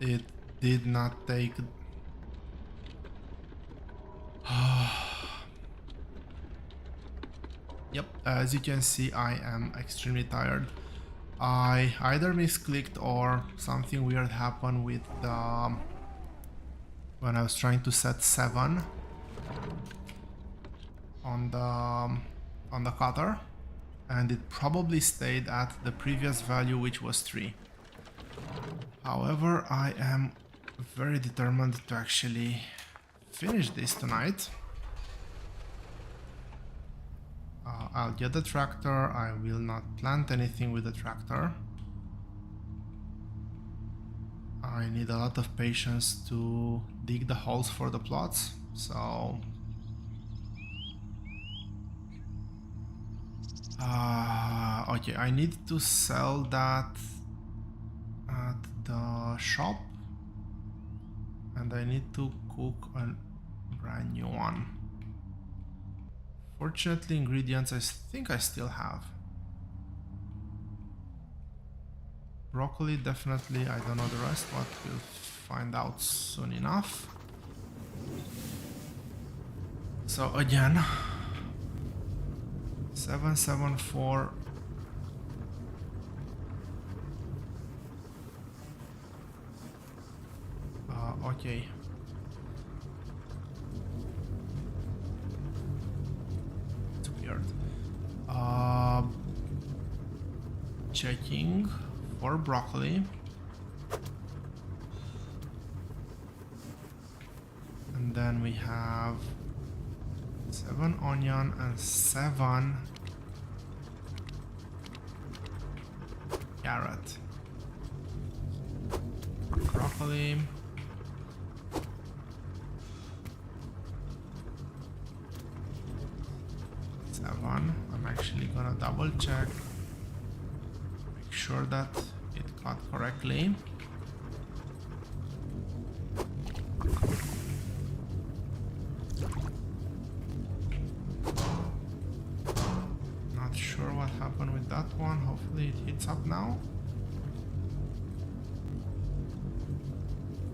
It did not take... Yep, as you can see, I am extremely tired. I either misclicked or something weird happened with the... when I was trying to set 7 on the cutter, and it probably stayed at the previous value, which was 3. However, I am very determined to actually finish this tonight. I'll get the tractor. I will not plant anything with the tractor. I need a lot of patience to dig the holes for the plots, so... okay, I need to sell that at the shop, and I need to cook a brand new one. Fortunately, ingredients I think I still have. Broccoli, definitely, I don't know the rest, but we'll find out soon enough. So again, 774. Okay. It's weird. Checking for broccoli. And then we have 7 onion and 7 carrot. Broccoli. I'm actually gonna double check, make sure that it cut correctly. Not sure what happened with that one. Hopefully it hits up now.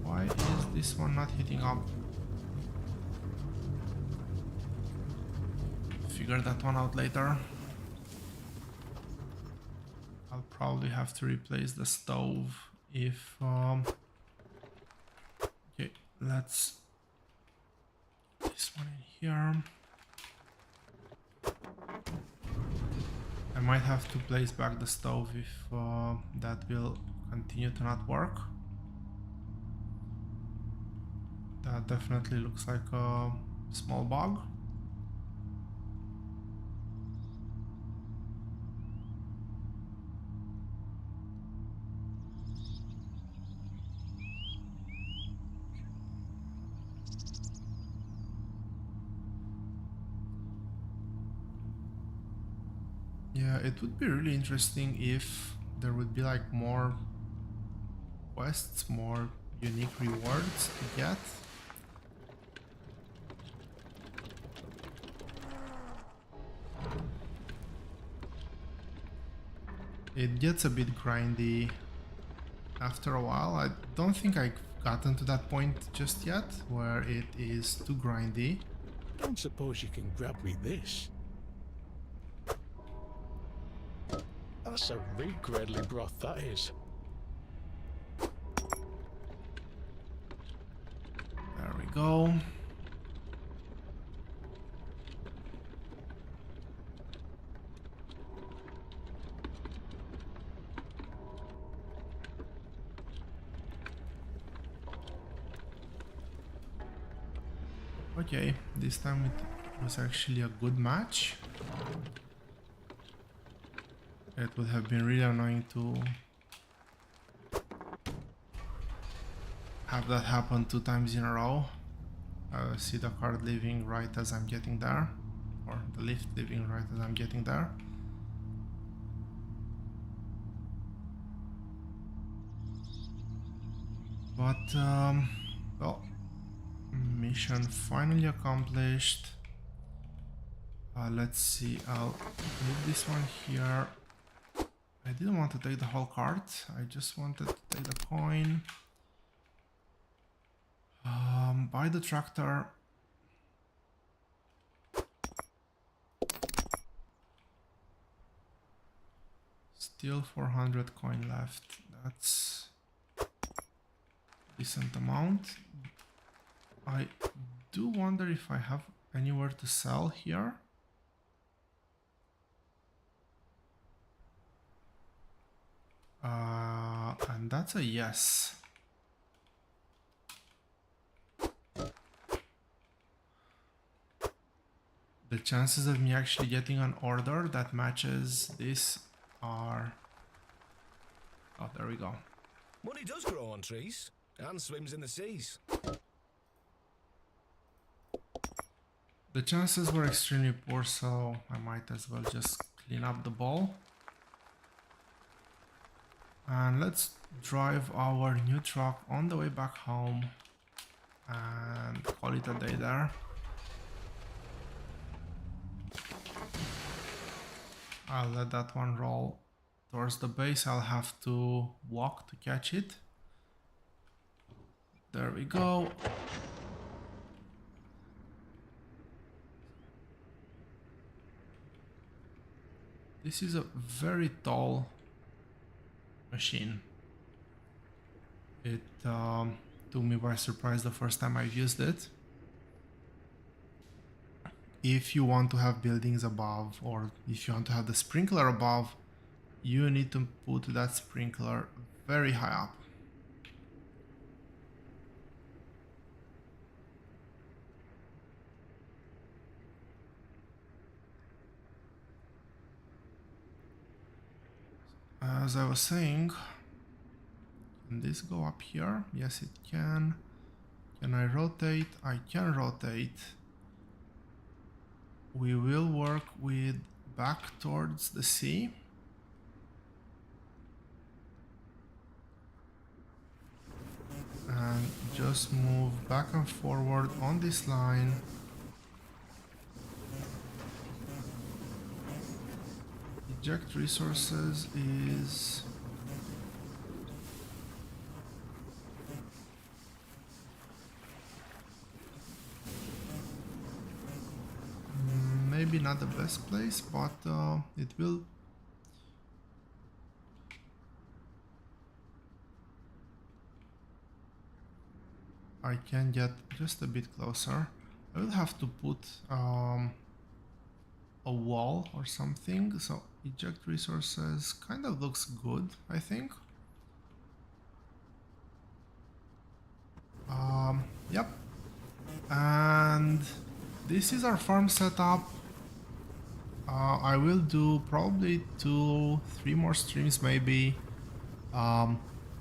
Why is this one not hitting up? Figure that one out later. I'll probably have to replace the stove if okay, let's put this one in here. I might have to place back the stove if that will continue to not work. That definitely looks like a small bug. Yeah, it would be really interesting if there would be like more quests, more unique rewards to get. It gets a bit grindy after a while. I don't think I've gotten to that point just yet where it is too grindy. Don't suppose you can grab me this? That's a big Gredley broth, that is. There we go. Okay, this time it was actually a good match. It would have been really annoying to have that happen 2 times in a row. See the card leaving right as I'm getting there, or the lift leaving right as I'm getting there. But, well, mission finally accomplished. Let's see, I'll leave this one here. I didn't want to take the whole cart, I just wanted to take the coin. Buy the tractor. Still 400 coin left, that's a decent amount. I do wonder if I have anywhere to sell here. And that's a yes. The chances of me actually getting an order that matches this are... Oh, there we go. Money does grow on trees and swims in the seas. The chances were extremely poor, so I might as well just clean up the ball. And let's drive our new truck on the way back home and call it a day there. I'll let that one roll towards the base. I'll have to walk to catch it. There we go. This is a very tall machine. It took me by surprise the first time I've used it. If you want to have buildings above, or if you want to have the sprinkler above, you need to put that sprinkler very high up. As I was saying, can this go up here? Yes, it can. Can I rotate? I can rotate. We will work with back towards the sea. And just move back and forward on this line. Eject resources is... maybe not the best place, but it will... I can get just a bit closer. I will have to put a wall or something, so eject resources kind of looks good, I think. Yep. And this is our farm setup. I will do probably 2-3 more streams maybe.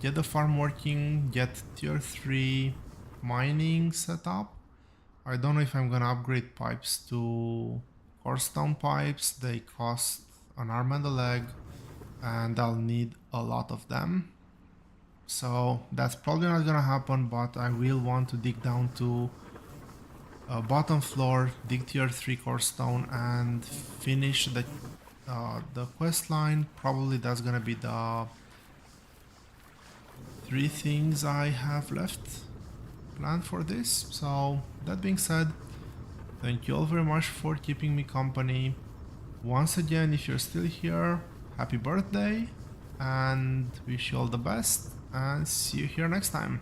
Get the farm working, get tier 3 mining setup. I don't know if I'm gonna upgrade pipes to coarse stone pipes. They cost an arm and a leg, and I'll need a lot of them. So that's probably not gonna happen, but I will want to dig down to bottom floor, dig tier 3 coarse stone, and finish the quest line. Probably that's gonna be the 3 things I have left planned for this. So that being said, thank you all very much for keeping me company. Once again, if you're still here, happy birthday, and wish you all the best, and see you here next time.